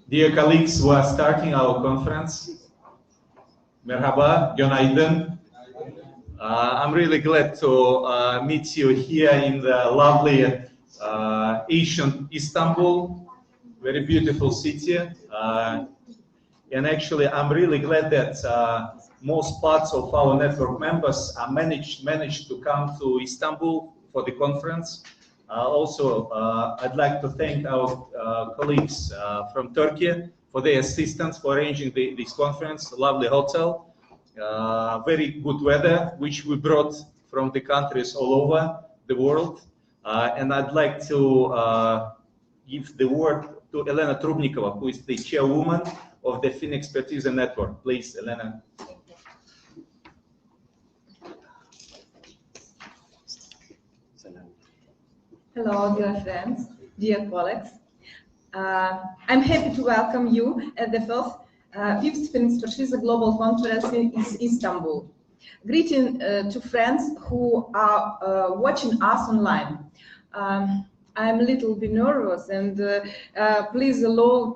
Dear colleagues, we are starting our conference. Merhaba, Günaydın. I'm really glad to meet you here in the lovely Asian Istanbul, very beautiful city. And actually, I'm really glad that most parts of our network members are managed to come to Istanbul for the conference. Also, I'd like to thank our colleagues from Turkey for their assistance for arranging this conference. Lovely hotel, very good weather, which we brought from the countries all over the world. And I'd like to give the word to Elena Trubnikova, who is the chairwoman of the FinExpertiza network. Please, Elena. Hello, dear friends, dear colleagues. I'm happy to welcome you at the first 5th FinExpertiza Global Conference in Istanbul. Greeting to friends who are watching us online. I'm a little bit nervous, and please allow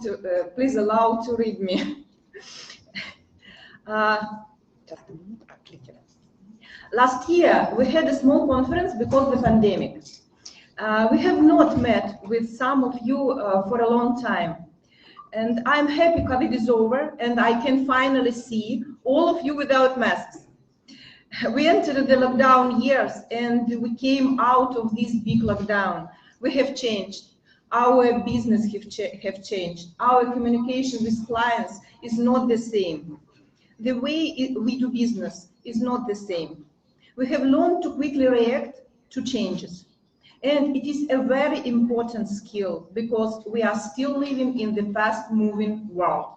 to read me. Last year we had a small conference because of the pandemic. We have not met with some of you for a long time, and I'm happy COVID is over and I can finally see all of you without masks. We entered the lockdown years and we came out of this big lockdown. We have changed. Our business have changed. Our communication with clients is not the same. The way we do business is not the same. We have learned to quickly react to changes. And it is a very important skill because we are still living in the fast-moving world.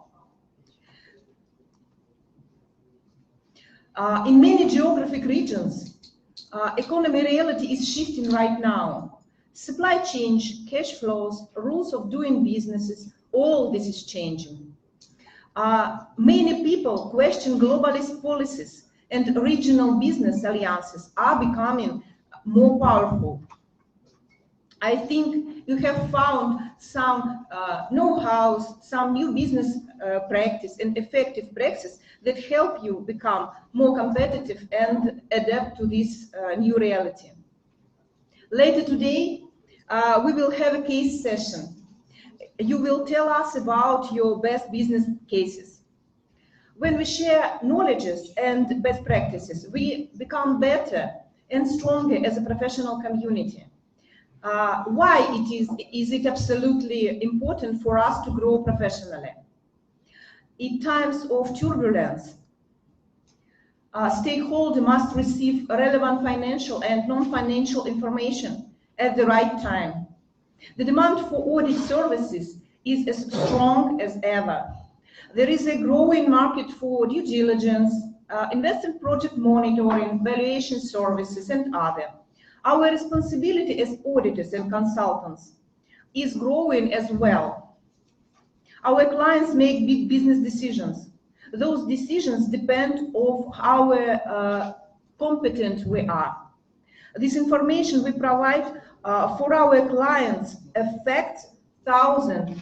In many geographic regions, economy reality is shifting right now. Supply chain, cash flows, rules of doing businesses, all this is changing. Many people question globalist policies, and regional business alliances are becoming more powerful. I think you have found some know-how, some new business practice and effective practices that help you become more competitive and adapt to this new reality. Later today, we will have a case session. You will tell us about your best business cases. When we share knowledges and best practices, we become better and stronger as a professional community. Why is it absolutely important for us to grow professionally? In times of turbulence, stakeholders must receive relevant financial and non-financial information at the right time. The demand for audit services is as strong as ever. There is a growing market for due diligence, investment project monitoring, valuation services, and other. Our responsibility as auditors and consultants is growing as well. Our clients make big business decisions. Those decisions depend on how competent we are. This information we provide for our clients affects thousands,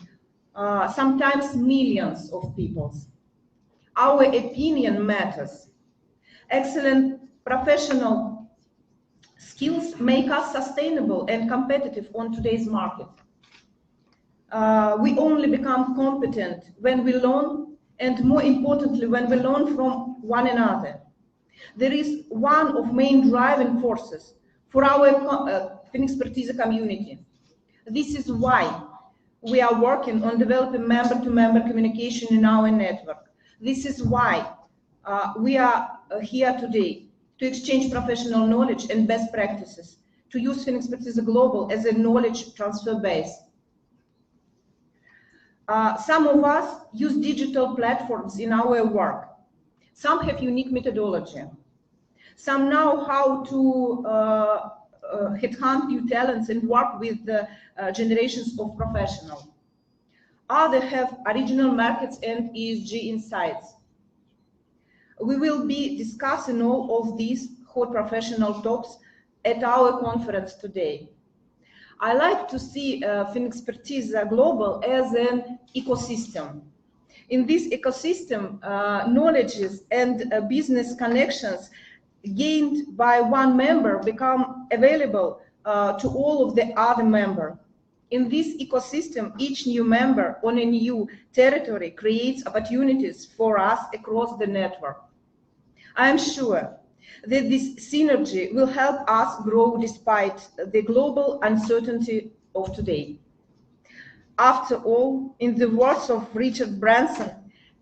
sometimes millions of people. Our opinion matters. Excellent professional skills make us sustainable and competitive on today's market. We only become competent when we learn, and more importantly, when we learn from one another. There is one of main driving forces for our FinExpertiza community. This is why we are working on developing member-to-member communication in our network. This is why we are here today, to exchange professional knowledge and best practices, to use FinExpertiza Global as a knowledge transfer base. Some of us use digital platforms in our work. Some have unique methodology. Some know how to headhunt new talents and work with the generations of professionals. Others have original markets and ESG insights. We will be discussing all of these hot professional talks at our conference today. I like to see FinExpertiza Global as an ecosystem. In this ecosystem, knowledges and business connections gained by one member become available to all of the other members. In this ecosystem, each new member on a new territory creates opportunities for us across the network. I am sure that this synergy will help us grow despite the global uncertainty of today. After all, in the words of Richard Branson,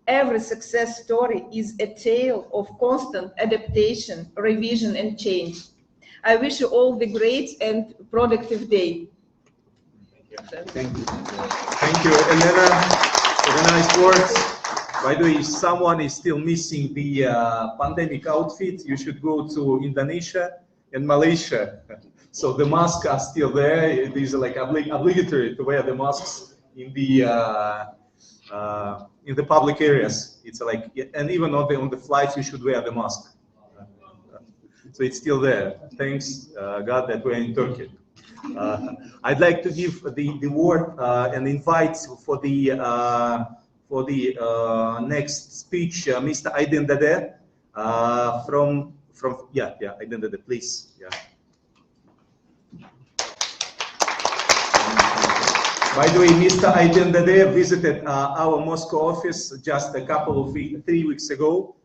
every success story is a tale of constant adaptation, revision, and change. I wish you all the great and productive day. Thank you. Thank you, Elena. Very nice words. By the way, if someone is still missing the pandemic outfit, you should go to Indonesia and Malaysia. So the masks are still there. It is like obligatory to wear the masks in the public areas. It's like, and even on the flights, you should wear the mask. So it's still there. Thanks God that we're in Turkey. I'd like to give the word and invite for the next speech, Mr. Aydin Dede from Aydin Dede, please. Yeah. By the way, Mr. Aydin Dede visited our Moscow office just a couple of 3 weeks ago.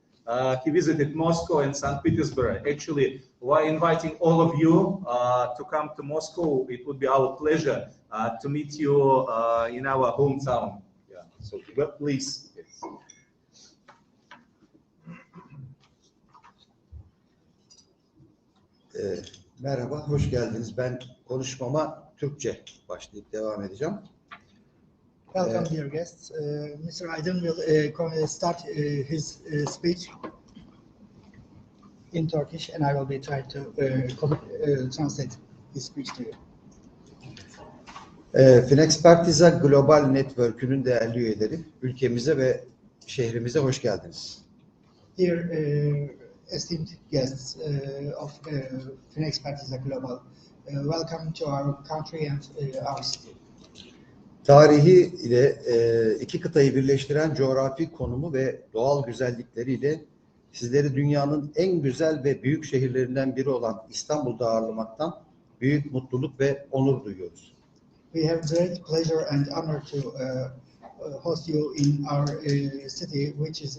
He visited Moscow and St. Petersburg. Actually, we're inviting all of you to come to Moscow. It would be our pleasure to meet you in our hometown. Yeah. So, please. Merhaba, hoş geldiniz. Ben konuşmama Türkçe başlayıp devam edeceğim. Welcome, dear guests. Mr. Aydin will start his speech in Turkish, and I will be trying to translate his speech to you. FinExpertiza Global Network'ünün değerli üyeleri, ülkemize ve şehrimize hoş geldiniz. Dear esteemed guests of FinExpertiza Global, welcome to our country and our city. Tarihi ile iki kıtayı birleştiren coğrafi konumu ve doğal güzellikleriyle sizleri dünyanın en güzel ve büyük şehirlerinden biri olan İstanbul'da ağırlamaktan büyük mutluluk ve onur duyuyoruz. We have great pleasure and honor to host you in our city, which is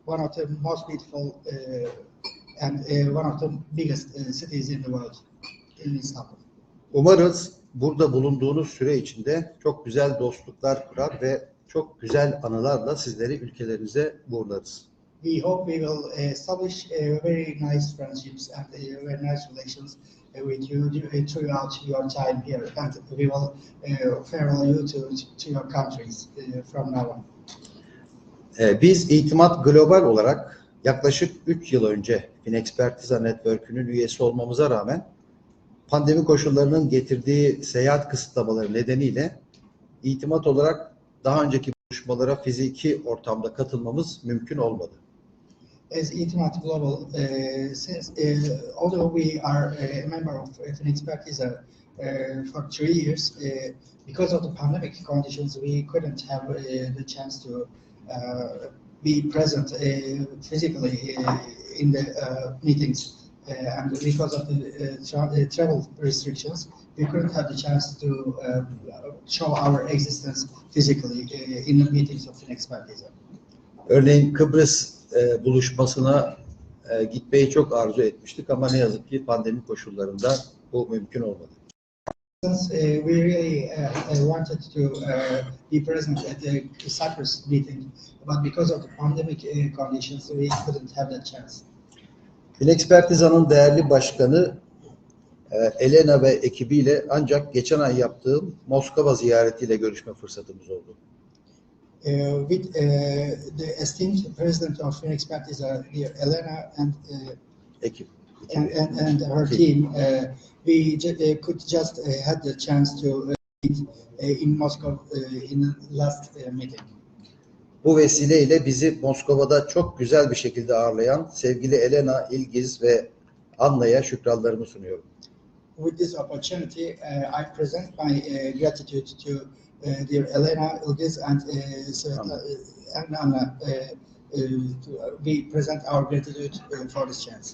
one of the most beautiful and one of the biggest cities in the world, in Istanbul. Umarız burada bulunduğunuz süre içinde çok güzel dostluklar kurar ve çok güzel anılarla sizleri ülkelerinize uğurlarız. We hope we will establish very nice friendships and very nice relations with you throughout your time here, and we will farewell you to your countries from now on. Biz İtimat Global olarak yaklaşık 3 yıl önce FinExpertiza Network'ünün üyesi olmamıza rağmen pandemi koşullarının getirdiği seyahat kısıtlamaları nedeniyle İtimat olarak daha önceki buluşmalara fiziki ortamda katılmamız mümkün olmadı. As İtimat Global, although we are a member of FinExpertiza for 3 years, because of the pandemic conditions, we couldn't have the chance to be present physically in the meetings. And because of the travel restrictions, we couldn't have the chance to show our existence physically in the meetings of FinExpertiza. Örneğin Kıbrıs buluşmasına gitmeyi çok arzu etmiştik ama ne yazık ki pandemi koşullarında bu mümkün olmadı. We really wanted to be present at the Cyprus meeting, but because of the pandemic conditions, we couldn't have that chance. FinExpertiza'nın değerli başkanı Elena ve ekibiyle ancak geçen ay yaptığım Moskova ziyaretiyle görüşme fırsatımız oldu. With the esteemed president of FinExpertiza, Elena and Ekip. and her team, we could just had the chance to meet in Moscow in the last meeting. Bu vesileyle bizi Moskova'da çok güzel bir şekilde ağırlayan sevgili Elena, İlgiz ve Anna'ya şükranlarımı sunuyorum. with this opportunity, I present my gratitude to dear Elena, Ilgiz, and Anna. We present our gratitude for this chance.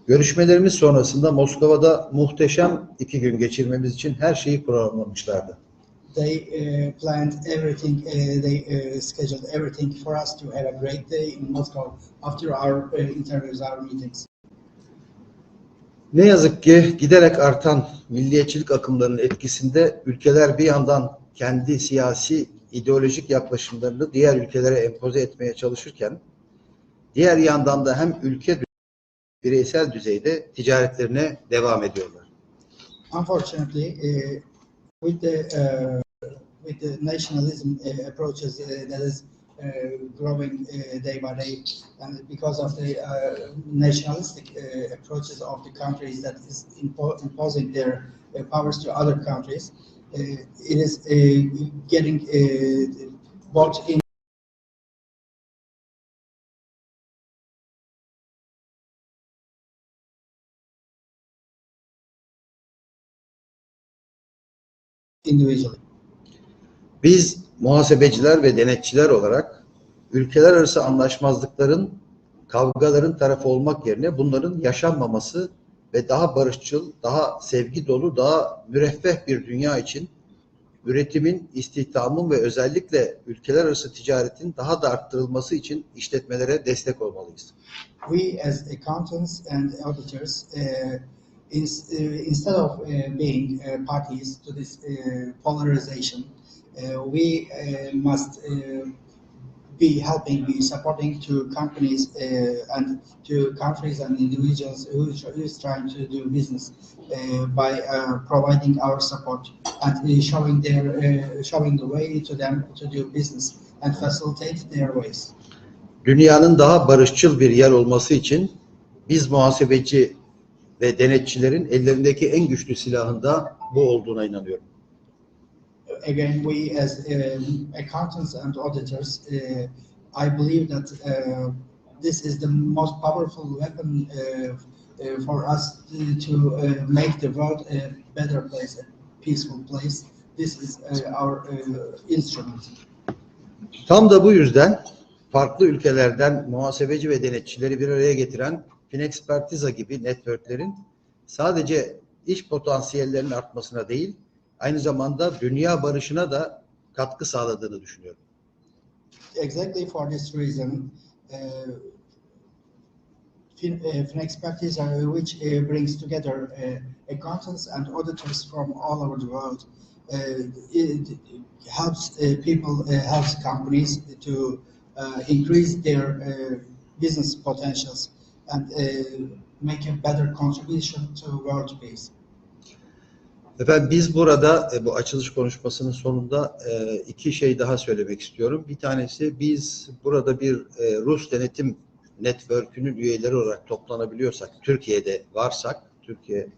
Görüşmelerimiz sonrasında Moskova'da muhteşem 2 gün geçirmemiz için her şeyi programlamışlardı. They planned everything, they scheduled everything for us to have a great day in Moscow after our interviews, our meetings. Ne yazık ki giderek artan milliyetçilik akımlarının etkisinde ülkeler bir yandan kendi siyasi, ideolojik yaklaşımlarını diğer ülkelere empoze etmeye çalışırken, diğer yandan da hem ülke bireysel düzeyde ticaretlerine devam ediyorlar. Unfortunately, with the nationalism approaches that is growing day by day, and because of the nationalistic approaches of the countries that is imposing their powers to other countries, it is getting bought individually. Biz muhasebeciler ve denetçiler olarak ülkeler arası anlaşmazlıkların, kavgaların tarafı olmak yerine bunların yaşanmaması ve daha barışçıl, daha sevgi dolu, daha müreffeh bir dünya için üretimin, istihdamın ve özellikle ülkeler arası ticaretin daha da arttırılması için işletmelere destek olmalıyız. We as accountants and auditors, instead of being parties to this polarization, we must be supporting to companies and to countries and individuals who is trying to do business by providing our support and showing the way to them to do business and facilitate their ways. Dünyanın daha barışçıl bir yer olması için biz muhasebeci ve denetçilerin ellerindeki en güçlü silahın da bu olduğuna inanıyorum. Again, we as accountants and auditors, I believe that this is the most powerful weapon for us to make the world a better place, a peaceful place. This is our instrument. Tam da bu yüzden farklı ülkelerden muhasebeci ve denetçileri bir araya getiren FinExpertiza gibi networklerin sadece iş potansiyellerinin artmasına değil, aynı zamanda dünya barışına da katkı sağladığını düşünüyorum. Exactly for this reason, FinExpertiza, which brings together accountants and auditors from all over the world, it helps people, helps companies to increase their business potentials and make a better contribution to world peace. Efendim biz burada bu açılış konuşmasının sonunda 2 şey daha söylemek istiyorum. Bir tanesi biz burada bir Rus denetim network'ünün üyeleri olarak toplanabiliyorsak, Türkiye'de varsak, Türkiye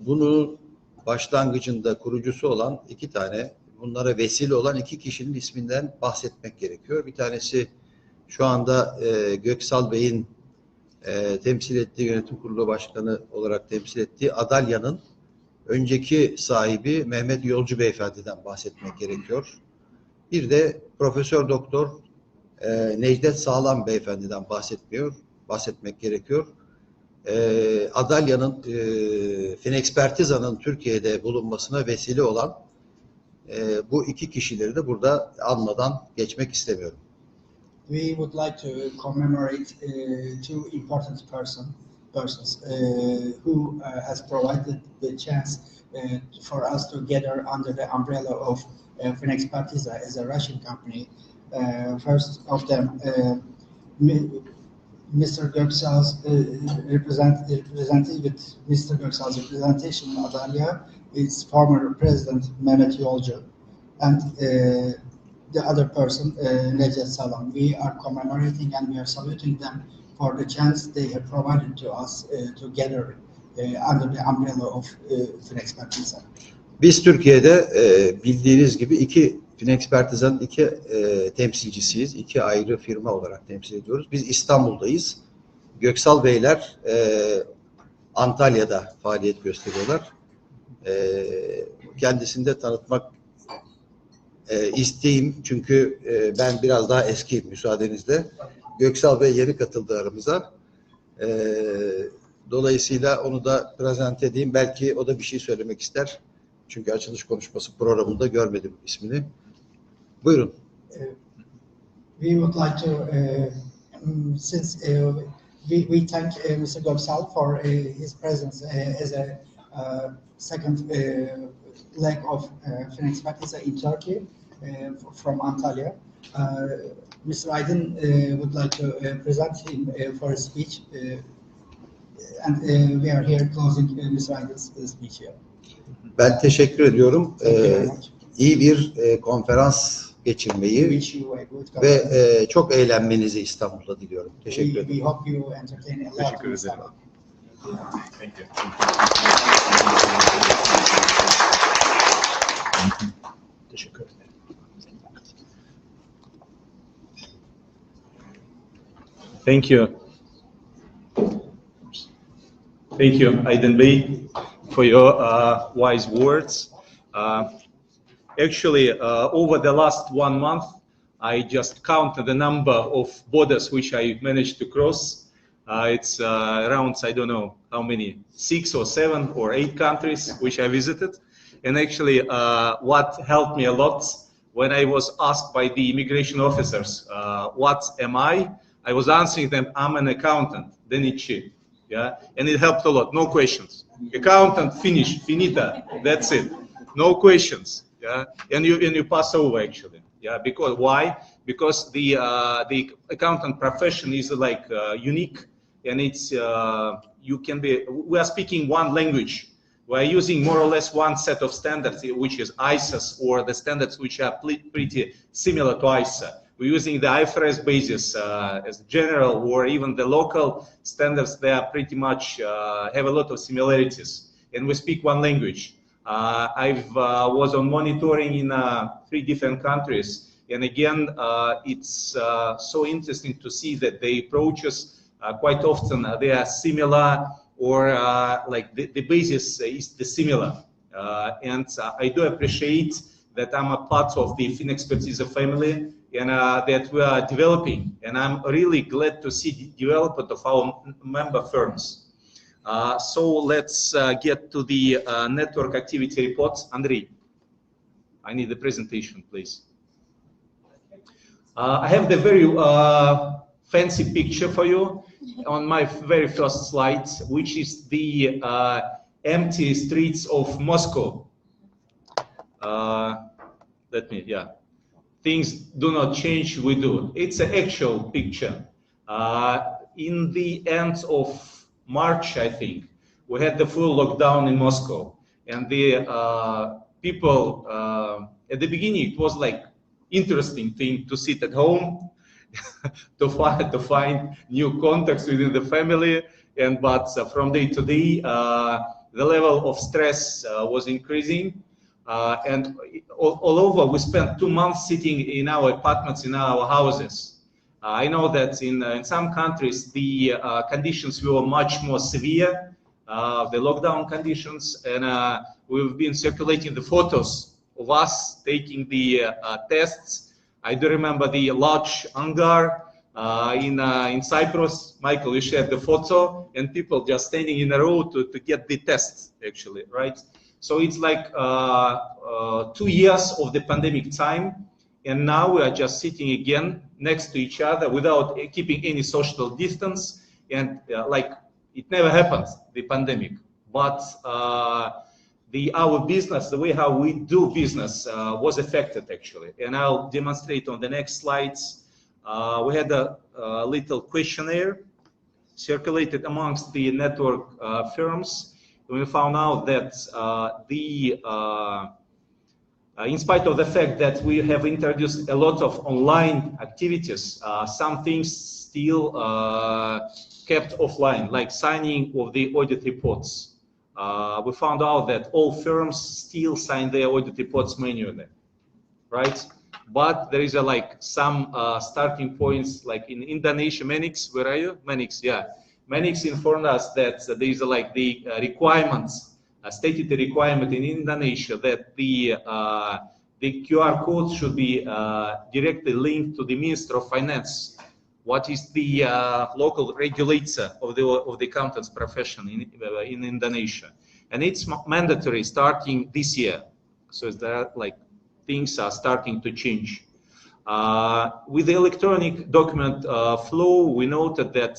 bunu başlangıcında kurucusu olan 2 tane, bunlara vesile olan 2 kişinin isminden bahsetmek gerekiyor. Bir tanesi şu anda Göksal Bey'in temsil ettiği yönetim kurulu başkanı olarak temsil ettiği Adalya'nın önceki sahibi Mehmet Yolcu Beyefendi'den bahsetmek gerekiyor. Bir de Profesör Doktor Necdet Sağlam Beyefendi'den bahsetmek gerekiyor. Adalya'nın FinExpertiza'nın Türkiye'de bulunmasına vesile olan bu 2 kişileri de burada anmadan geçmek istemiyorum. We would like to commemorate 2 important persons who has provided the chance for us to gather under the umbrella of FinExpertiza as a Russian company. First of them, Mr. Göksal's representative, Mr. Göksal's representation in Adalya is former President Mehmet Yolcu, and the other person, Necdet Salam. We are commemorating and we are saluting them for the chance they have provided to us to gather under the umbrella of FinExpertiza. Biz Türkiye'de bildiğiniz gibi FinExpertiza'nın 2 temsilcisiyiz. 2 ayrı firma olarak temsil ediyoruz. Biz İstanbul'dayız. Göksal Beyler Antalya'da faaliyet gösteriyorlar. Kendisini de tanıtmak isteyeyim çünkü ben biraz daha eskiyim müsaadenizle. Göksal Bey yeni katıldı aramıza. Dolayısıyla onu da prezent edeyim. Belki o da bir şey söylemek ister. Çünkü açılış konuşması programında görmedim ismini. Buyurun. We would like to, since we thank Mr. Göksal for his presence as a second leg of FinExpertiza in Turkey from Antalya. Mr. Aydın would like to present him for a speech, and we are here closing Mr. Aydın's speech here. Ben teşekkür ediyorum. Thank you very much. İyi bir konferans geçirmeyi Wish you a good ve conference. çok eğlenmenizi İstanbul'da diliyorum. Teşekkür ederim. We hope you entertain a lot. Teşekkür this ederim. summer. Thank you. Teşekkür ederim. Thank you. Thank you, Aydın Bey, for your wise words. Actually, over the last 1 month, I just counted the number of borders which I managed to cross. It's around, I don't know how many, 6 or 7 or 8 countries which I visited. And actually, what helped me a lot when I was asked by the immigration officers, what am I was answering them, I'm an accountant, Denichi. Yeah, and it helped a lot. No questions. Accountant, finish, finita. That's it. No questions. Yeah, and you pass over actually. Yeah, because why? Because the accountant profession is like unique, and it's you can be. We are speaking one language. We are using more or less one set of standards, which is ISAs, or the standards which are pretty similar to ISA. We're using the IFRS basis as general, or even the local standards. They are pretty much have a lot of similarities, and we speak one language. I was on monitoring in 3 different countries, and again, it's so interesting to see that the approaches quite often they are similar, or like the basis is the similar. And I do appreciate that I'm a part of the FinExpertiza family, and that we are developing, and I'm really glad to see the development of our member firms. So let's get to the network activity reports. Andrei, I need the presentation, please. I have the very fancy picture for you on my very first slide, which is the empty streets of Moscow. Things do not change, we do. It's an actual picture. In the end of March, I think, we had the full lockdown in Moscow, and the people, at the beginning, it was like interesting thing to sit at home, to find new contacts within the family, but from day to day, the level of stress was increasing. And all over, we spent 2 months sitting in our apartments, in our houses. I know that in some countries, the conditions were much more severe, the lockdown conditions, and we've been circulating the photos of us taking the tests. I do remember the large hangar in Cyprus. Michael, you shared the photo, and people just standing in a row to get the tests, actually, right? So it's like 2 years of the pandemic time, and now we are just sitting again next to each other without keeping any social distance, and like it never happened, the pandemic. But our business, the way how we do business was affected actually, and I'll demonstrate on the next slides. We had a little questionnaire circulated amongst the network firms. We found out that in spite of the fact that we have introduced a lot of online activities, some things still kept offline, like signing of the audit reports. We found out that all firms still sign their audit reports manually, right? But there is like some starting points, like in Indonesia. Manix, where are you? Manix, yeah. Manix informed us that there is like the requirements, stated the requirement in Indonesia that the QR code should be directly linked to the Minister of Finance, what is the local regulator of the accountants profession in Indonesia, and it's mandatory starting this year. So that like things are starting to change. With the electronic document flow, we noted that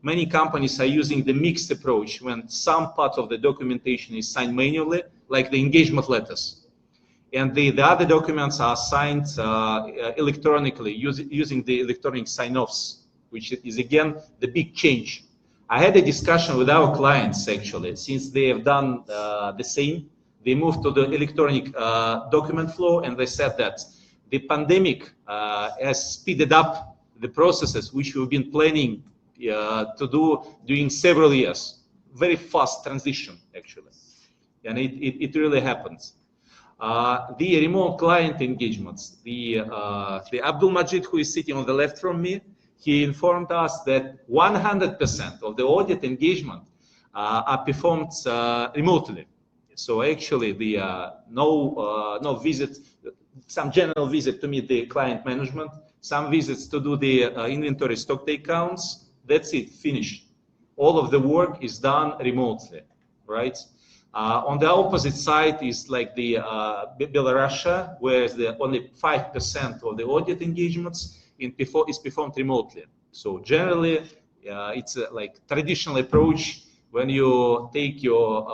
many companies are using the mixed approach when some part of the documentation is signed manually, like the engagement letters. And the other documents are signed electronically using the electronic sign-offs, which is again the big change. I had a discussion with our clients actually, since they have done the same. They moved to the electronic document flow, and they said that the pandemic has speeded up the processes which we've been planning to do during several years. Very fast transition actually, and it really happens. The remote client engagements, the Abdul Majid, who is sitting on the left from me, he informed us that 100% of the audit engagement are performed remotely. So actually, the no visit, some general visit to meet the client management, some visits to do the inventory stock take counts. That's it, finished. All of the work is done remotely, right? On the opposite side is like the Belarus, whereas only 5% of the audit engagements is performed remotely. So generally, it's like traditional approach when you take your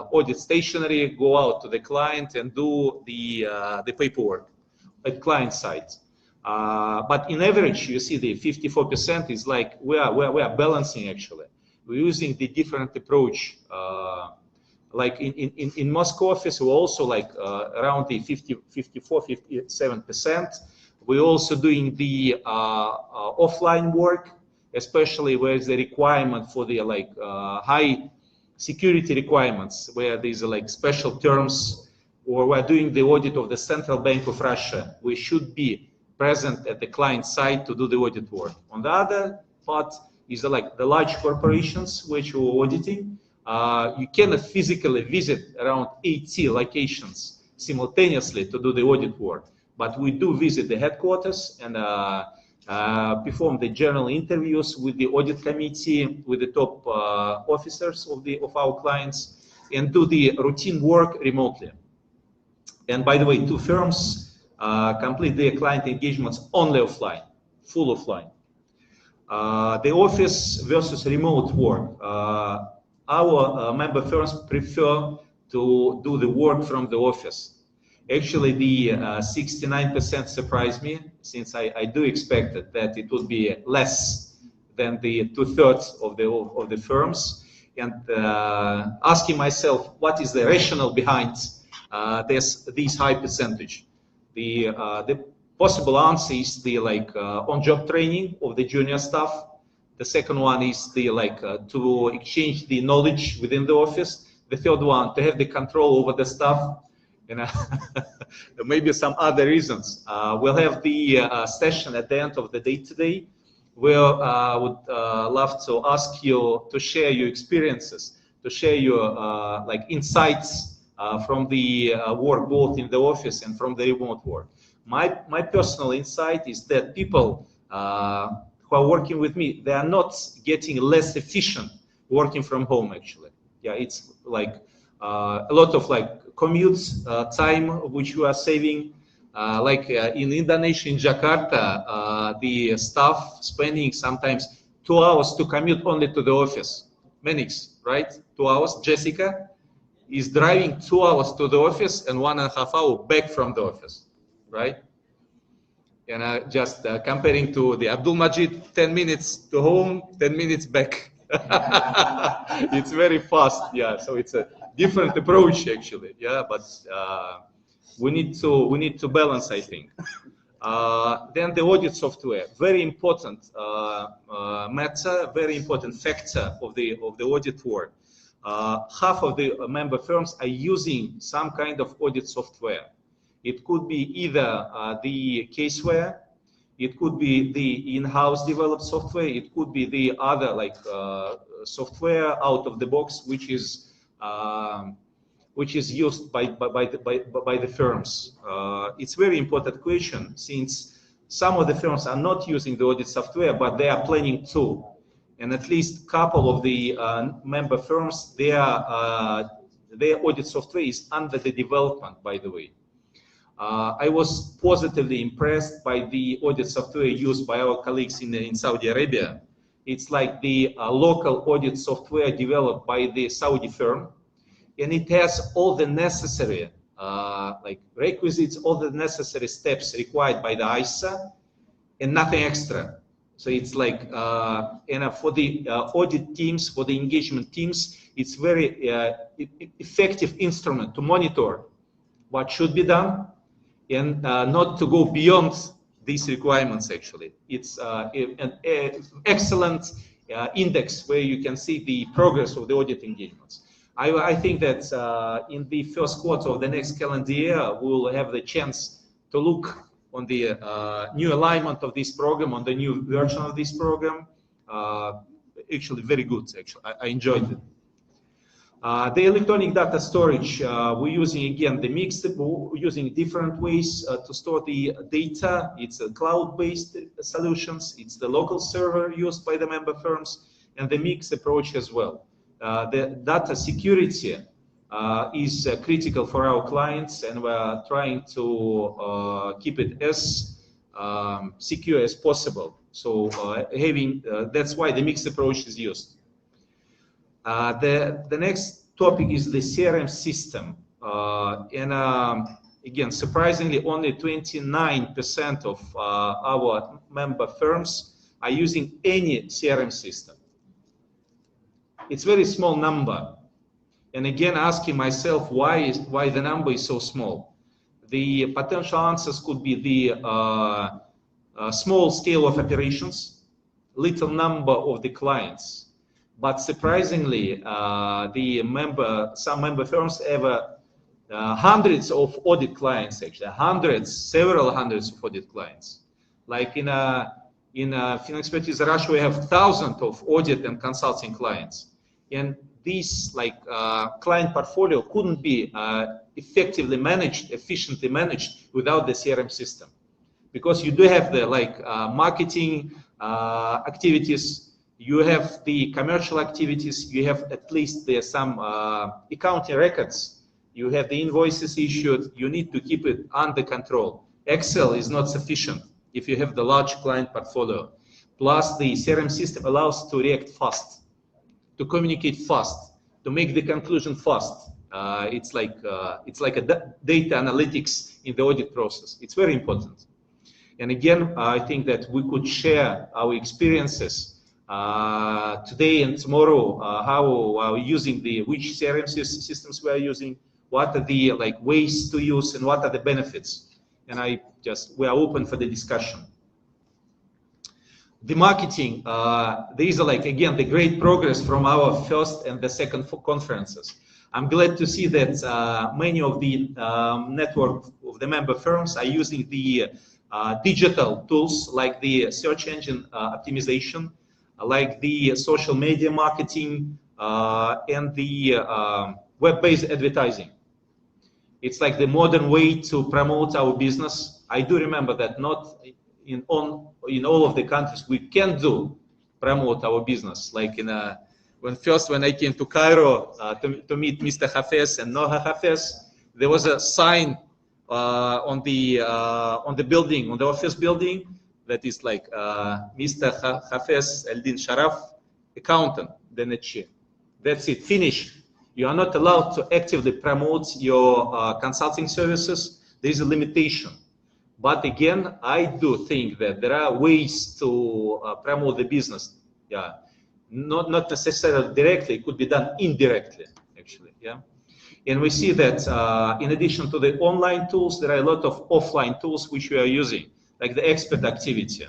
audit stationery, go out to the client and do the paperwork at client side. But in average, you see the 54% is like we are balancing actually. We're using the different approach. Like in Moscow office, we're also like around the 57%. We're also doing the offline work, especially where the requirement for the like high security requirements, where there's like special terms, or we're doing the audit of the Central Bank of Russia. We should be present at the client side to do the audit work. On the other part is like the large corporations which we're auditing. You cannot physically visit around 80 locations simultaneously to do the audit work, but we do visit the headquarters and perform the general interviews with the audit committee, with the top officers of our clients, and do the routine work remotely. And by the way, 2 firms complete their client engagements only offline, full offline. The office versus remote work. Our member firms prefer to do the work from the office. Actually, the 69% surprised me, since I do expect that it would be less than the 2/3 of the firms. And asking myself, what is the rationale behind this high percentage? The possible answer is the like on-job training of the junior staff. The second one is the like to exchange the knowledge within the office. The third one, to have the control over the staff. You know, there may be some other reasons. We'll have the session at the end of the day today, where I would love to ask you to share your experiences, to share your like insights from the work both in the office and from the remote work. My personal insight is that people who are working with me, they are not getting less efficient working from home actually. Yeah, it's like a lot of like commute time which you are saving. Like in Indonesia, in Jakarta, the staff spending sometimes 2 hours to commute only to the office. Manix, right? 2 hours. Jessica is driving 2 hours to the office and 1.5 hours back from the office, right? And just comparing to the Abdul Majid, 10 minutes to home, 10 minutes back. It's very fast, yeah. So it's a different approach actually, yeah. But we need to balance, I think. Then the audit software, very important matter, very important factor of the audit work. Half of the member firms are using some kind of audit software. It could be either the caseware, It could be the in-house developed software. It could be the other like software out of the box, which is used by the firms. It's very important question, since some of the firms are not using the audit software, but they are planning to. And at least a couple of the member firms, their audit software is under the development, by the way. I was positively impressed by the audit software used by our colleagues in Saudi Arabia. It's like the local audit software developed by the Saudi firm, and it has all the necessary like requisites, all the necessary steps required by the ISA, and nothing extra. So it's like, for the audit teams, for the engagement teams, it's very effective instrument to monitor what should be done and not to go beyond these requirements. Actually, it's an excellent index where you can see the progress of the audit engagements. I think that in the first quarter of the next calendar year, we will have the chance to look on the new alignment of this program, on the new version of this program. Actually, very good. Actually, I enjoyed it. The electronic data storage, we're using again the mixed, we're using different ways to store the data. It's a cloud-based solutions. It's the local server used by the member firms, and the mixed approach as well. The data security is critical for our clients, and we're trying to keep it as secure as possible. So that's why the mixed approach is used. The next topic is the CRM system. Again, surprisingly, only 29% of our member firms are using any CRM system. It's a very small number. And again, asking myself why the number is so small. The potential answers could be the small scale of operations, little number of the clients. But surprisingly, some member firms have hundreds of audit clients, actually, several hundreds of audit clients. Like in FinExpertiza Russia, we have thousands of audit and consulting clients. And this client portfolio couldn't be effectively managed, efficiently managed without the CRM system. Because you do have the marketing activities, you have the commercial activities, you have at least some accounting records, you have the invoices issued, you need to keep it under control. Excel is not sufficient if you have the large client portfolio. Plus the CRM system allows to react fast, to communicate fast, to make the conclusion fast. It's like a data analytics in the audit process. It's very important. And again, I think that we could share our experiences today and tomorrow, how are we using which CRM systems we are using, what are the ways to use, and what are the benefits. And we are open for the discussion. The marketing, there is again the great progress from our first and the second conferences. I'm glad to see that many of the network of the member firms are using the digital tools like the search engine optimization, like the social media marketing, and the web-based advertising. It's like the modern way to promote our business. I do remember that not in all of the countries we can promote our business. Like when I came to Cairo to meet Mr. Hafez and Noha Hafez, there was a sign on the building, on the office building, that is like Mr. Hafez Eldin Sharaf, accountant, then a chair. That's it, finish. You are not allowed to actively promote your consulting services. There is a limitation. But again, I do think that there are ways to promote the business. Yeah, not necessarily directly. It could be done indirectly, actually. Yeah, and we see that in addition to the online tools, there are a lot of offline tools which we are using, like the expert activity.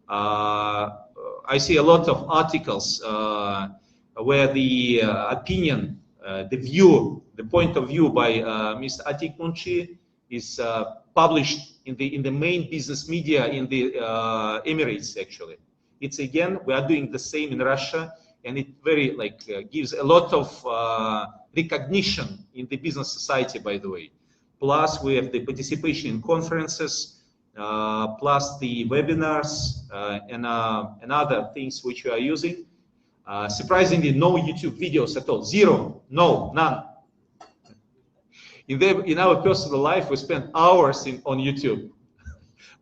I see a lot of articles where the opinion, the point of view by Mr. Atik Munchi is published in the main business media in the Emirates. Actually, it's again we are doing the same in Russia, and it very gives a lot of recognition in the business society. By the way, plus we have the participation in conferences, plus the webinars and other things which we are using. Surprisingly, no YouTube videos at all. Zero, no, none. In our personal life, we spend hours on YouTube,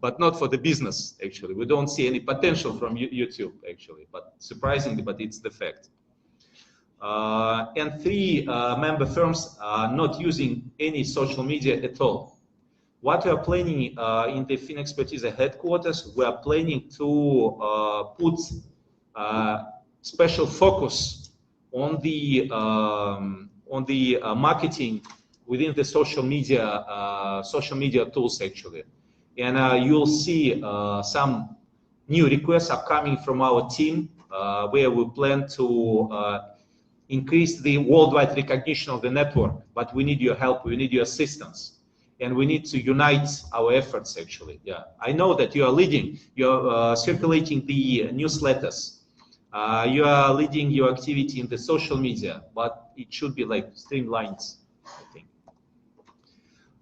but not for the business, actually. We don't see any potential from YouTube, actually, but surprisingly, but it's the fact. And 3 member firms are not using any social media at all. What we are planning in the FinExpertiza headquarters, we are planning to put special focus on the marketing within the social media tools, actually. And you'll see some new requests are coming from our team where we plan to increase the worldwide recognition of the network, but we need your help, we need your assistance, and we need to unite our efforts, actually. Yeah, I know that you are leading, you're circulating the newsletters, you are leading your activity in the social media, but it should be streamlined, I think.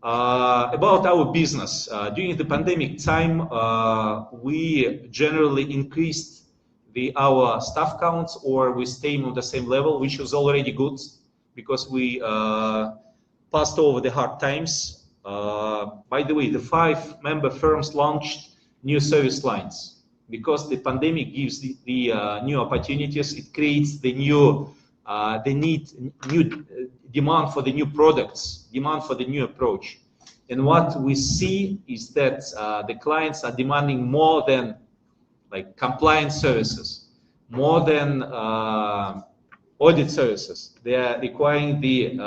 About our business, during the pandemic time, we generally increased our staff counts, or we stay on the same level, which was already good because we passed over the hard times. By the way, the 5 member firms launched new service lines because the pandemic gives the new opportunities. It creates the new demand for the new products, demand for the new approach. And what we see is that the clients are demanding more than compliance services, more than audit services. They are requiring the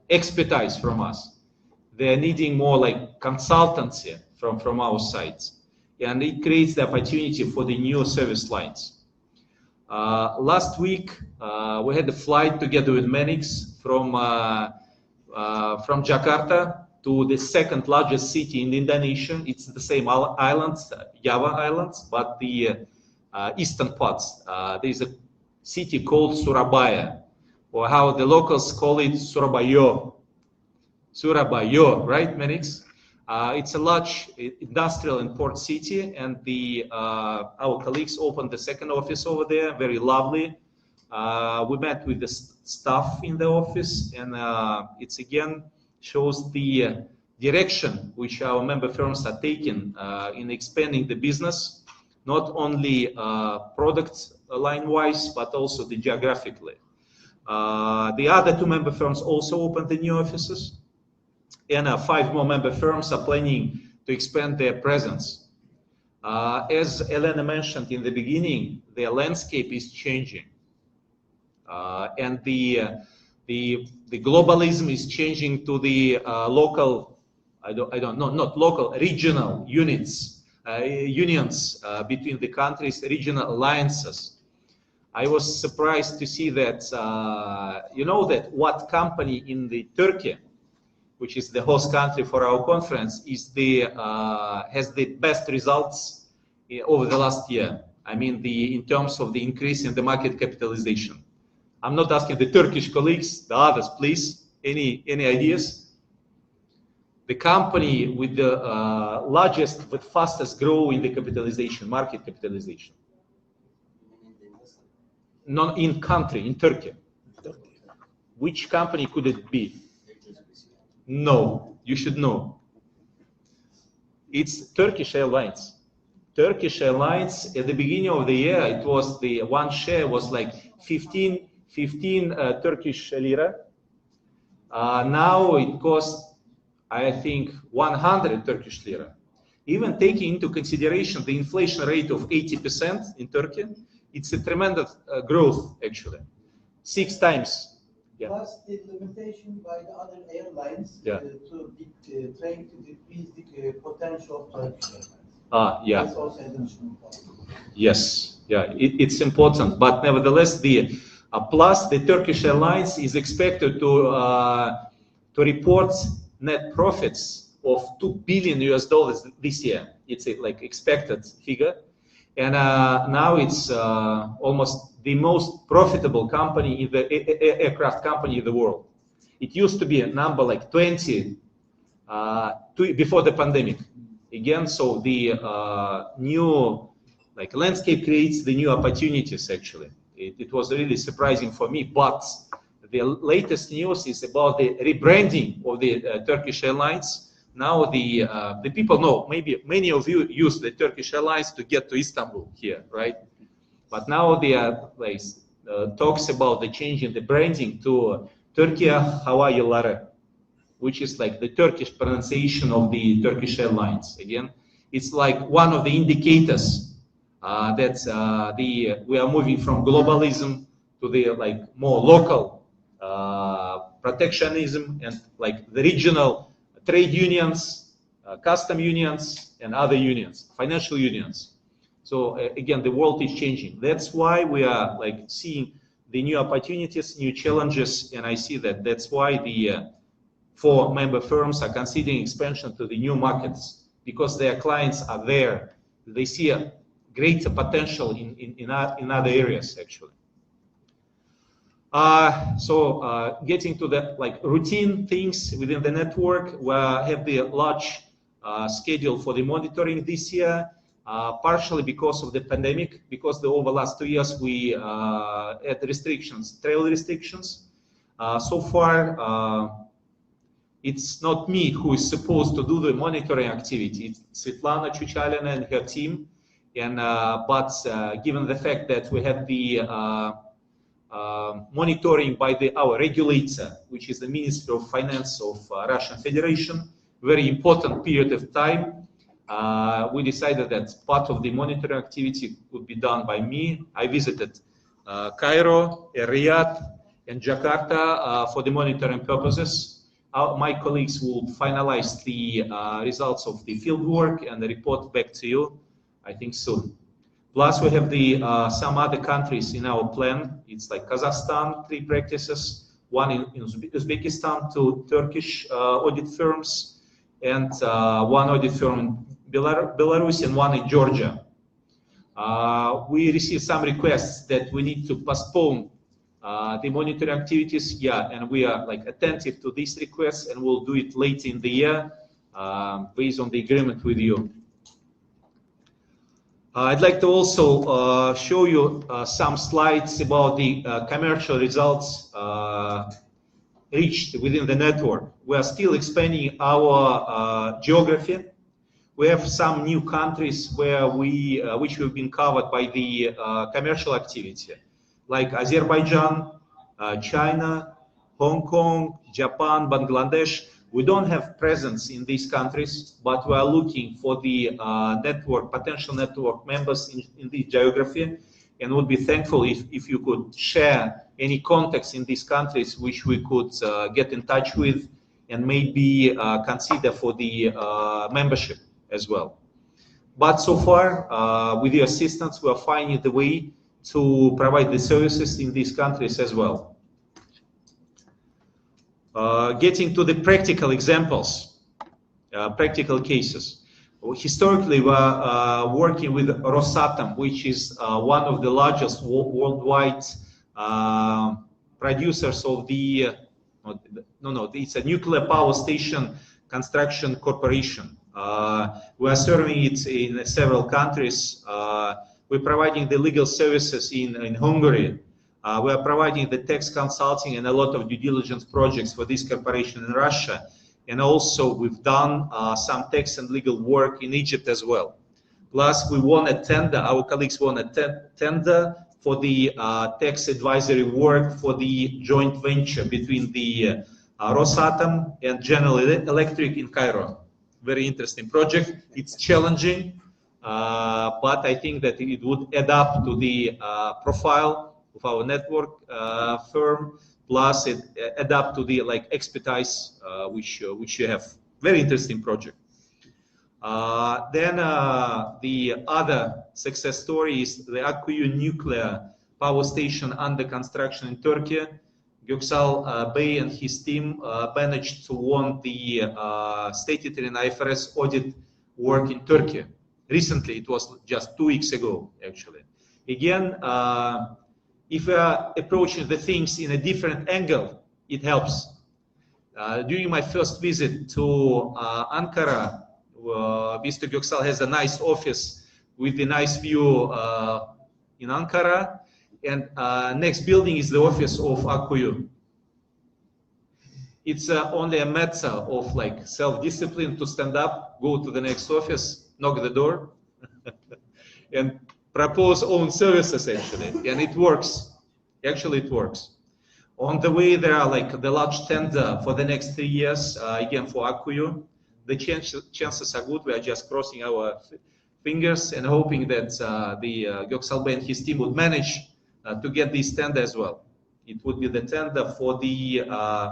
expertise from us. They are needing more consultancy from our sides. And it creates the opportunity for the new service lines. Last week, we had a flight together with Menix from Jakarta to the 2nd largest city in Indonesia. It's the same islands, Java Islands, but the eastern parts. There's a city called Surabaya, or how the locals call it, Surabaya. Surabaya, right, Menix? It's a large industrial and port city, and our colleagues opened the 2nd office over there, very lovely. We met with the staff in the office, and it's again shows the direction which our member firms are taking in expanding the business, not only product line-wise, but also geographically. The other 2 member firms also opened the new offices, and 5 more member firms are planning to expand their presence. As Elena mentioned in the beginning, the landscape is changing, and the globalism is changing to the local, not local, regional units, unions between the countries, regional alliances. I was surprised to see that, that what company in Turkey, which is the host country for our conference, has the best results over the last year. I mean, in terms of the increase in the market capitalization. I'm not asking the Turkish colleagues, the others, please. Any ideas? The company with the largest but fastest growth in the capitalization, market capitalization. Not in country, in Turkey. Which company could it be? No, you should know. It's Turkish Airlines. Turkish Airlines, at the beginning of the year, it was the one share was 15 Turkish lira. Now it costs, I think, 100 Turkish lira. Even taking into consideration the inflation rate of 80% in Turkey, it's a tremendous growth, actually. 6 times. Yeah. Plus the limitation by the other airlines trying to decrease the potential of Turkish Airlines. Yeah. That's also additional point. Yes, yeah, it's important, but nevertheless, plus the Turkish Airlines is expected to report net profits of $2 billion this year. It's a like expected figure, and now it's almost the most profitable company in the aircraft company in the world. It used to be a number like 20 before the pandemic. Again, so the new like landscape creates the new opportunities. Actually, it was really surprising for me. But the latest news is about the rebranding of the Turkish Airlines. Now the people know, maybe many of you use the Turkish Airlines to get to Istanbul here, right? But now there are like talks about the change in the branding to Turkiya Hava Yolları, which is like the Turkish pronunciation of the Turkish Airlines. Again, it's like one of the indicators that we are moving from globalism to the like more local protectionism and like the regional trade unions, custom unions, and other unions, financial unions. So again, the world is changing. That's why we are like seeing the new opportunities, new challenges, and I see that that's why the 4 member firms are considering expansion to the new markets, because their clients are there. They see a greater potential in other areas actually. Getting to the like routine things within the network, we have the large schedule for the monitoring this year, partially because of the pandemic, because over the last 2 years we had restrictions, travel restrictions. So far, it's not me who is supposed to do the monitoring activity. It's Svetlana Chuchalina and her team. And but given the fact that we have the monitoring by our regulator, which is the Ministry of Finance of Russian Federation, very important period of time, we decided that part of the monitoring activity would be done by me. I visited Cairo, Riyadh, and Jakarta for the monitoring purposes. My colleagues will finalize the results of the field work and report back to you, I think soon. Plus, we have the some other countries in our plan. It's like Kazakhstan, 3 practices, one in Uzbekistan, 2 Turkish audit firms, and 1 audit firm in Belarus and 1 in Georgia. We received some requests that we need to postpone the monitoring activities, and we are like attentive to these requests, and we'll do it late in the year based on the agreement with you. I'd like to also show you some slides about the commercial results reached within the network. We are still expanding our geography. We have some new countries where which have been covered by the commercial activity, like Azerbaijan, China, Hong Kong, Japan, Bangladesh. We don't have presence in these countries, but we are looking for the potential network members in the geography, and would be thankful if you could share any contacts in these countries which we could get in touch with and maybe consider for the membership as well. But so far, with your assistance, we are finding the way to provide the services in these countries as well. Getting to the practical examples, practical cases. Historically, we are working with Rosatom, which is one of the largest worldwide producers of the, it's a nuclear power station construction corporation. We are serving it in several countries. We're providing the legal services in Hungary. We are providing the tax consulting and a lot of due diligence projects for this corporation in Russia. And also we've done some tax and legal work in Egypt as well. Plus we won a tender, our colleagues won a tender for the tax advisory work for the joint venture between the Rosatom and General Electric in Cairo. Very interesting project. It's challenging, but I think that it would add up to the profile of our network firm, plus it adapt to the expertise which you have. Very interesting project. Then the other success story is the Akkuyu nuclear power station under construction in Turkey. Göksal Bey and his team managed to win the statutory and IFRS audit work in Turkey. Recently, it was just 2 weeks ago, actually. Again, if we are approaching the things in a different angle, it helps. During my first visit to Ankara, Mr. Göksal has a nice office with a nice view in Ankara, and next building is the office of Akkuyu. It's only a matter of like self-discipline to stand up, go to the next office, knock the door, and propose own services actually, and it works. Actually, it works. On the way, there are like the large tender for the next 3 years, again for Akkuyu. The chances are good. We are just crossing our fingers and hoping that the Göksal Bey and his team would manage to get this tender as well. It would be the tender for the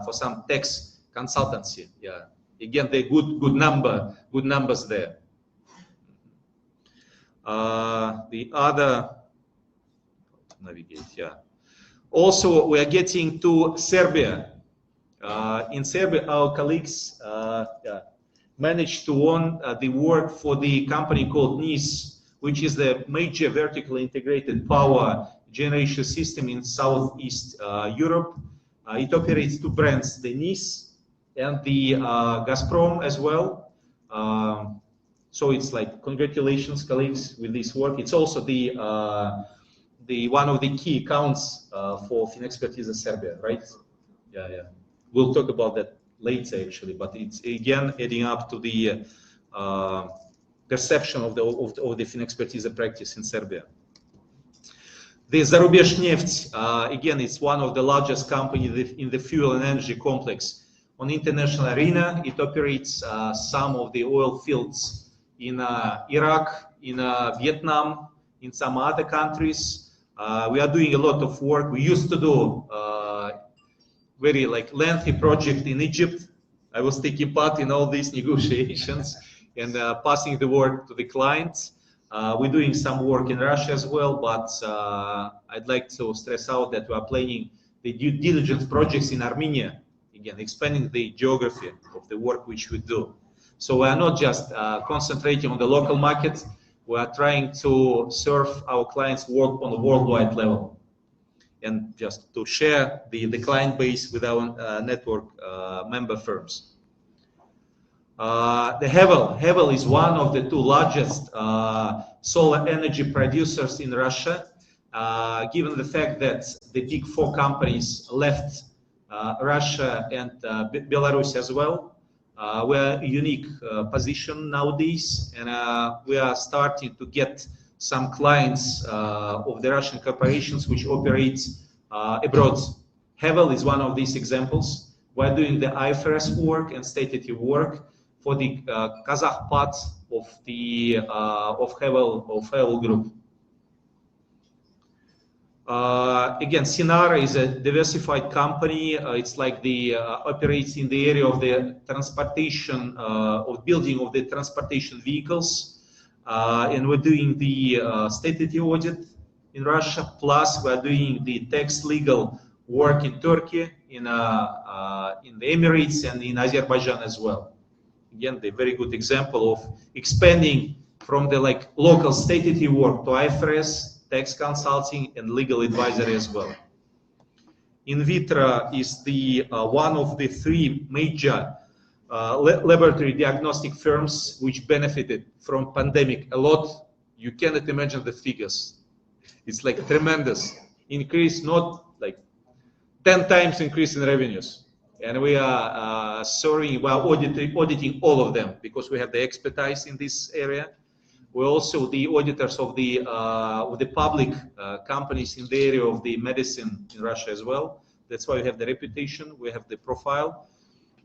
for some tax consultancy. Yeah, again, the good numbers there. The other navigate, yeah. Also, we are getting to Serbia. In Serbia, our colleagues managed to win the work for the company called NIS, which is the major vertically integrated power generation system in Southeast Europe. It operates 2 brands, the NIS and the Gazprom as well. So it's like, congratulations, colleagues, with this work. It's also the one of the key accounts for FinExpertiza Serbia, right? Yeah, yeah. We'll talk about that later, actually, but it's again adding up to the perception of the FinExpertiza practice in Serbia. The Zarubezhneft, again, it's one of the largest companies in the fuel and energy complex on international arena. It operates some of the oil fields in Iraq, in Vietnam, in some other countries. We are doing a lot of work. We used to do very like lengthy project in Egypt. I was taking part in all these negotiations and passing the work to the clients. We're doing some work in Russia as well, but I'd like to stress out that we are planning the due diligence projects in Armenia, again, expanding the geography of the work which we do. So we are not just concentrating on the local market, we are trying to serve our clients' work on a worldwide level. And just to share the client base with our network member firms. The Hevel is one of the 2 largest solar energy producers in Russia. Given the fact that the big 4 companies left Russia and Belarus as well, we are in a unique position nowadays, and we are starting to get some clients of the Russian corporations which operate abroad. Hevel is one of these examples. We're doing the IFRS work and statutory work for the Kazakh part of the Hevel Group. Again, Sinara is a diversified company. It's like the operates in the area of the transportation, of building of the transportation vehicles, and we're doing the statutory audit in Russia. Plus, we're doing the tax legal work in Turkey, in the Emirates, and in Azerbaijan as well. Again, the very good example of expanding from the like local statutory work to IFRS, tax consulting, and legal advisory as well. Invitra is the one of the 3 major laboratory diagnostic firms which benefited from pandemic a lot. You cannot imagine the figures. It's like a tremendous increase, not like 10 times increase in revenues. And we are auditing all of them because we have the expertise in this area. We're also the auditors of the public companies in the area of the medicine in Russia as well. That's why we have the reputation, we have the profile,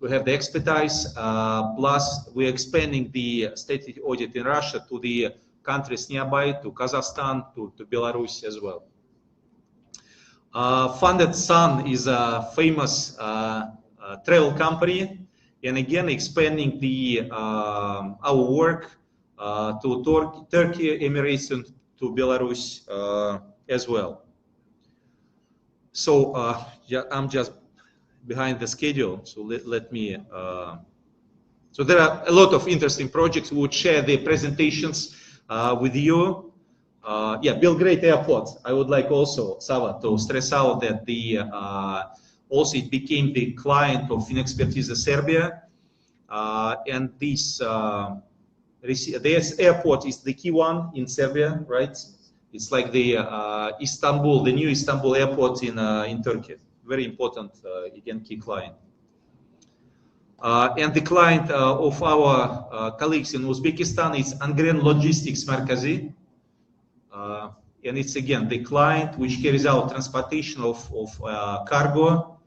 we have the expertise, plus we're expanding the statutory audit in Russia to the countries nearby, to Kazakhstan, to Belarus as well. Funded Sun is a famous travel company, and again expanding the our work to Turkey, Emirates, and to Belarus as well. So yeah, I'm just behind the schedule, so let me. So there are a lot of interesting projects. We would share the presentations with you. Yeah, Belgrade Airport. I would like also, Sava, to stress out that the also it became the client of FinExpertiza Serbia, and this airport is the key one in Serbia, right? It's like the Istanbul, the new Istanbul airport in Turkey. Very important, again, key client. And the client of our colleagues in Uzbekistan is Angren Logistics Merkazi. And it's again the client which carries out transportation of cargo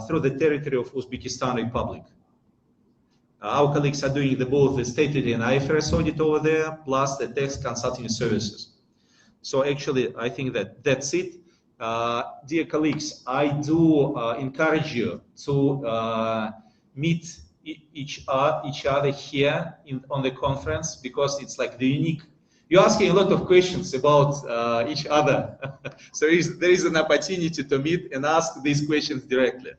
through the territory of Uzbekistan Republic. Our colleagues are doing both the statutory and IFRS audit over there, plus the tax consulting services. So actually, I think that's it. Dear colleagues, I do encourage you to meet each other here on the conference, because it's like the unique. You're asking a lot of questions about each other. So there is an opportunity to meet and ask these questions directly.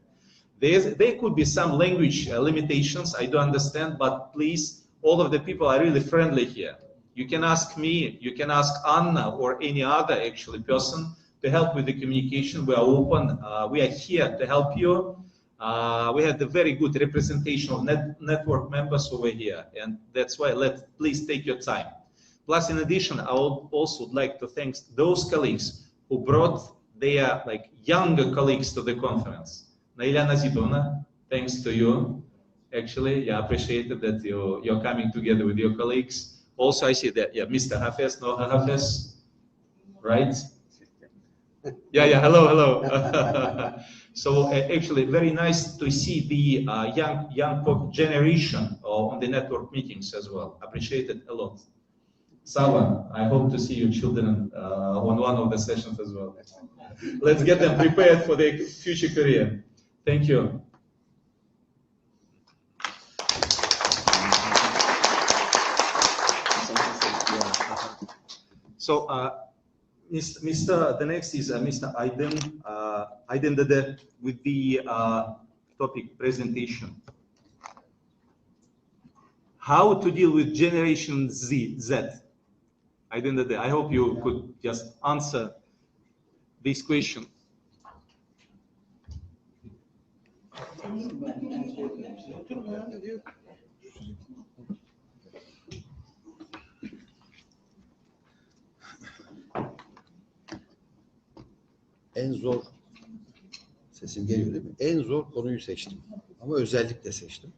There could be some language limitations, I do understand, but please, all of the people are really friendly here. You can ask me, you can ask Anna or any other actually person to help with the communication. We are open, we are here to help you. We had a very good representation of network members over here, and that's why please take your time. Plus, in addition, I would also like to thank those colleagues who brought their younger colleagues to the conference. Naila Nazidona, thanks to you. Actually, yeah, appreciated that you're coming together with your colleagues. Also, I see that, yeah, Mr. Hafez, no Hafez, right? Yeah, hello. So actually, very nice to see the young generation on the network meetings as well. Appreciated a lot. Sava, I hope to see your children on one of the sessions as well. Let's get them prepared for their future career. Thank you. So, the next is Mr. Aydin Dede with the topic presentation. How to deal with Generation Z. Aydin Dede, I hope you could just answer this question. En zor, sesim geliyor değil mi? En zor konuyu seçtim. Ama özellikle seçtim.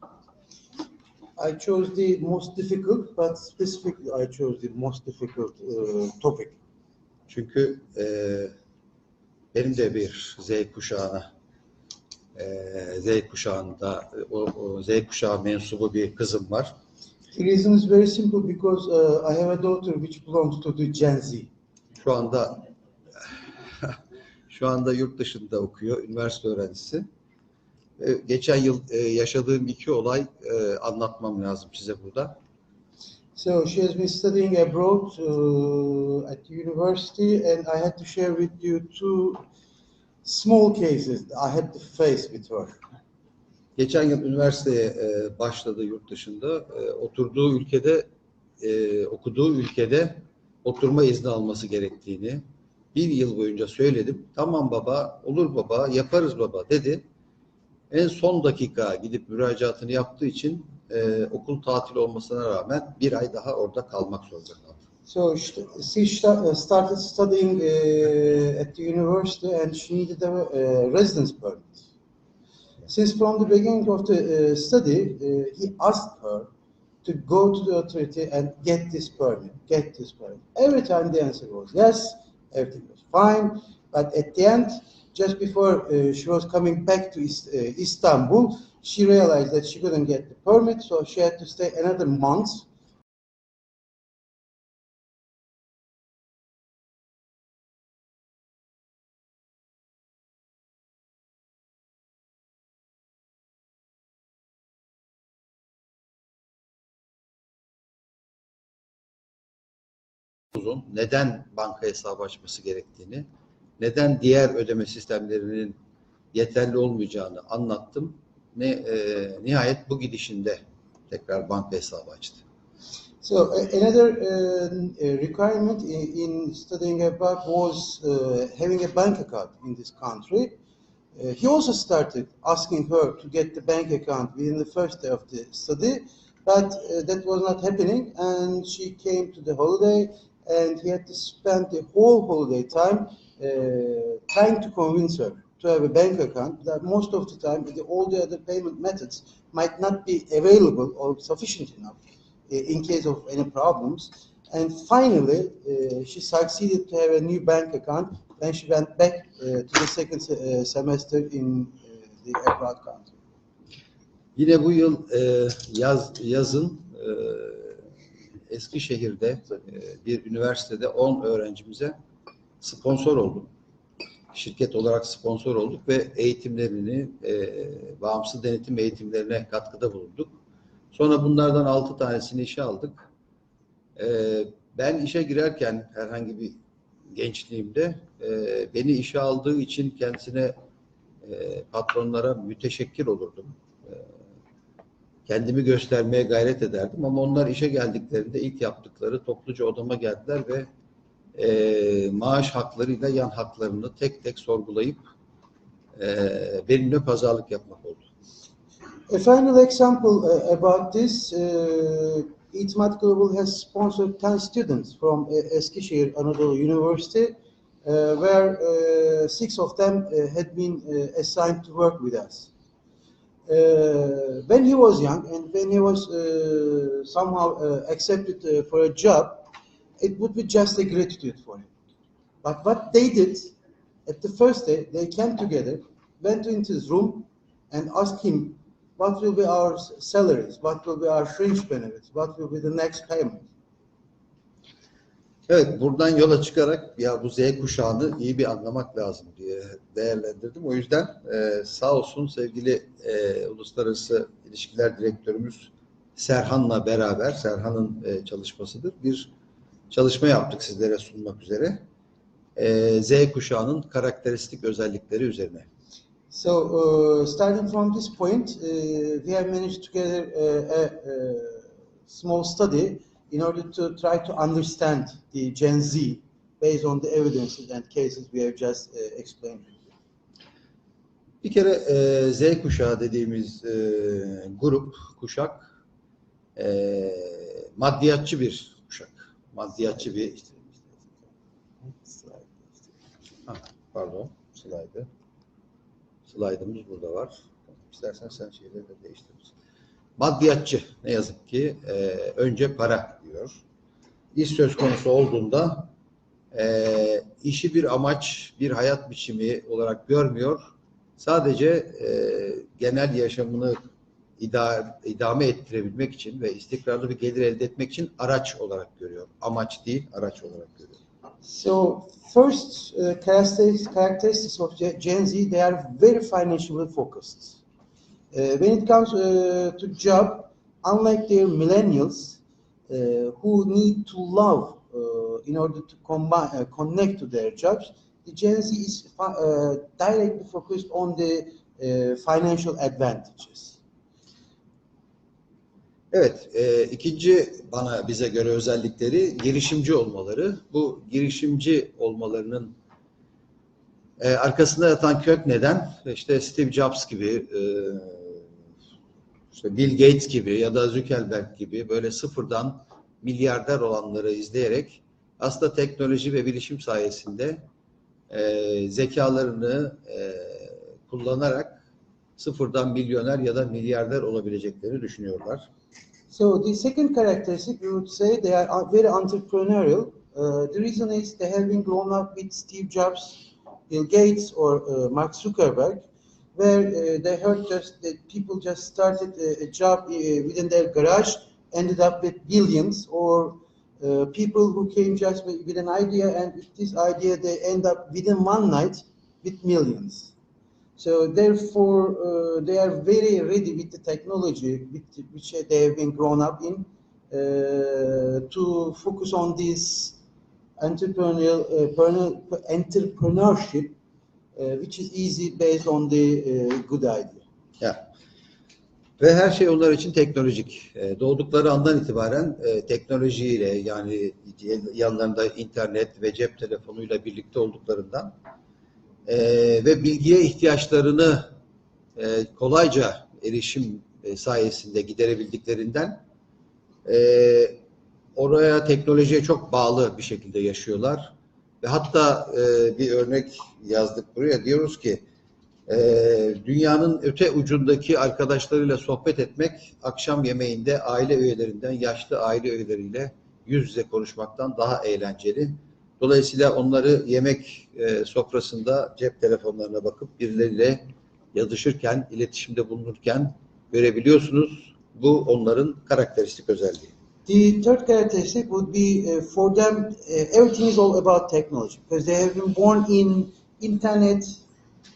I chose the most difficult, but specifically I chose the most difficult topic. Çünkü benim de bir Z kuşağında o Z kuşağı mensubu bir kızım var. The reason is very simple because I have a daughter which belongs to the Gen Z. Şu anda yurt dışında okuyor, üniversite öğrencisi. Geçen yıl yaşadığım iki olay anlatmam lazım size burada. So she has been studying abroad at the university, and I had to share with you two small cases I had to face with her. Geçen yıl üniversiteye başladı yurt dışında. Okuduğu ülkede oturma izni alması gerektiğini bir yıl boyunca söyledim. Tamam baba, olur baba, yaparız baba dedi. En son dakika gidip müracaatını yaptığı için okul tatil olmasına rağmen bir ay daha orada kalmak zorunda kaldı. So she started studying at the university and she needed a residence permit. Since from the beginning of the study, he asked her to go to the authority and get this permit. Every time the answer was yes, everything was fine. But at the end, just before she was coming back to Istanbul, she realized that she couldn't get the permit, so she had to stay another month. Neden banka hesabı açması gerektiğini neden diğer ödeme sistemlerinin yeterli olmayacağını anlattım. Nihayet bu gidişinde tekrar banka hesabı açtı. So another requirement in studying abroad was having a bank account in this country. He also started asking her to get the bank account within the first day of the study, but that was not happening, and she came to the holiday, and he had to spend the whole holiday time trying to convince her to have a bank account. That most of the time, all the other payment methods might not be available or sufficient enough in case of any problems. And finally, she succeeded to have a new bank account when she went back to the second semester in the abroad country. Yine bu yıl yazın Eskişehir'de bir üniversitede 10 öğrencimize sponsor oldum. Şirket olarak sponsor olduk ve eğitimlerini, bağımsız denetim eğitimlerine katkıda bulunduk. Sonra bunlardan 6 tanesini işe aldık. Ben işe girerken herhangi bir gençliğimde beni işe aldığı için kendisine patronlara müteşekkir olurdum. Kendimi göstermeye gayret ederdim ama onlar işe geldiklerinde ilk yaptıkları topluca odama geldiler ve maaş haklarıyla yan haklarını tek tek sorgulayıp benimle pazarlık yapmak oldu. A final example about this, İtimat Global has sponsored 10 students from Eskişehir Anadolu University, where 6 of them had been assigned to work with us. When he was young and when he was somehow accepted for a job, it would be just a gratitude for him. But what they did at the first day, they came together, went into his room and asked him, what will be our salaries, what will be our fringe benefits, what will be the next payment? Evet, buradan yola çıkarak ya bu Z kuşağını iyi bir anlamak lazım diye değerlendirdim. O yüzden sağ olsun sevgili Uluslararası İlişkiler Direktörümüz Serhan'la beraber, Serhan'ın çalışmasıdır, bir çalışma yaptık sizlere sunmak üzere. Z kuşağının karakteristik özellikleri üzerine. So, starting from this point, we have managed together a small study in order to try to understand the Gen Z based on the evidences and cases we have just explained. Bir kere Z kuşağı dediğimiz grup, kuşak maddiyatçı bir kuşak. Maddiyatçı bir Slide'ımız burada var. İstersen sen şeyleri de değiştiririz. Maddiyatçı ne yazık ki önce para diyor. İş söz konusu olduğunda işi bir amaç, bir hayat biçimi olarak görmüyor. Sadece genel yaşamını idame ettirebilmek için ve istikrarlı bir gelir elde etmek için araç olarak görüyor. Amaç değil, araç olarak görüyor. So first characteristics of Gen Z, they are very financially focused. When it comes to job, unlike their millennials who need to love in order to connect to their jobs, the Gen Z is directly focused on the financial advantages. Evet, ikinci bize göre özellikleri girişimci olmaları. Bu girişimci olmalarının arkasında yatan kök neden? İşte Steve Jobs gibi, işte Bill Gates gibi ya da Zuckerberg gibi böyle sıfırdan milyarder olanları izleyerek aslında teknoloji ve bilişim sayesinde zekalarını kullanarak sıfırdan milyoner ya da milyarder olabileceklerini düşünüyorlar. So the second characteristic, we would say they are very entrepreneurial. The reason is they have been grown up with Steve Jobs, Bill Gates, or Mark Zuckerberg, where they heard just that people just started a job within their garage, ended up with billions, or people who came just with an idea, and with this idea they end up within one night with millions. So therefore, they are very ready with the technology which they have been grown up in to focus on these entrepreneurship, which is easy based on the good idea. Ya. Ve her şey onlar için teknolojik. Doğdukları andan itibaren teknolojiyle, yani yanlarında internet ve cep telefonuyla birlikte olduklarından ve bilgiye ihtiyaçlarını kolayca erişim sayesinde giderebildiklerinden oraya, teknolojiye çok bağlı bir şekilde yaşıyorlar. Ve hatta bir örnek yazdık buraya. Diyoruz ki dünyanın öte ucundaki arkadaşlarıyla sohbet etmek, akşam yemeğinde aile üyelerinden, yaşlı aile üyeleriyle yüz yüze konuşmaktan daha eğlenceli. Dolayısıyla onları yemek sofrasında cep telefonlarına bakıp birileriyle yazışırken, iletişimde bulunurken görebiliyorsunuz. Bu onların karakteristik özelliği. The third characteristic would be for them, everything is all about technology because they have been born in internet,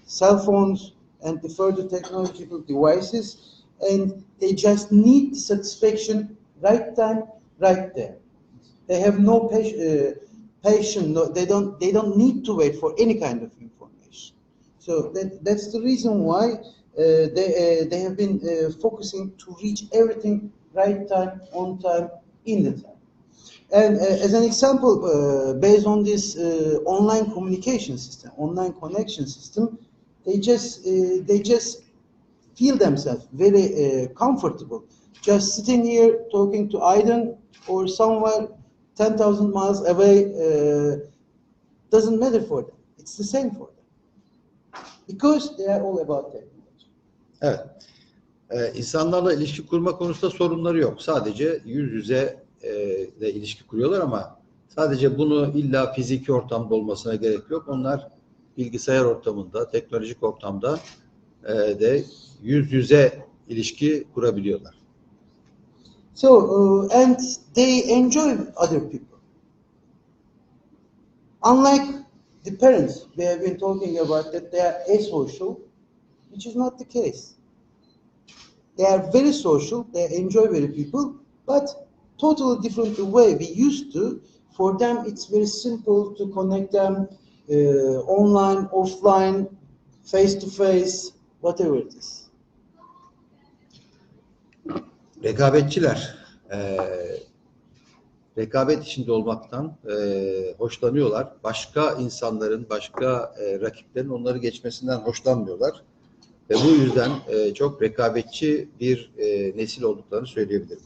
cell phones, and the further technological devices, and they just need the satisfaction right time, right there. They have no patience. No, they don't need to wait for any kind of information. So that's the reason why they have been focusing to reach everything right time, on time, in the time. And as an example, based on this online communication system, online connection system, they just feel themselves very comfortable, just sitting here talking to Aydın or somewhere 10,000 miles away. Doesn't matter for them. It's the same for them because they are all about technology. Evet. İnsanlarla ilişki kurma konusunda sorunları yok. Sadece yüz yüze de ilişki kuruyorlar ama sadece bunu illa fiziki ortamda olmasına gerek yok. Onlar bilgisayar ortamında, teknolojik ortamda de yüz yüze ilişki kurabiliyorlar. So, and they enjoy other people. Unlike the parents, we have been talking about that they are asocial, which is not the case. They are very social, they enjoy very people, but totally different the way we used to. For them, it's very simple to connect them online, offline, face to face, whatever it is. Rekabetçiler. Rekabet içinde olmaktan hoşlanıyorlar. Başka insanların, başka rakiplerin onları geçmesinden hoşlanmıyorlar. Ve bu yüzden çok rekabetçi bir nesil olduklarını söyleyebilirim.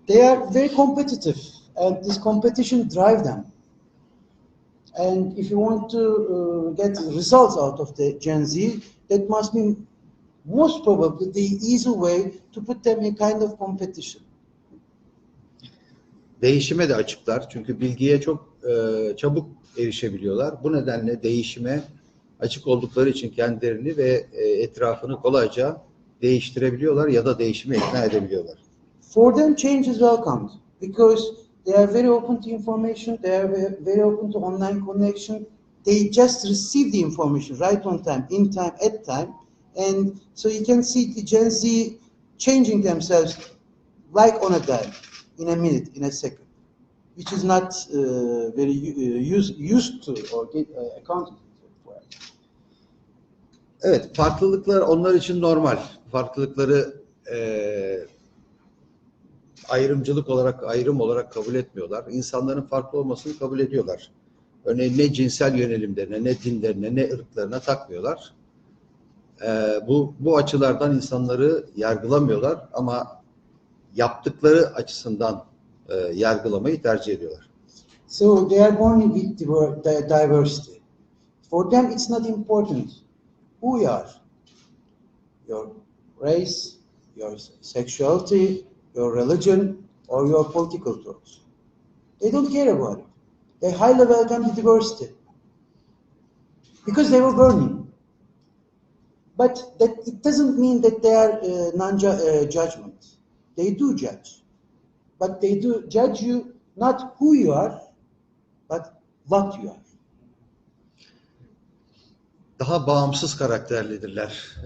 They are very competitive, and this competition drives them. And if you want to get results out of the Gen Z, that must be most probably the easy way to put them in kind of competition. Değişime de açıklar. Çünkü bilgiye çok çabuk erişebiliyorlar. Bu nedenle değişime açık oldukları için kendilerini ve etrafını kolayca değiştirebiliyorlar ya da değişime ikna edebiliyorlar. For them, change is welcomed because they are very open to information. They are very open to online connection. They just receive the information right on time, in time, at time, and so you can see the Gen Z changing themselves like on a dime, in a minute, in a second, which is not very used to or accounted for. Evet, farklılıklar onlar için normal. Farklılıkları ayrım olarak kabul etmiyorlar. İnsanların farklı olmasını kabul ediyorlar. Örneğin ne cinsel yönelimlerine, ne dinlerine, ne ırklarına takmıyorlar. Bu açılardan insanları yargılamıyorlar ama yaptıkları açısından yargılamayı tercih ediyorlar. So they are born with diversity. For them, it's not important who you are, your race, your sexuality, your religion, or your political thoughts. They don't care about it. They highly welcome the diversity because they were burning. But that it doesn't mean that they are non-judgment. They do judge, but they do judge you not who you are, but what you are. Daha bağımsız karakterlidirler.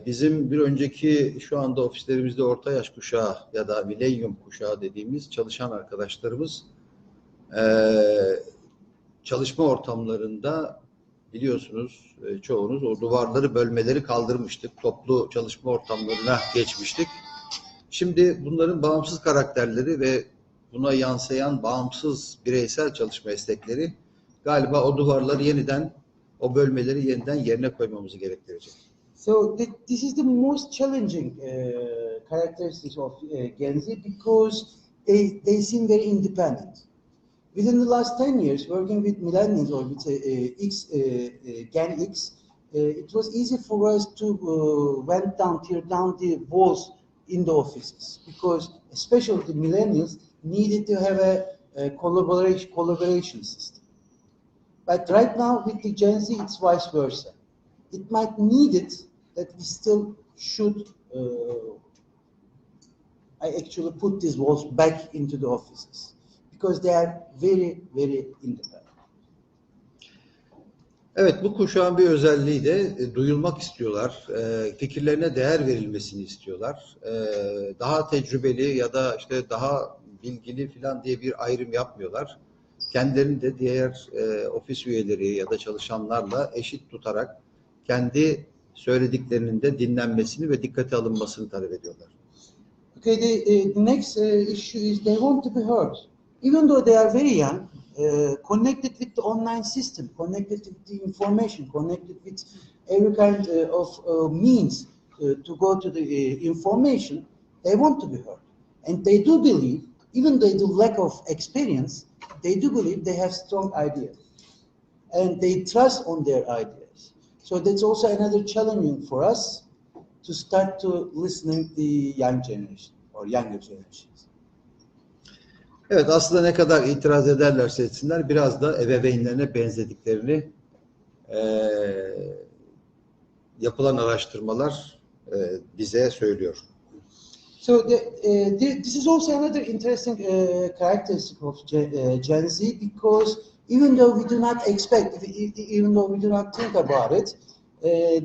Bizim bir önceki şu anda ofislerimizde orta yaş kuşağı ya da milenyum kuşağı dediğimiz çalışan arkadaşlarımız çalışma ortamlarında biliyorsunuz çoğunuz o duvarları bölmeleri kaldırmıştık. Toplu çalışma ortamlarına geçmiştik. Şimdi bunların bağımsız karakterleri ve buna yansıyan bağımsız bireysel çalışma istekleri galiba o duvarları yeniden, o bölmeleri yeniden yerine koymamızı gerektirecek. So this is the most challenging characteristics of Gen Z because they seem very independent. Within the last 10 years, working with millennials or with Gen X, it was easy for us to tear down the walls in the offices because especially the millennials needed to have a collaboration system. But right now with the Gen Z, it's vice versa. It might need it that we still should I actually put these walls back into the offices because they are very, very independent. Evet, bu kuşağın bir özelliği de duyulmak istiyorlar. Fikirlerine değer verilmesini istiyorlar. Daha tecrübeli ya da işte daha bilgili falan diye bir ayrım yapmıyorlar. Kendilerini de diğer ofis üyeleri ya da çalışanlarla eşit tutarak kendi söylediklerinin de dinlenmesini ve dikkate alınmasını talep ediyorlar. Okay, the next issue is they want to be heard. Even though they are very young, connected with the online system, connected with the information, connected with every kind of means to go to the information, they want to be heard. And they do believe, even though they lack of experience, they do believe they have strong ideas. And they trust on their ideas. So that's also another challenge for us to start to listening to the young generation or younger generations. Evet, aslında ne kadar itiraz ederlerse etsinler biraz da ebeveynlerine benzediklerini yapılan araştırmalar bize söylüyor. So this is also another interesting characteristic of Gen Z because even though we do not expect, even though we do not think about it,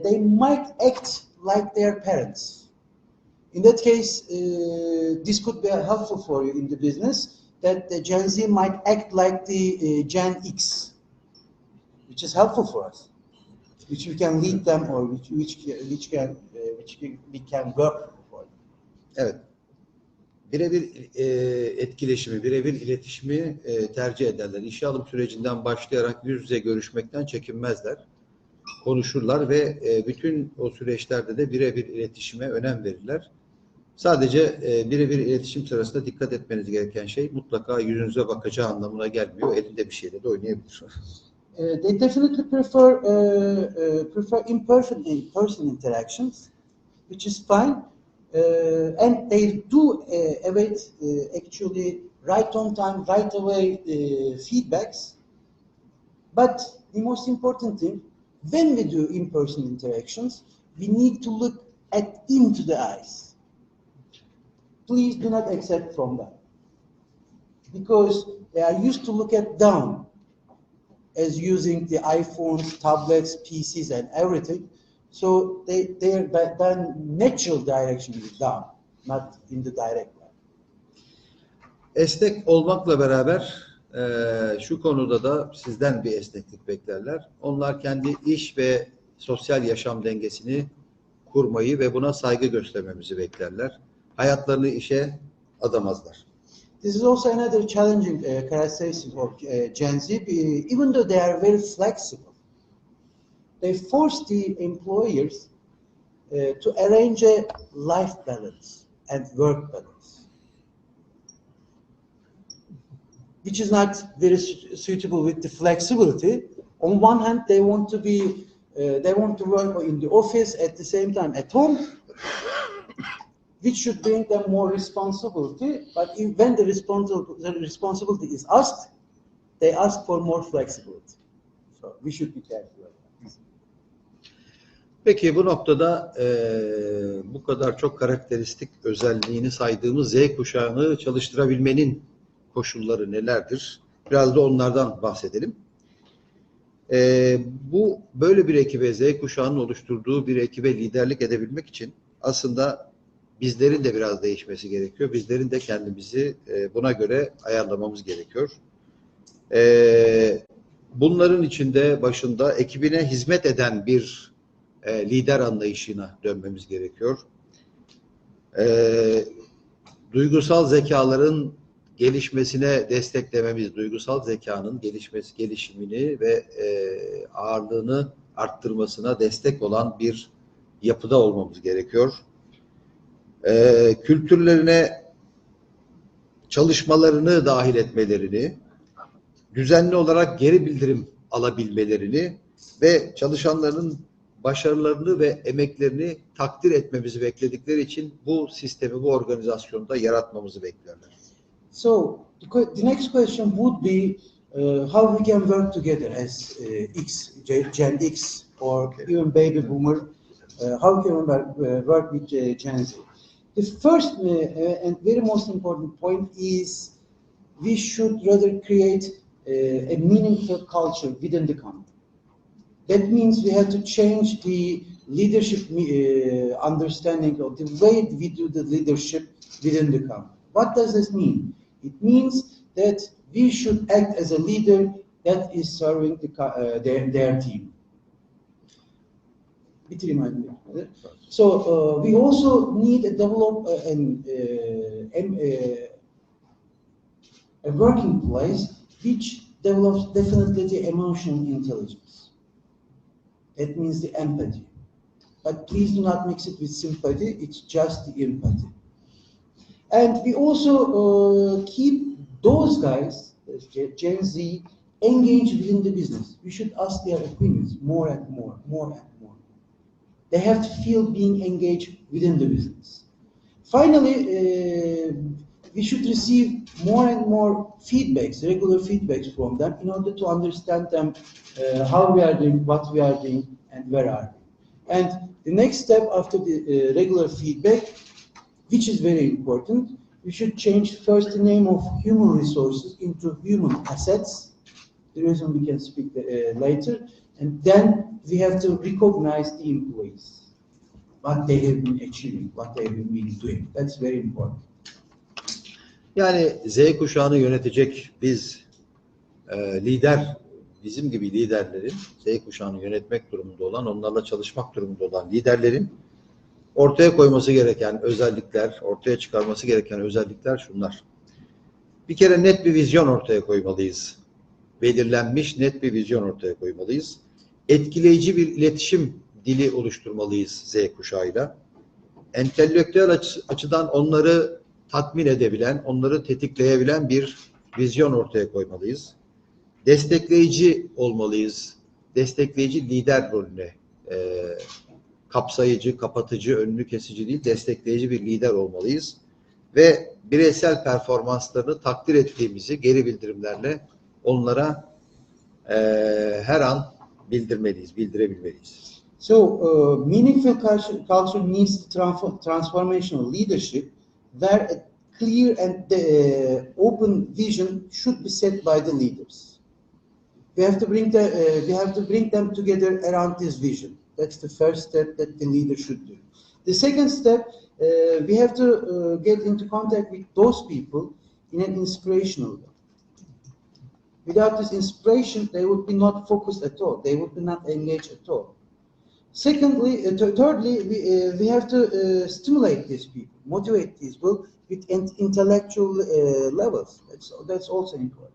they might act like their parents. In that case, this could be helpful for you in the business that the Gen Z might act like the Gen X, which is helpful for us, which we can lead them or which we can work for. Evet. Birebir etkileşimi, birebir iletişimi tercih ederler. İşe alım sürecinden başlayarak yüz yüze görüşmekten çekinmezler. Konuşurlar ve bütün o süreçlerde de birebir iletişime önem verirler. Sadece birebir iletişim sırasında dikkat etmeniz gereken şey mutlaka yüzünüze bakacağı anlamına gelmiyor. Elinde bir şeyle de oynayabilir. They definitely prefer in-person interactions, which is fine. And they do await actually right on time, right away feedbacks. But the most important thing, when we do in-person interactions, we need to look into the eyes. Please do not accept from them. Because they are used to look at down as using the iPhones, tablets, PCs and everything. So their natural direction is down, not in the direct line. Esnek olmakla beraber şu konuda da sizden bir esneklik beklerler. Onlar kendi iş ve sosyal yaşam dengesini kurmayı ve buna saygı göstermemizi beklerler. Hayatlarını işe adamazlar. This is also another challenging characteristic of Gen Z. Even though they are very flexible, they force the employers to arrange a life balance and work balance, which is not very suitable with the flexibility. On one hand, they want to work in the office at the same time at home, which should bring them more responsibility. But when the responsibility is asked, they ask for more flexibility. So we should be careful. Peki bu noktada bu kadar çok karakteristik özelliğini saydığımız Z kuşağını çalıştırabilmenin koşulları nelerdir? Biraz da onlardan bahsedelim. Bu böyle bir ekibe, Z kuşağının oluşturduğu bir ekibe liderlik edebilmek için aslında bizlerin de biraz değişmesi gerekiyor. Bizlerin de kendimizi buna göre ayarlamamız gerekiyor. bunların içinde başında ekibine hizmet eden bir lider anlayışına dönmemiz gerekiyor. Duygusal zekaların gelişmesine desteklememiz, duygusal zekanın gelişimini ve ağırlığını arttırmasına destek olan bir yapıda olmamız gerekiyor. Kültürlerine çalışmalarını dahil etmelerini, düzenli olarak geri bildirim alabilmelerini ve çalışanların başarılarını ve emeklerini takdir etmemizi bekledikleri için bu sistemi, bu organizasyonu da yaratmamızı bekliyorlar. So the next question would be how we can work together as Gen X or even baby boomer. How can we work with Gen Z? The first and very most important point is we should rather create a meaningful culture within the company. That means we have to change the leadership understanding of the way we do the leadership within the company. What does this mean? It means that we should act as a leader that is serving their team. So we also need to develop a working place which develops definitely the emotional intelligence. That means the empathy. But please do not mix it with sympathy, it's just the empathy. And we also keep those guys, Gen Z, engaged within the business. We should ask their opinions more and more. They have to feel being engaged within the business. Finally, we should receive more and more feedbacks, regular feedbacks from them in order to understand them, how we are doing, what we are doing, and where are we. And the next step after the regular feedback, which is very important, we should change first the name of human resources into human assets. The reason we can speak later. And then we have to recognize the employees, what they have been achieving, what they have been doing. That's very important. Yani Z kuşağını yönetecek lider, bizim gibi liderlerin, Z kuşağını yönetmek durumunda olan, onlarla çalışmak durumunda olan liderlerin ortaya koyması gereken özellikler, ortaya çıkarması gereken özellikler şunlar. Bir kere net bir vizyon ortaya koymalıyız. Belirlenmiş net bir vizyon ortaya koymalıyız. Etkileyici bir iletişim dili oluşturmalıyız Z kuşağıyla. Entelektüel açıdan onları tatmin edebilen, onları tetikleyebilen bir vizyon ortaya koymalıyız. Destekleyici olmalıyız. Destekleyici lider rolüne, kapsayıcı, kapatıcı, önünü kesici değil, destekleyici bir lider olmalıyız. Ve bireysel performanslarını takdir ettiğimizi geri bildirimlerle onlara her an bildirebilmeliyiz. So, meaningful culture needs transformational leadership, where a clear and open vision should be set by the leaders. We have to bring them together around this vision. That's the first step that the leader should do. The second step, we have to get into contact with those people in an inspirational way. Without this inspiration, they would be not focused at all. They would be not engaged at all. Secondly, thirdly, we have to stimulate these people, motivate these people with intellectual levels. That's also important.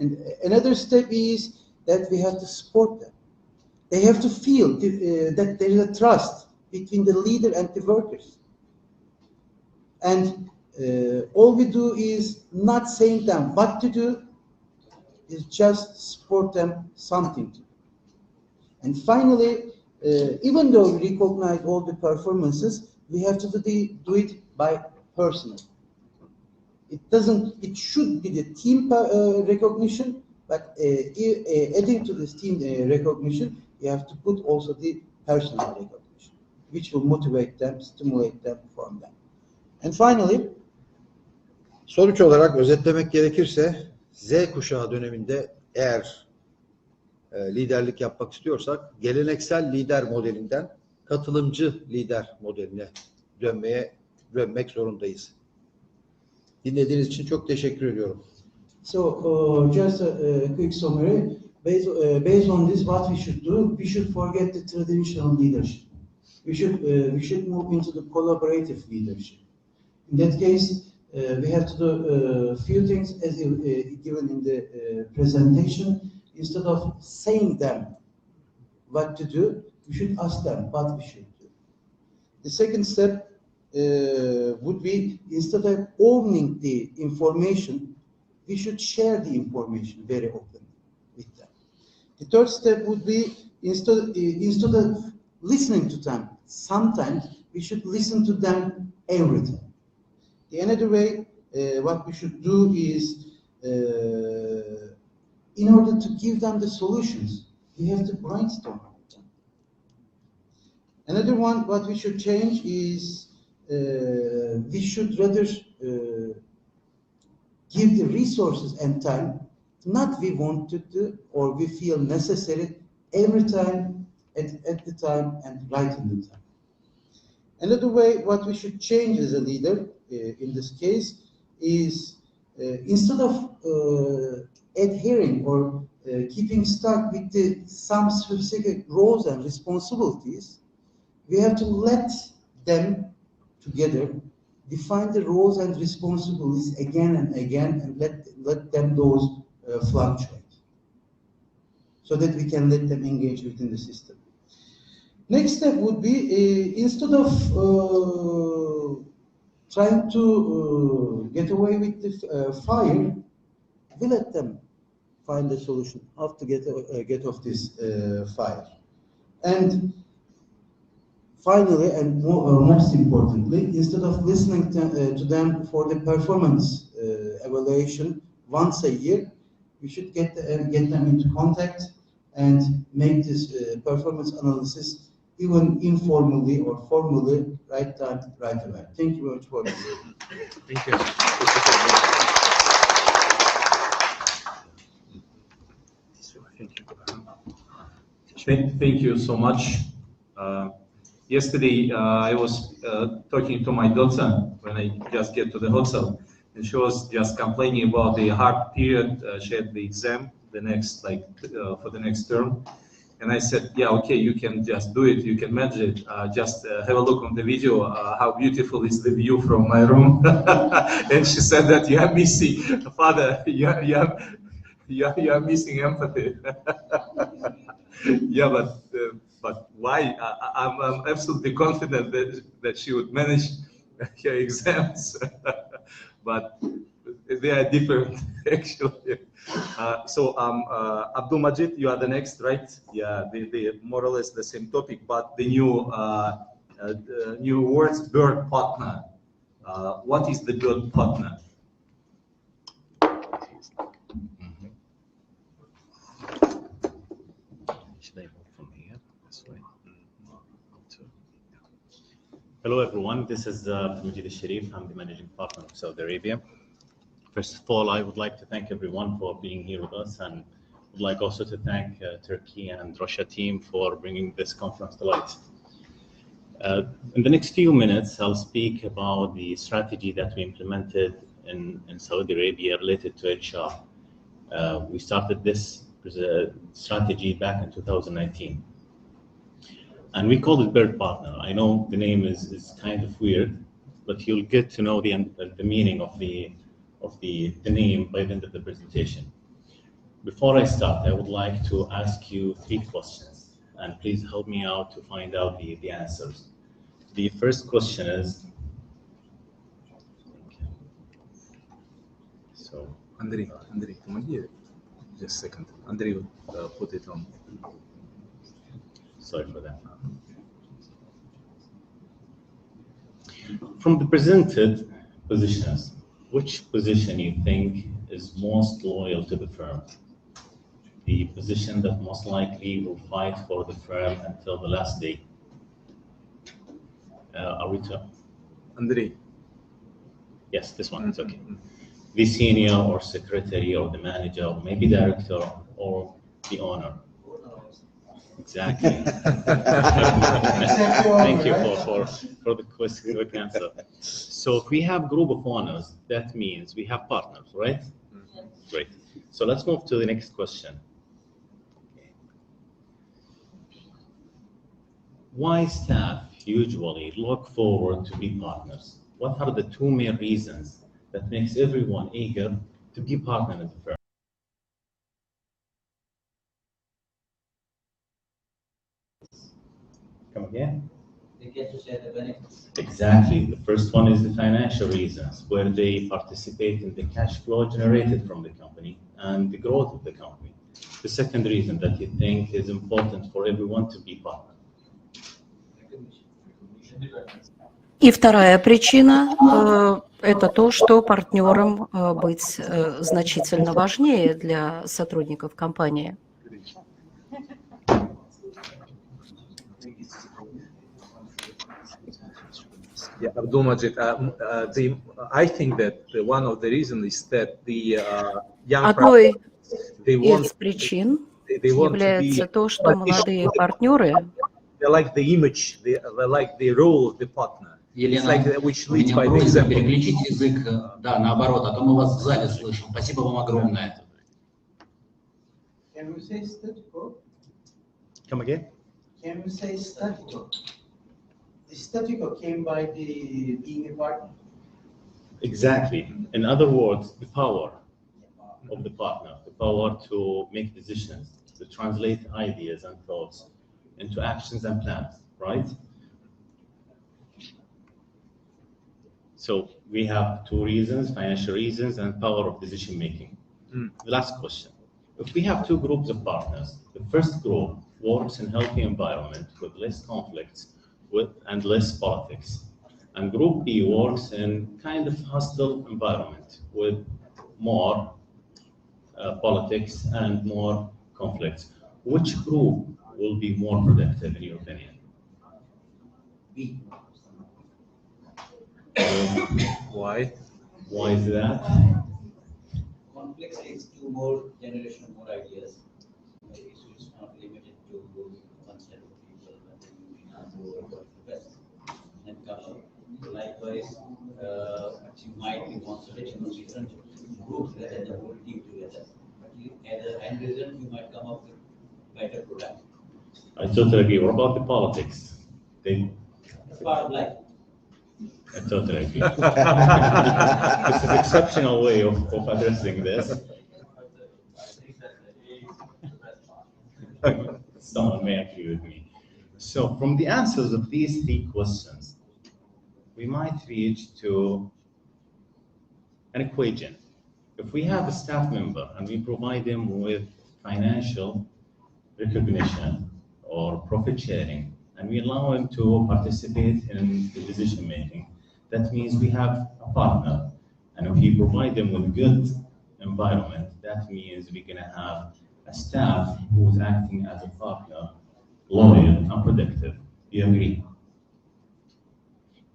And another step is that we have to support them. They have to feel that there is a trust between the leader and the workers. And all we do is not saying them what to do, is just support them something to do. And finally, even though we recognize all the performances, we have to do it by personal. It should be the team recognition, but adding to this team recognition, you have to put also the personal recognition, which will motivate them, stimulate them from them. And finally, sonuç olarak özetlemek gerekirse Z kuşağı döneminde eğer liderlik yapmak istiyorsak geleneksel lider modelinden katılımcı lider modeline dönmek zorundayız. Dinlediğiniz için çok teşekkür ediyorum. So just a quick summary. based on this, what we should do, we should forget the traditional leadership. We should move into the collaborative leadership. In that case, we have to do a few things as given in the presentation. Instead of saying them what to do, we should ask them what we should do. The second step would be, instead of owning the information, we should share the information very openly with them. The third step would be, instead of listening to them sometimes, we should listen to them every time. The another way, what we should do is, in order to give them the solutions, we have to brainstorm with them. Another one, what we should change is, we should rather give the resources and time, not we want to do or we feel necessary every time, at the time, and right in the time. Another way, what we should change as a leader, in this case, is instead of adhering or keeping stuck with some specific roles and responsibilities, we have to let them together define the roles and responsibilities again and again, and let them those fluctuate, so that we can let them engage within the system. Next step would be, instead of trying to get away with the fire, we let them find a solution how to get off this fire. And finally, and most importantly, instead of listening to them for the performance evaluation once a year, we should get them into contact and make this performance analysis even informally or formally, right time, right away. Thank you very much for listening. Thank you. Thank you so much. Yesterday, I was talking to my daughter when I just get to the hotel, and she was just complaining about the hard period. She had the exam the next, for the next term. And I said, yeah, okay, you can just do it, you can manage it. Just have a look on the video, how beautiful is the view from my room. And she said that you are missing, father, you are missing empathy. Yeah, but why? I'm absolutely confident that she would manage her exams, but they are different, actually. So Abdul Majid, you are the next, right? Yeah, they more or less the same topic, but the new words, bird partner. What is the bird partner? Should I move from here? This way. Hello, everyone. This is Majid Al-Sharif. I'm the managing partner of Saudi Arabia. First of all, I would like to thank everyone for being here with us, and would like also to thank Turkey and Russia team for bringing this conference to light. In the next few minutes, I'll speak about the strategy that we implemented in Saudi Arabia related to HR. We started this strategy back in 2019. And we called it Bird Partner. I know the name is kind of weird, but you'll get to know the meaning of the name by the end of the presentation. Before I start, I would like to ask you 3 questions, and please help me out to find out the answers. The first question is, so Andrei, come here. Just a second. Andrei, put it on. Sorry for that. From the presented positions, which position you think is most loyal to the firm? The position that most likely will fight for the firm until the last day? Are we to? Andrei. Yes, this one, it's okay. The senior or secretary or the manager, or maybe director or the owner. Exactly. Thank you for the quick answer. So if we have group of owners, that means we have partners, right? Great. So let's move to the next question. Why staff usually look forward to be partners? What are the two main reasons that makes everyone eager to be partner in the firm? Come again? They get to share the benefits. Exactly. The first one is the financial reasons, where they participate in the cash flow generated from the company and the growth of the company. The second reason that you think is important for everyone to be partner. И вторая причина это то, что партнерам быть значительно важнее для сотрудников компании. Yeah, Abdulmajid, I think that one of the reasons is that the young Одной they want из причин they want to является be то, что молодые партнеры they like the image, they like the role of the partner. It's Елена, like which у leads меня by the просьба example. переключить язык, да, наоборот, а то мы вас в зале слышим. Спасибо вам огромное. Can we say statico? Come again? Can we say statico? The statico came by the being a partner. Exactly. In other words, the power of the partner, the power to make decisions, to translate ideas and thoughts into actions and plans, right? So we have two reasons, financial reasons and power of decision making. The last question. If we have two groups of partners, the first group works in healthy environment with less conflicts and less politics. And group B works in kind of hostile environment with more politics and more conflicts. Which group will be more productive in your opinion? B. Why? Why is that? Conflicts leads to more generation of more ideas. The issue is not limited to one set of people, but then you have to work for the best and come up. Likewise, you might be concentrating on different groups rather than the whole team together. But you, at the end result, you might come up with better product. I totally agree. What about the politics? It's part of life. I totally agree. This is an exceptional way of addressing this. Someone may agree with me. So from the answers of these three questions, we might reach to an equation. If we have a staff member and we provide them with financial recognition or profit sharing, and we allow him to participate in the decision making, that means we have a partner. And if we provide them with good environment, that means we're going to have a staff who's acting as a partner, loyal and productive. Do you agree?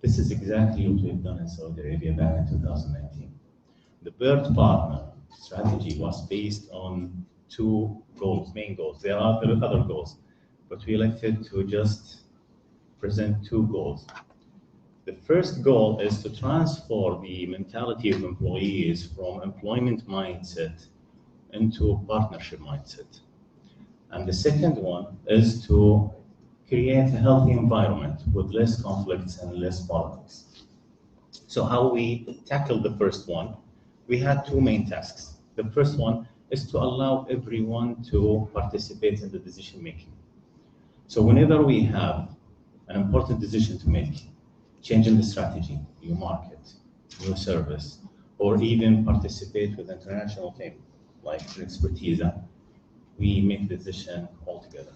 This is exactly what we've done in Saudi Arabia back in 2019. The bird partner strategy was based on two goals, main goals. There are other goals, but we elected to just present two goals. The first goal is to transform the mentality of employees from employment mindset into partnership mindset. And the second one is to create a healthy environment with less conflicts and less politics. So how we tackled the first one, we had two main tasks. The first one is to allow everyone to participate in the decision making. So whenever we have an important decision to make, changing the strategy, new market, new service, or even participate with international team like FinExpertiza, we make the decision all together.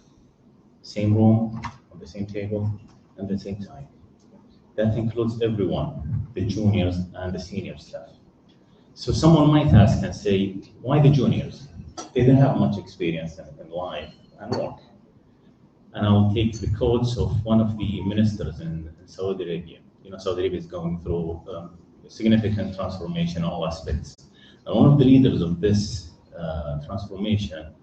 Same room, on the same table, and the same time. That includes everyone, the juniors and the senior staff. So someone might ask and say, why the juniors? They don't have much experience in life and work. And I'll take the quotes of one of the ministers in Saudi Arabia. You know, Saudi Arabia is going through significant transformation in all aspects. And one of the leaders of this transformation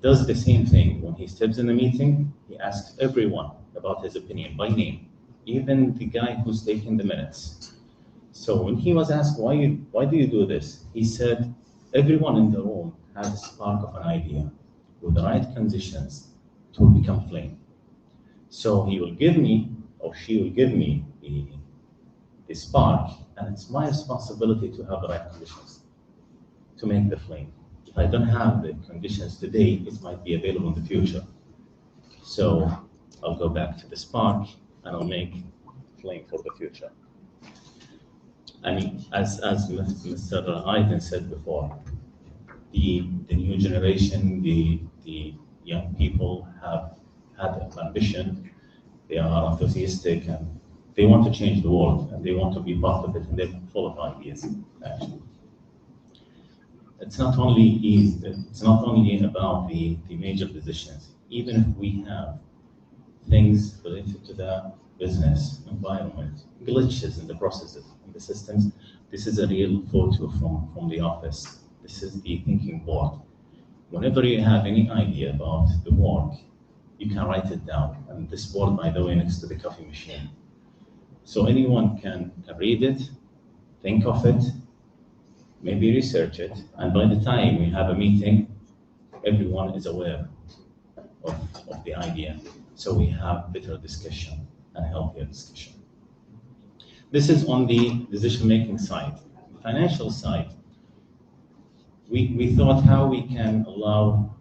does the same thing. When he steps in a meeting, he asks everyone about his opinion by name, even the guy who's taking the minutes. So when he was asked, why do you do this? He said, everyone in the room has a spark of an idea with the right conditions to become flame. So he will give me, or she will give me the spark, and it's my responsibility to have the right conditions to make the flame. If I don't have the conditions today, it might be available in the future. So I'll go back to the spark and I'll make flame for the future. And as Mr. Aydin said before, the new generation, the young people have had ambition, they are enthusiastic, and they want to change the world, and they want to be part of it, and they're full of ideas, actually. It's not only easy, it's not only about the major decisions. Even if we have things related to the business environment, glitches in the processes, in the systems, this is a real photo from the office. This is the thinking board. Whenever you have any idea about the work, you can write it down. And this board, by the way, next to the coffee machine. So anyone can read it, think of it, maybe research it, and by the time we have a meeting, everyone is aware of the idea. So we have better discussion and healthier discussion. This is on the decision-making side. The financial side, we thought how we can allow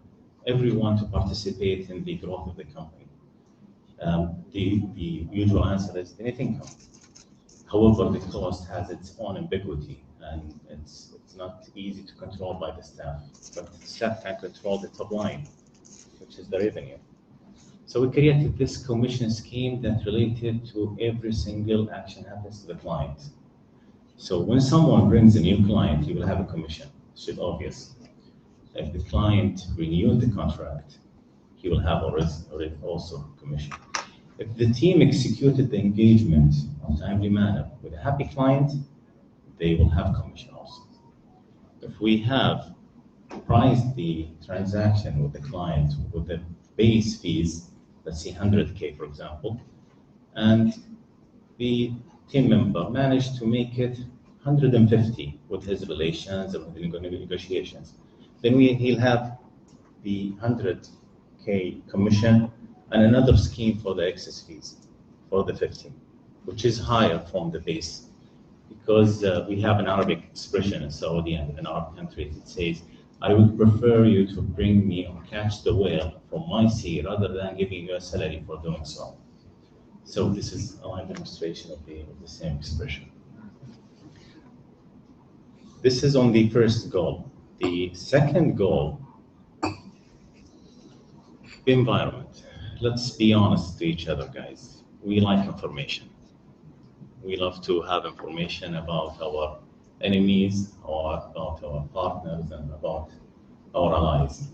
everyone to participate in the growth of the company. The usual answer is the net income. However, the cost has its own ambiguity, and it's not easy to control by the staff. But the staff can control the top line, which is the revenue. So we created this commission scheme that related to every single action happens to the client. So when someone brings a new client, he will have a commission. It's obvious. If the client renewed the contract, he will have already also commission. If the team executed the engagement in a timely manner with a happy client, they will have commission also. If we have priced the transaction with the client with the base fees, let's say 100K, for example, and the team member managed to make it 150 with his relations and with the negotiations, then he'll have the 100K commission and another scheme for the excess fees for the 15, which is higher from the base, because we have an Arabic expression in Saudi and in our country. It says, I would prefer you to bring me or catch the whale from my sea rather than giving you a salary for doing so. So this is a live demonstration of the same expression. This is on the first goal. The second goal, the environment. Let's be honest to each other, guys. We like information. We love to have information about our enemies or about our partners and about our allies.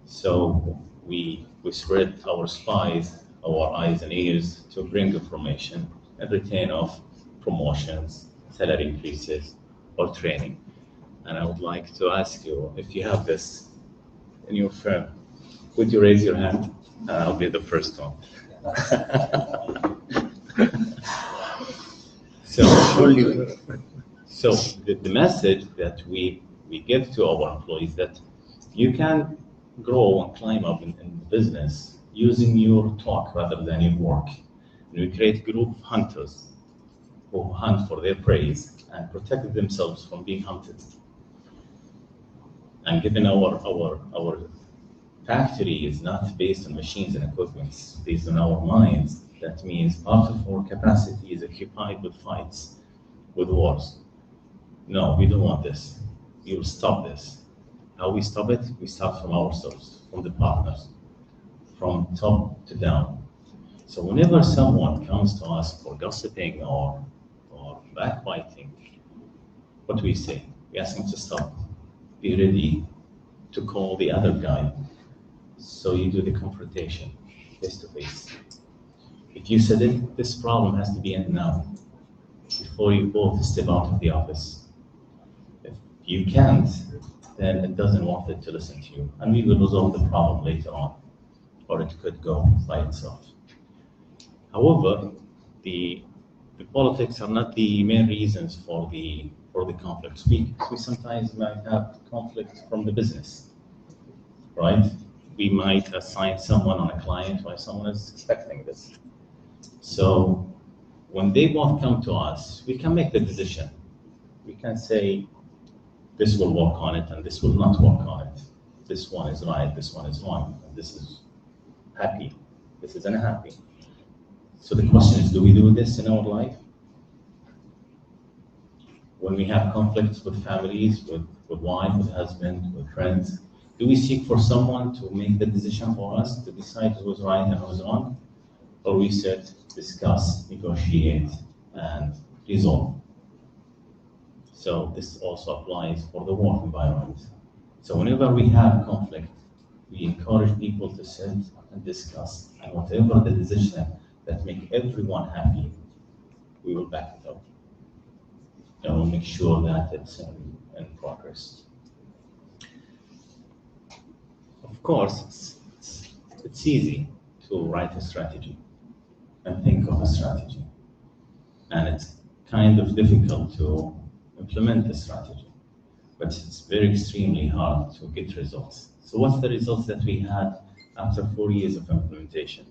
So we spread our spies, our eyes and ears to bring information and retain of promotions, salary increases, or training. And I would like to ask you, if you have this in your firm, would you raise your hand? I'll be the first one. So the message that we give to our employees that you can grow and climb up in business using your talk rather than your work. And we create group of hunters who hunt for their praise and protect themselves from being hunted. And given our factory is not based on machines and equipment, it's based on our minds, that means part of our capacity is occupied with fights, with wars. No, we don't want this. We will stop this. How we stop it? We start from ourselves, from the partners, from top to down. So whenever someone comes to us for gossiping or backbiting, what do we say? We ask him to stop. Be ready to call the other guy. So you do the confrontation face to face. If you said it, this problem has to be ended now before you both step out of the office. If you can't, then it doesn't worth it to listen to you, and we will resolve the problem later on, or it could go by itself. However, the politics are not the main reasons for the conflicts. We sometimes might have conflict from the business, right? we might assign someone on a client while someone is expecting this. So when they both come to us, we can make the decision. We can say, this will work on it and this will not work on it. This one is right, this one is wrong, and this is happy, this is unhappy. So the question is, do we do this in our life? When we have conflicts with families, with wife, with husband, with friends, do we seek for someone to make the decision for us, to decide who's right and who's wrong? Or we sit, discuss, negotiate, and resolve? So this also applies for the work environment. So whenever we have conflict, we encourage people to sit and discuss, and whatever the decision that makes everyone happy, we will back it up. And we'll make sure that it's in progress. Of course, it's easy to write a strategy and think of a strategy. And it's kind of difficult to implement the strategy, but it's very extremely hard to get results. So what's the results that we had after 4 years of implementation?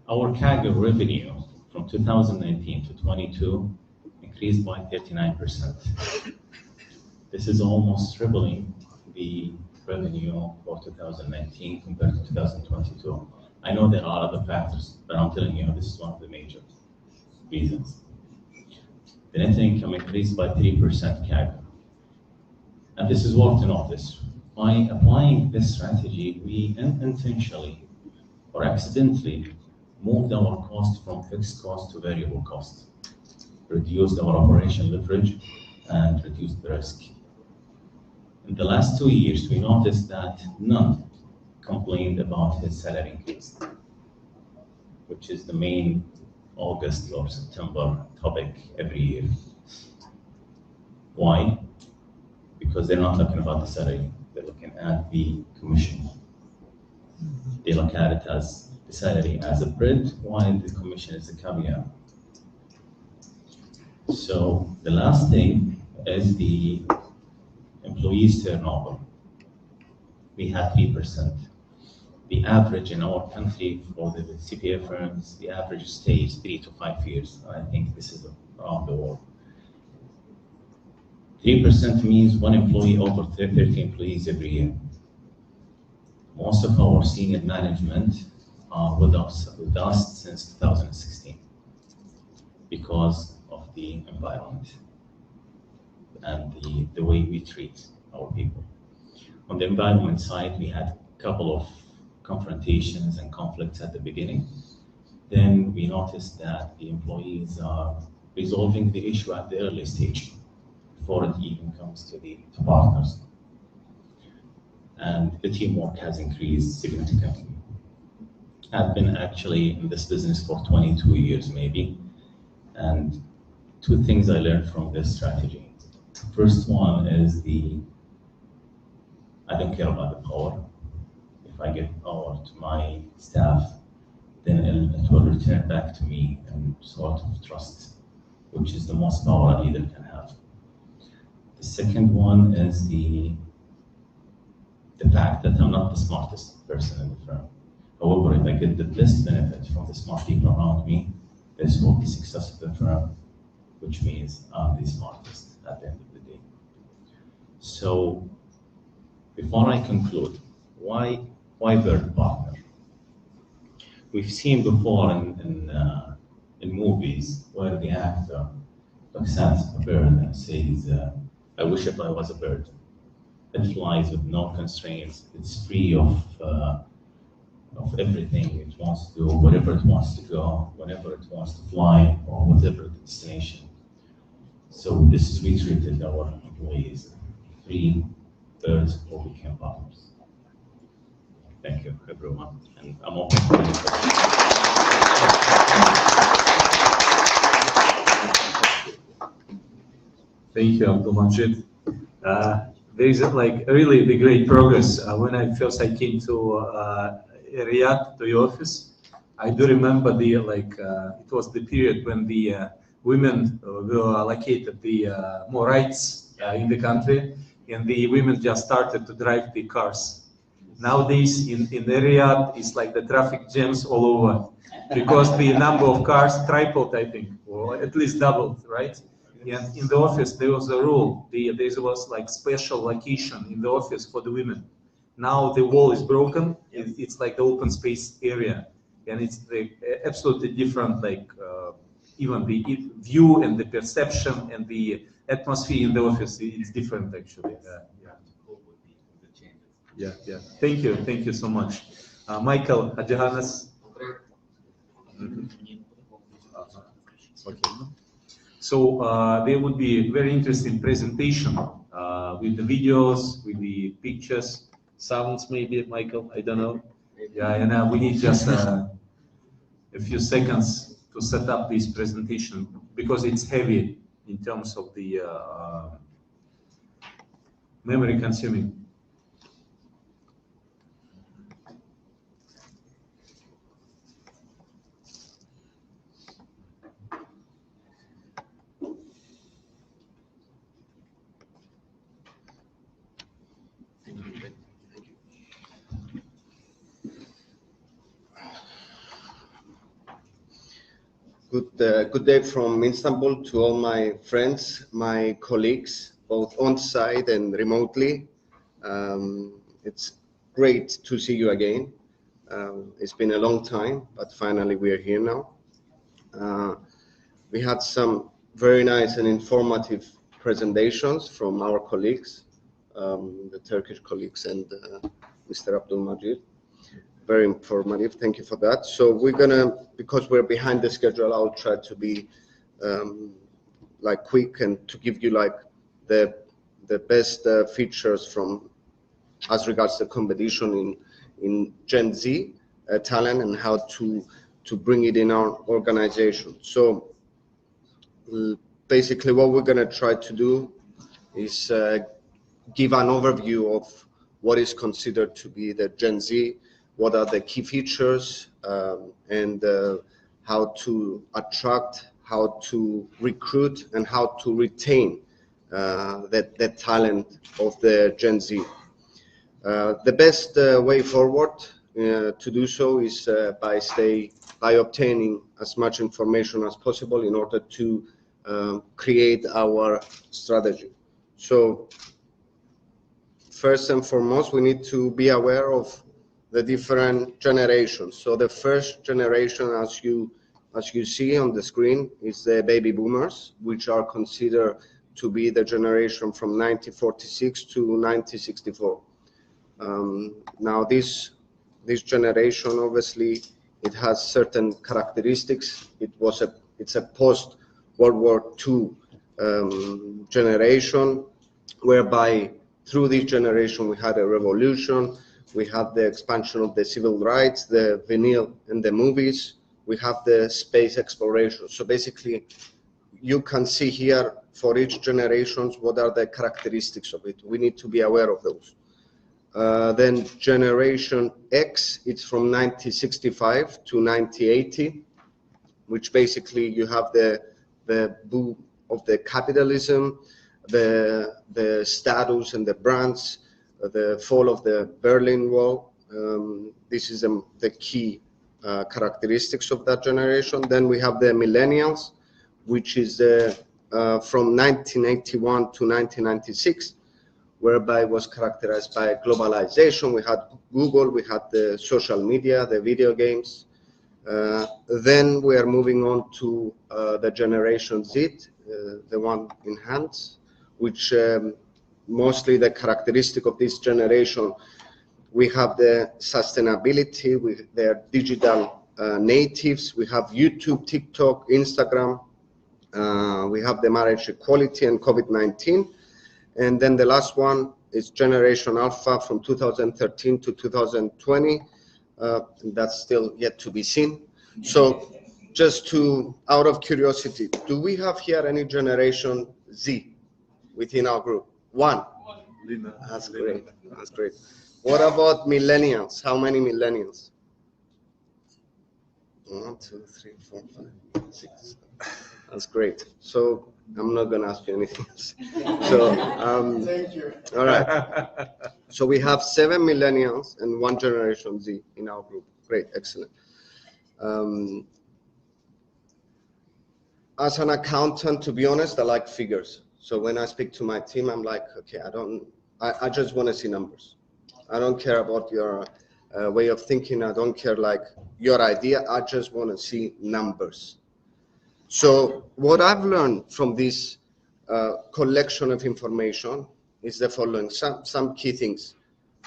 Our CAGR revenue from 2019 to 22 increased by 39%. This is almost tripling the revenue for 2019 compared to 2022. I know there are other factors, but I'm telling you, this is one of the major reasons. The net income increased by 3% CAGR. And this is worth to notice. By applying this strategy, we unintentionally or accidentally moved our cost from fixed cost to variable cost, reduced our operation leverage, and reduced the risk. In the last 2 years, we noticed that none complained about his salary increase, which is the main August or September topic every year. Why? Because they're not looking about the salary, they're looking at the commission. They look at it as the salary as a bread, while the commission is a caviar. So the last thing is the employees turnover. We had 3%. The average in our country for the CPA firms, the average stays 3 to 5 years. I think this is around the world. 3% means one employee over 30 employees every year. Most of our senior management are with us since 2016 because of the environment and the way we treat our people. On the environment side, we had a couple of confrontations and conflicts at the beginning. Then we noticed that the employees are resolving the issue at the early stage before it even comes to the partners. And the teamwork has increased significantly. I've been actually in this business for 22 years maybe, and 2 things I learned from this strategy. First one is I don't care about the power. If I give power to my staff, then it will return back to me in sort of trust, which is the most power a leader can have. The second one is the fact that I'm not the smartest person in the firm. However, if I get the best benefit from the smart people around me, this will be success of the firm, which means I'm the smartest at the end of the day. So before I conclude, why bird partner? We've seen before in movies where the actor looks at a bird and says, I wish if I was a bird. It flies with no constraints. It's free of everything it wants to do, wherever it wants to go, whenever it wants to fly, or whatever the destination. So this is we treated our employees, 3 birds who became partners. Thank you, everyone, and I'm open for any questions. Thank you, Abdul Majid. There is like really the great progress. When I came to Riyadh, to your office, I do remember it was the period when the women were allocated the more rights in the country. and the women just started to drive the cars. Nowadays in Riyadh, it's like the traffic jams all over because the number of cars tripled, I think, or at least doubled, right? And in the office, there was a rule. There was like special location in the office for the women. Now the wall is broken. It's like the open space area, and it's the absolutely different. Like even the view and the perception and the atmosphere in the office, it's different actually. Yeah. Thank you so much, Michael, Johannes. Okay. So there would be a very interesting presentation with the videos, with the pictures, sounds maybe, Michael, I don't know. Yeah, and we need just a few seconds to set up this presentation because it's heavy in terms of the memory consuming. Good day from Istanbul to all my friends, my colleagues, both on site and remotely. It's great to see you again. It's been a long time, but finally we are here now. We had some very nice and informative presentations from our colleagues, the Turkish colleagues and Mr. Abdulmajid. Very informative. Thank you for that. So we're gonna, because we're behind the schedule, I'll try to be like quick and to give you like the best features from as regards the competition in Gen Z talent and how to bring it in our organization. So basically what we're gonna try to do is give an overview of what is considered to be the Gen Z, what are the key features, and how to attract, how to recruit, and how to retain that talent of the Gen Z. The best way forward to do so is by obtaining as much information as possible in order to create our strategy. So first and foremost, we need to be aware of the different generations. So the first generation, as you see on the screen, is the baby boomers, which are considered to be the generation from 1946 to 1964. Now this generation, obviously, it has certain characteristics. It's a post World War II generation, whereby through this generation we had a revolution. We have the expansion of the civil rights, the vinyl and the movies. We have the space exploration. So basically, you can see here for each generation what are the characteristics of it. We need to be aware of those. Then Generation X, it's from 1965 to 1980, which basically you have the boom of the capitalism, the status and the brands, the fall of the Berlin Wall. This is the key characteristics of that generation. Then we have the millennials, which is from 1981 to 1996, whereby it was characterized by globalization. We had Google, we had the social media, the video games. Then we are moving on to the Generation Z, the one in hands, which mostly the characteristic of this generation, we have the sustainability, they're digital natives, we have YouTube, TikTok, Instagram, we have the marriage equality and COVID-19. And then the last one is Generation Alpha from 2013 to 2020. That's still yet to be seen. So just out of curiosity, do we have here any Generation Z within our group? One. That's great. That's great. What about millennials? How many millennials? 1, 2, 3, 4, 5, 6. That's great. So I'm not going to ask you anything else. So, Thank you. all right. So we have 7 millennials and 1 Generation Z in our group. Great, excellent. As an accountant, to be honest, I like figures. So when I speak to my team, I'm like, okay, I just want to see numbers. I don't care about your way of thinking. I don't care like your idea. I just want to see numbers. So what I've learned from this collection of information is the following, some key things.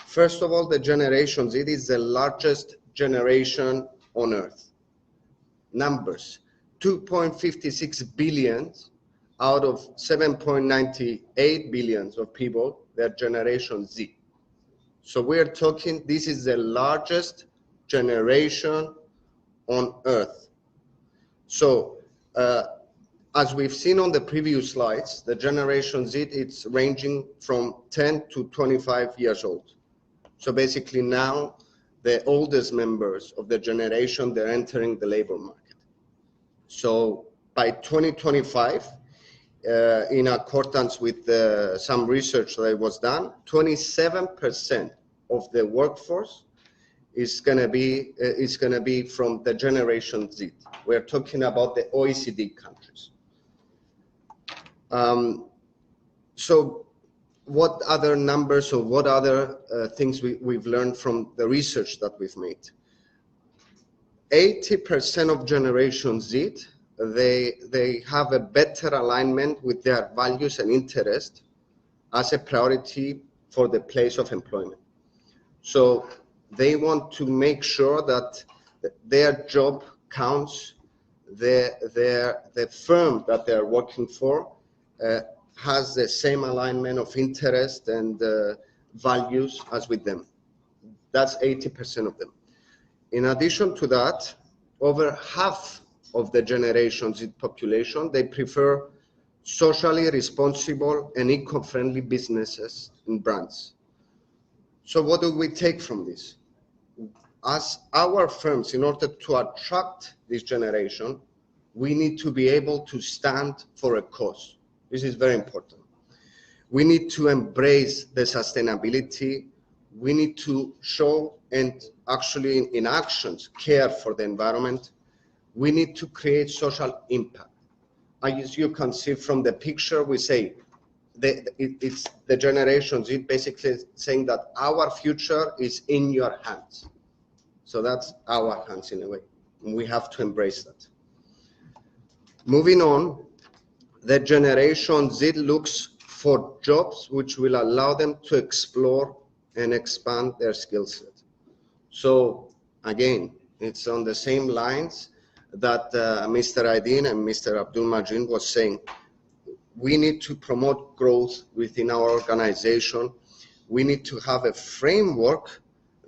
First of all, the Generation Z is the largest generation on Earth. Numbers, 2.56 billion out of 7.98 billion of people, they're Generation Z. So we're talking, this is the largest generation on Earth. So as we've seen on the previous slides, the Generation Z, it's ranging from 10 to 25 years old. So basically now, the oldest members of the generation, they're entering the labor market. So by 2025, in accordance with some research that was done, 27% of the workforce is going to be from the Generation Z. We're talking about the OECD countries. So what other numbers or what other things we've learned from the research that we've made? 80% of Generation Z, they have a better alignment with their values and interest as a priority for the place of employment. So they want to make sure that their job counts, the firm that they're working for has the same alignment of interest and values as with them. That's 80% of them. In addition to that, over half of the Generation Z population, they prefer socially responsible and eco-friendly businesses and brands. So what do we take from this? As our firms, in order to attract this generation, we need to be able to stand for a cause. This is very important. We need to embrace the sustainability. We need to show and actually in actions care for the environment. We need to create social impact. As you can see from the picture, we say it's the Generation Z basically saying that our future is in your hands. So that's our hands in a way, and we have to embrace that. Moving on, the Generation Z looks for jobs which will allow them to explore and expand their skill set. So again, it's on the same lines that Mr. Aydin and Mr. Abdul Majid was saying. We need to promote growth within our organization. We need to have a framework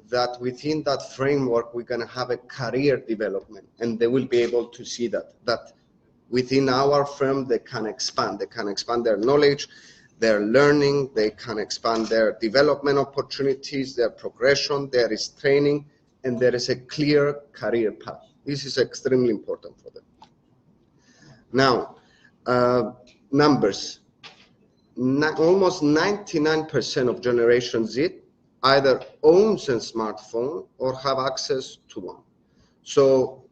that within that framework, we're going to have a career development, and they will be able to see that within our firm, they can expand their knowledge, their learning, they can expand their development opportunities, their progression, there is training, and there is a clear career path. This is extremely important for them. Now, numbers. Almost 99% of Generation Z either owns a smartphone or have access to one. So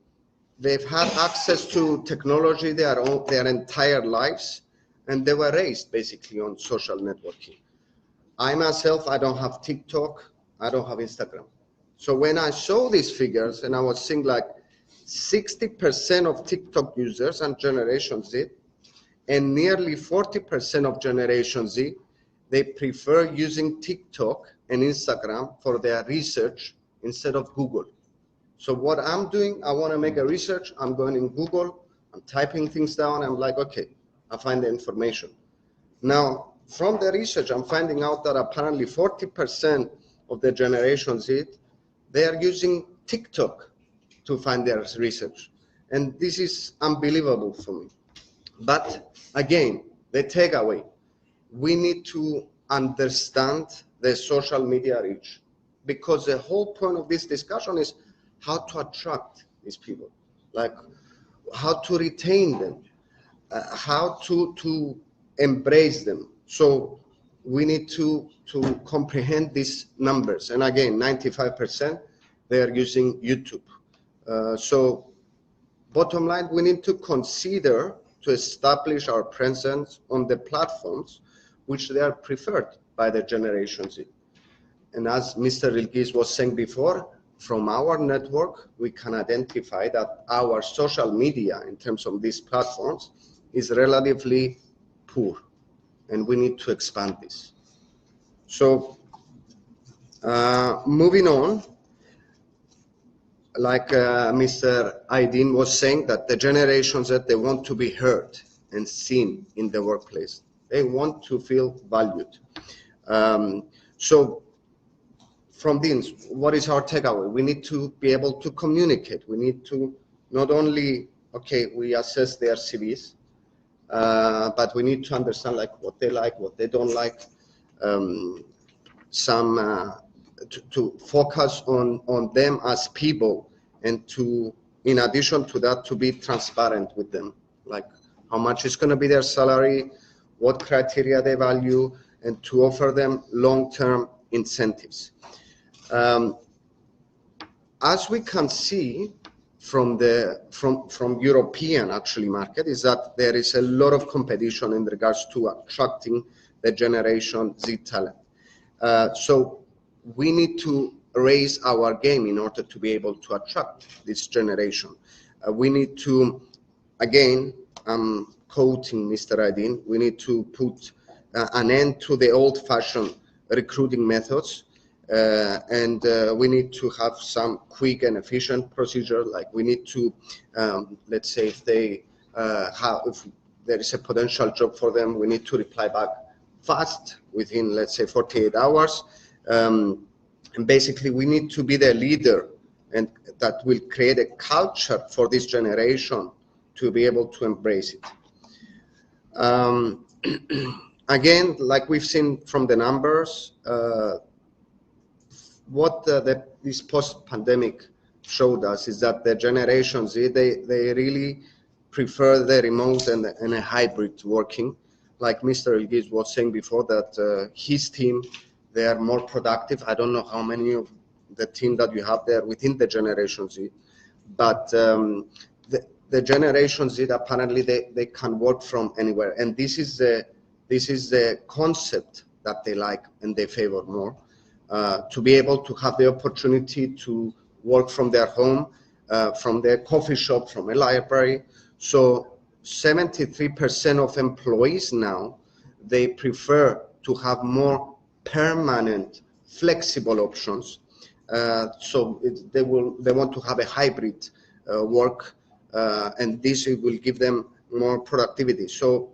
they've had access to technology their entire lives, and they were raised basically on social networking. I myself, I don't have TikTok, I don't have Instagram. So when I saw these figures and I was seeing like 60% of TikTok users are Generation Z, and nearly 40% of Generation Z, they prefer using TikTok and Instagram for their research instead of Google. So what I'm doing, I want to make a research, I'm going in Google, I'm typing things down, I'm like, okay, I find the information. Now, from the research, I'm finding out that apparently 40% of the Generation Z, they are using TikTok to find their research. And this is unbelievable for me. But again, the takeaway, we need to understand the social media reach, because the whole point of this discussion is how to attract these people. like how to retain them, how to embrace them. So we need to comprehend these numbers. And again, 95% they are using YouTube. So bottom line, we need to consider to establish our presence on the platforms which they are preferred by the Generation Z. And as Mr. Ilgiz was saying before, from our network, we can identify that our social media in terms of these platforms is relatively poor, and we need to expand this. So moving on, like Mr. Aydin was saying, that the generations that they want to be heard and seen in the workplace, they want to feel valued. So from this, what is our takeaway? We need to be able to communicate. We need to not only, okay, we assess their CVs, but we need to understand like what they don't like, to focus on them as people, and to, in addition to that, to be transparent with them, like how much is going to be their salary, what criteria they value, and to offer them long-term incentives. As we can see from European actually market, is that there is a lot of competition in regards to attracting the Generation Z talent. So we need to raise our game in order to be able to attract this generation. We need to, again, I'm quoting Mr. Aydin, we need to put an end to the old-fashioned recruiting methods, and we need to have some quick and efficient procedure. Like we need to, let's say, if there is a potential job for them, we need to reply back fast within, let's say, 48 hours. And basically, we need to be the leader, and that will create a culture for this generation to be able to embrace it. Again, like we've seen from the numbers, what this post-pandemic showed us is that the Generation Z, they really prefer the remote and a hybrid working. Like Mr. Ilgiz was saying before, that his team, they are more productive. I don't know how many of the team that you have there within the Generation Z, but the Generation Z, apparently they can work from anywhere, and this is the concept that they like and they favor more, to be able to have the opportunity to work from their home, from their coffee shop, from a library. So 73% of employees now, they prefer to have more permanent, flexible options. So they want to have a hybrid work, and this will give them more productivity. So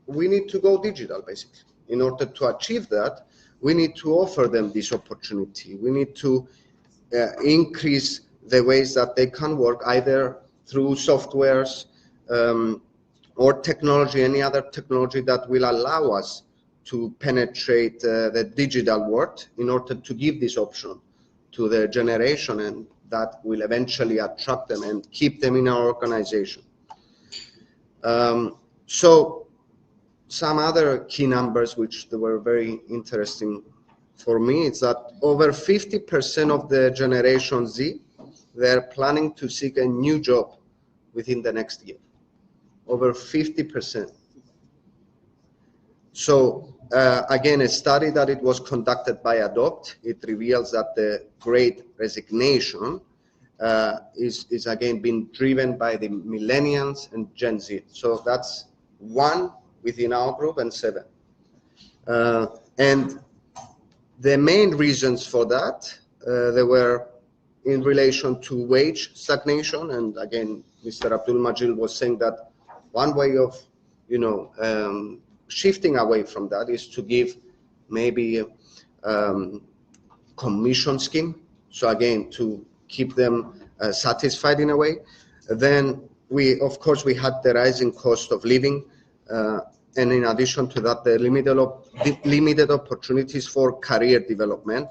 we need to go digital, basically. In order to achieve that, we need to offer them this opportunity. We need to increase the ways that they can work, either through softwares or technology, any other technology that will allow us to penetrate the digital world, in order to give this option to the generation, and that will eventually attract them and keep them in our organization. So some other key numbers which were very interesting for me is that over 50% of the Generation Z, they're planning to seek a new job within the next year. Over 50%. So again, a study that it was conducted by Adopt, it reveals that the Great Resignation is again being driven by the millennials and Gen Z. So that's 1 within our group and 7. And the main reasons for that, they were in relation to wage stagnation. And again, Mr. Abdul Majid was saying that one way of, shifting away from that is to give maybe commission scheme. So again, to keep them satisfied in a way. Then of course, we had the rising cost of living. And in addition to that, the limited opportunities for career development,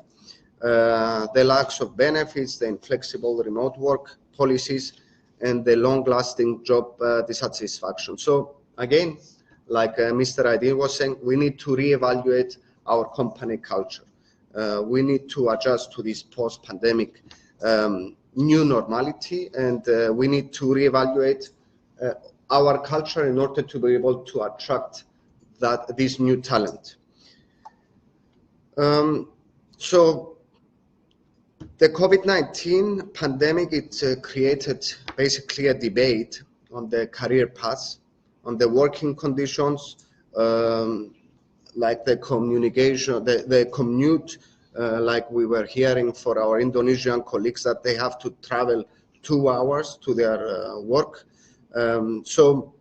the lacks of benefits, the inflexible remote work policies, and the long-lasting job dissatisfaction. So again, like Mr. Aydin was saying, we need to reevaluate our company culture. We need to adjust to this post-pandemic new normality, and we need to reevaluate our culture in order to be able to attract this new talent. So the COVID-19 pandemic, it created basically a debate on the career paths, on the working conditions, like the communication, the commute, like we were hearing for our Indonesian colleagues that they have to travel 2 hours to their work. So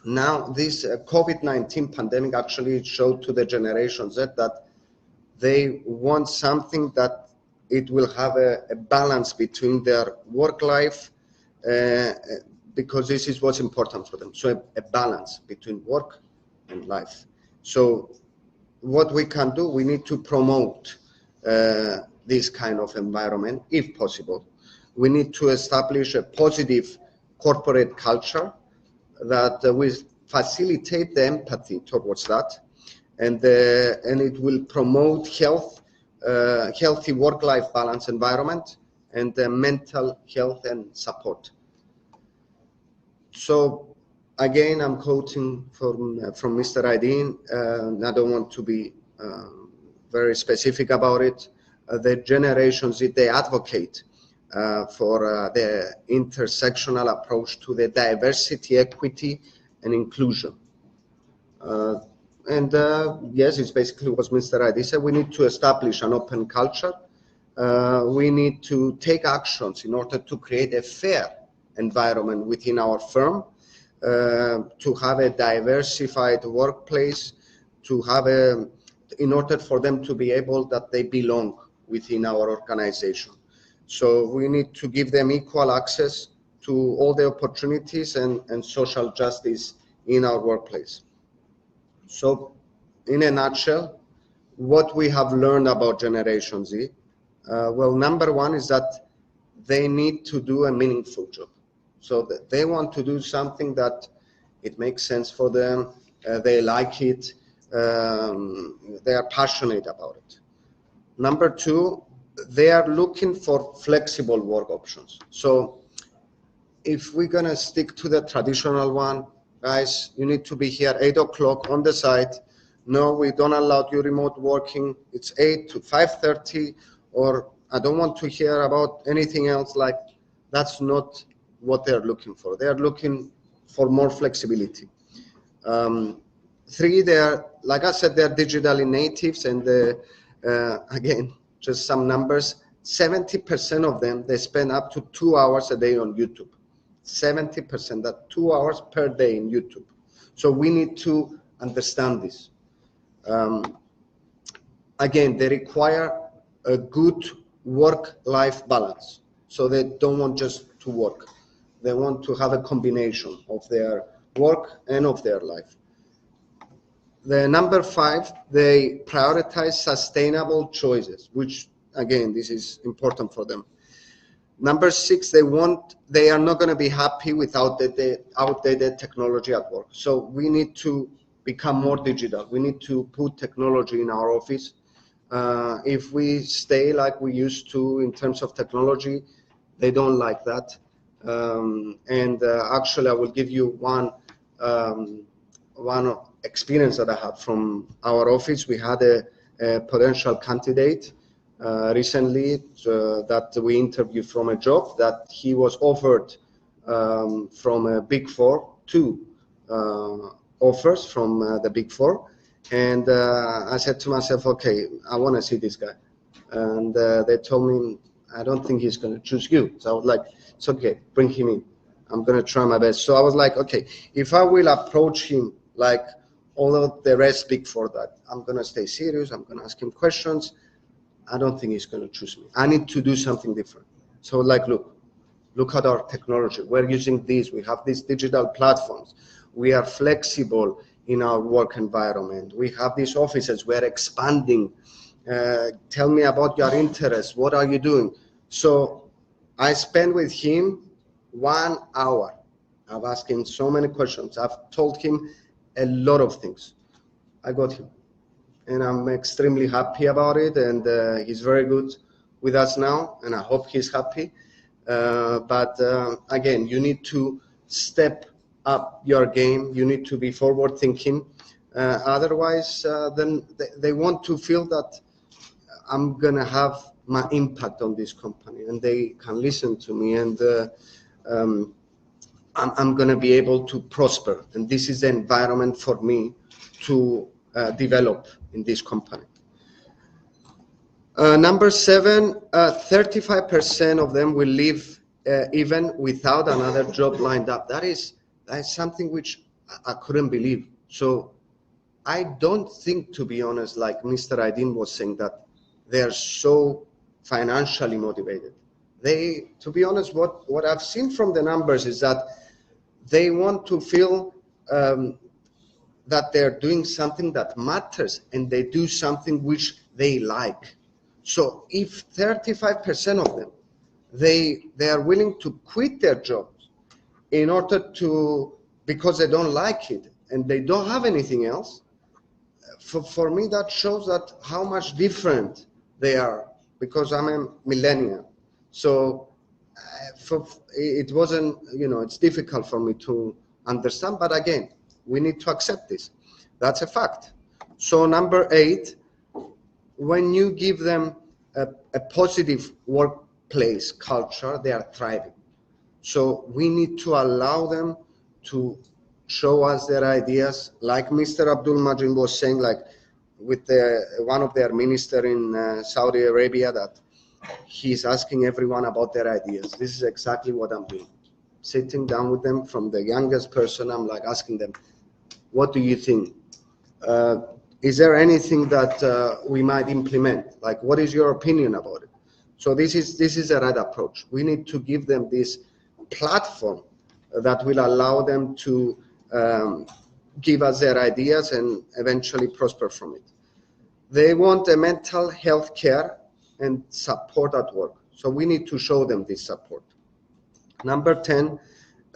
now this COVID-19 pandemic actually showed to the Generation Z that they want something that it will have a balance between their work life, because this is what's important for them. So a balance between work and life. So what we can do, we need to promote this kind of environment if possible. We need to establish a positive corporate culture that will facilitate the empathy towards that, and it will promote healthy work-life balance environment and mental health and support. So again, I'm quoting from Mr. Aydin. I don't want to be very specific about it. The Generation Z, they advocate for the intersectional approach to the diversity, equity, and inclusion. Yes, it's basically what Mr. Aydin said. We need to establish an open culture. We need to take actions in order to create a fair environment within our firm, to have a diversified workplace, to have in order for them to be able that they belong within our organization. So we need to give them equal access to all the opportunities and social justice in our workplace. So in a nutshell, what we have learned about Generation Z, well, number one is that they need to do a meaningful job. So that they want to do something that it makes sense for them, they like it, they are passionate about it. Number two, they are looking for flexible work options. So if we're gonna stick to the traditional one, guys, you need to be here 8 o'clock on the site. No, we don't allow you remote working. It's 8 to 5:30, or I don't want to hear about anything else. Like, that's not what they're looking for. They're looking for more flexibility. Three, they're, like I said, they're digitally natives, and again, just some numbers, 70% of them, they spend up to 2 hours a day on YouTube. 70%, that 2 hours per day in YouTube. So we need to understand this. Again, they require a good work-life balance. So they don't want just to work. They want to have a combination of their work and of their life. The number 5, they prioritize sustainable choices, which again, this is important for them. Number 6, they are not going to be happy without the outdated technology at work. So we need to become more digital. We need to put technology in our office. If we stay like we used to in terms of technology, they don't like that. Actually, I will give you one experience that I had from our office. We had a potential candidate recently that we interviewed from a job that he was offered from a Big Four, 2 offers from the Big Four. And I said to myself, okay, I want to see this guy. And they told me, I don't think he's going to choose you. So I was like, it's okay, bring him in. I'm going to try my best. So I was like, okay, if I will approach him like all of the rest Big Four, that I'm going to stay serious, I'm going to ask him questions, I don't think he's going to choose me. I need to do something different. So like, look at our technology. We're using these. We have these digital platforms. We are flexible in our work environment. We have these offices. We're expanding. Tell me about your interests. What are you doing? So I spent with him 1 hour. I've asked him so many questions. I've told him a lot of things. I got him, and I'm extremely happy about it. And he's very good with us now, and I hope he's happy. But again, you need to step up your game. You need to be forward thinking. Otherwise, then they want to feel that I'm gonna have my impact on this company, and they can listen to me, and I'm gonna be able to prosper. And this is the environment for me to develop in this company. Number 7, 35% of them will leave even without another job lined up. That is something which I couldn't believe. So I don't think, to be honest, like Mr. Aydin was saying, that they are so financially motivated. They, to be honest, what I've seen from the numbers is that they want to feel that they're doing something that matters, and they do something which they like. So if 35% of them, they are willing to quit their jobs in order to, because they don't like it and they don't have anything else, for me that shows that how much different they are, because I'm a millennial. So it wasn't, it's difficult for me to understand, but again, we need to accept this. That's a fact. So number 8, when you give them a positive workplace culture, they are thriving. So we need to allow them to show us their ideas, like Mr. Abdul Majid was saying, like with one of their minister in Saudi Arabia, that he's asking everyone about their ideas. This is exactly what I'm doing. Sitting down with them, from the youngest person, I'm like asking them, what do you think? Is there anything that we might implement? Like, what is your opinion about it? So this is the right approach. We need to give them this platform that will allow them to give us their ideas and eventually prosper from it. They want a mental health care and support at work. So we need to show them this support. Number 10,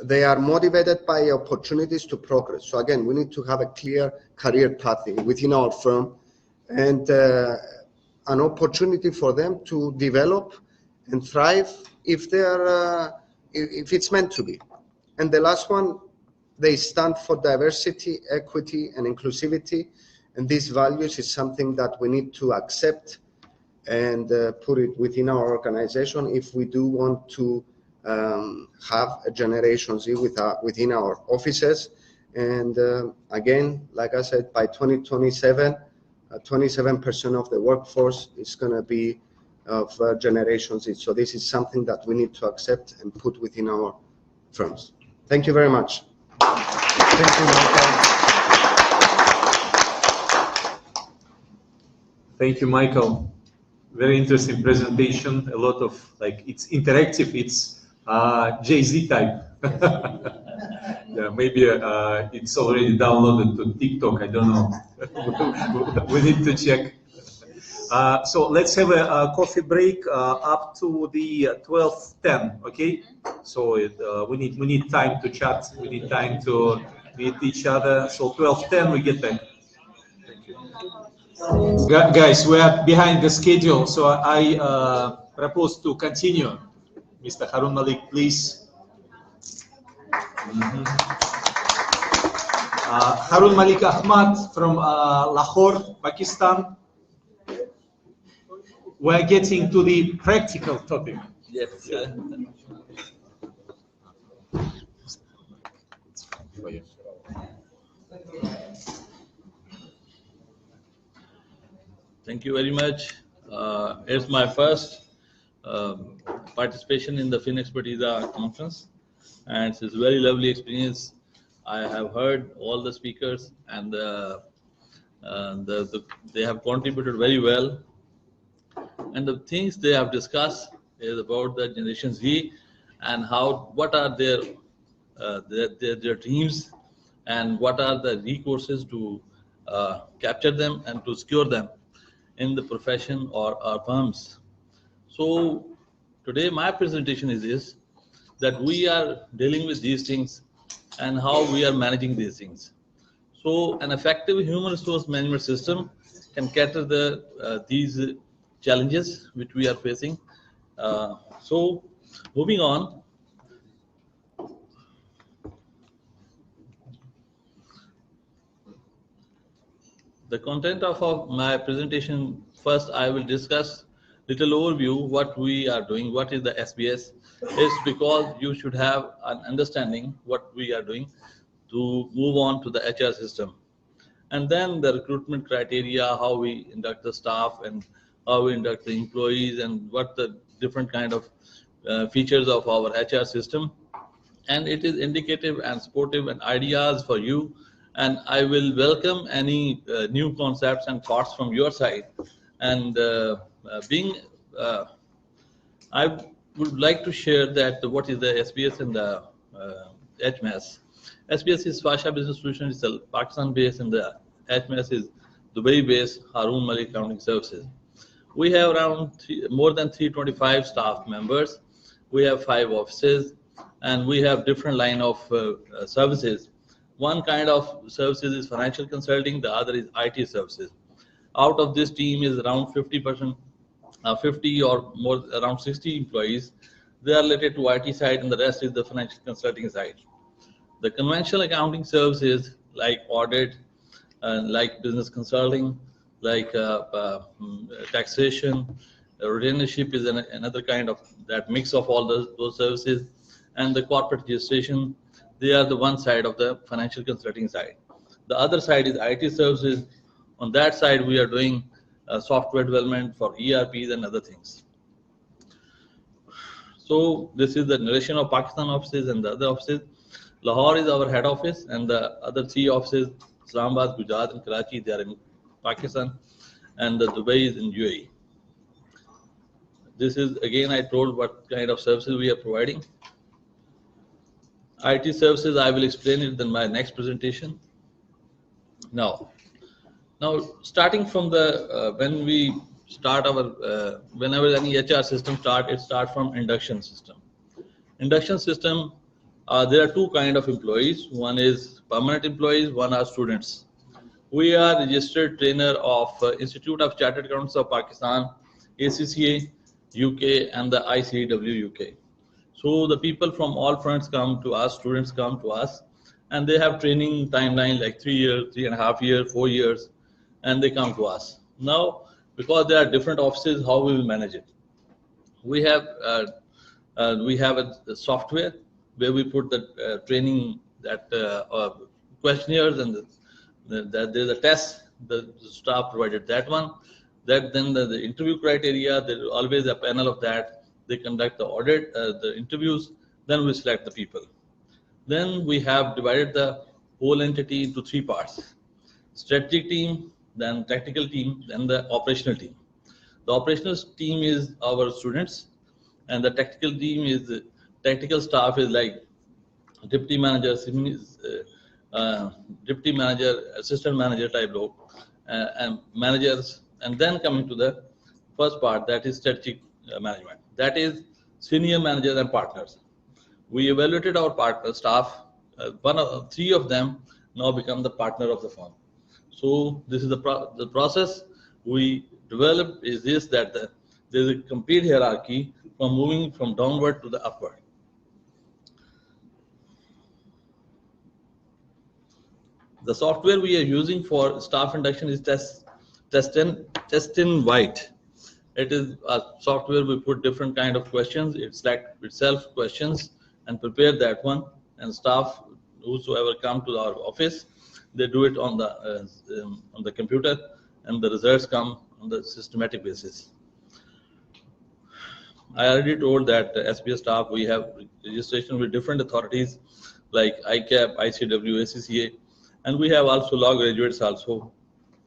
they are motivated by opportunities to progress. So again, we need to have a clear career path within our firm, and an opportunity for them to develop and thrive if it's meant to be. And the last one, they stand for diversity, equity, and inclusivity. And these values is something that we need to accept and put it within our organization if we do want to have a Generation Z within our offices. And again, like I said, by 2027, 27% of the workforce is going to be of Generation Z. So this is something that we need to accept and put within our firms. Thank you very much. Thank you, Michael. Thank you, Michael. Very interesting presentation. A lot of, like, it's interactive. It's Jay-Z type. Yeah, maybe it's already downloaded to TikTok. I don't know. We need to check. So let's have a coffee break up to the 12:10. Okay. So we need time to chat. We need time to meet each other. So 12:10 we get back. Thank you. Guys, we are behind the schedule, so I propose to continue. Mr. Harun Malik, please. Harun Malik Ahmad from Lahore, Pakistan. We're getting to the practical topic. Yes. Thank you very much. It's my first participation in the FinExpertiza conference, and it's a very lovely experience. I have heard all the speakers, and they have contributed very well. And the things they have discussed is about the Generation Z and what are their dreams, and what are the recourses to capture them and to secure them in the profession or our firms. So today my presentation is this, that we are dealing with these things and how we are managing these things. So an effective human resource management system can cater these challenges which we are facing. So moving on, the content of my presentation, first I will discuss little overview what we are doing, what is the SBS. It's because you should have an understanding what we are doing to move on to the HR system. And then the recruitment criteria, how we induct the staff and how we induct the employees and what the different kind of features of our HR system. And it is indicative and supportive and ideas for you. And I will welcome any new concepts and thoughts from your side. And I would like to share that what is the SBS and the HMS. SBS is Fasha Business Solutions, it's a Pakistan-based, and the HMS is Dubai-based Harun Malik Accounting Services. We have around more than 325 staff members. We have 5 offices, and we have different line of services. One kind of services is financial consulting, the other is IT services. Out of this team is around 50%, 50 or more, around 60 employees. They are related to IT side, and the rest is the financial consulting side. The conventional accounting services like audit, like business consulting, like taxation, retainership is another kind of that mix of all those services, and the corporate registration. They are the one side of the financial consulting side. The other side is IT services. On that side, we are doing software development for ERPs and other things. So this is the narration of Pakistan offices and the other offices. Lahore is our head office, and the other 3 offices, Islamabad, Gujarat, and Karachi, they are in Pakistan, and the Dubai is in UAE. This is again, I told what kind of services we are providing. IT services, I will explain it in my next presentation. Now starting from the when we start our whenever any HR system start, it starts from induction system. Induction system, there are 2 kind of employees. One is permanent employees, one are students. We are registered trainer of Institute of Chartered Accountants of Pakistan, ACCA UK, and the ICW UK. So the people from all fronts come to us, students come to us, and they have training timeline like 3 years, 3.5 years, 4 years, and they come to us. Now, because there are different offices, how we will manage it? We have a software where we put the training, that questionnaires, and there's a test. The staff provided that one. That then the interview criteria. There is always a panel of that. They conduct the audit, the interviews. Then we select the people. Then we have divided the whole entity into 3 parts: strategic team, then technical team, then the operational team. The operational team is our students, and the technical team is technical staff is like deputy manager, deputy manager, assistant manager type role, and managers. And then coming to the first part, that is strategic management. That is senior managers and partners. We evaluated our partner staff. 3 of them now become the partner of the firm. So this is the process we developed is this, that there is a complete hierarchy from moving from downward to the upward. The software we are using for staff induction is Testin White. It is a software we put different kind of questions. It select itself questions and prepare that one. And staff, whosoever come to our office, they do it on the computer, and the results come on the systematic basis. I already told that SBS staff, we have registration with different authorities like ICAP, ICW, ACCA, and we have also law graduates also,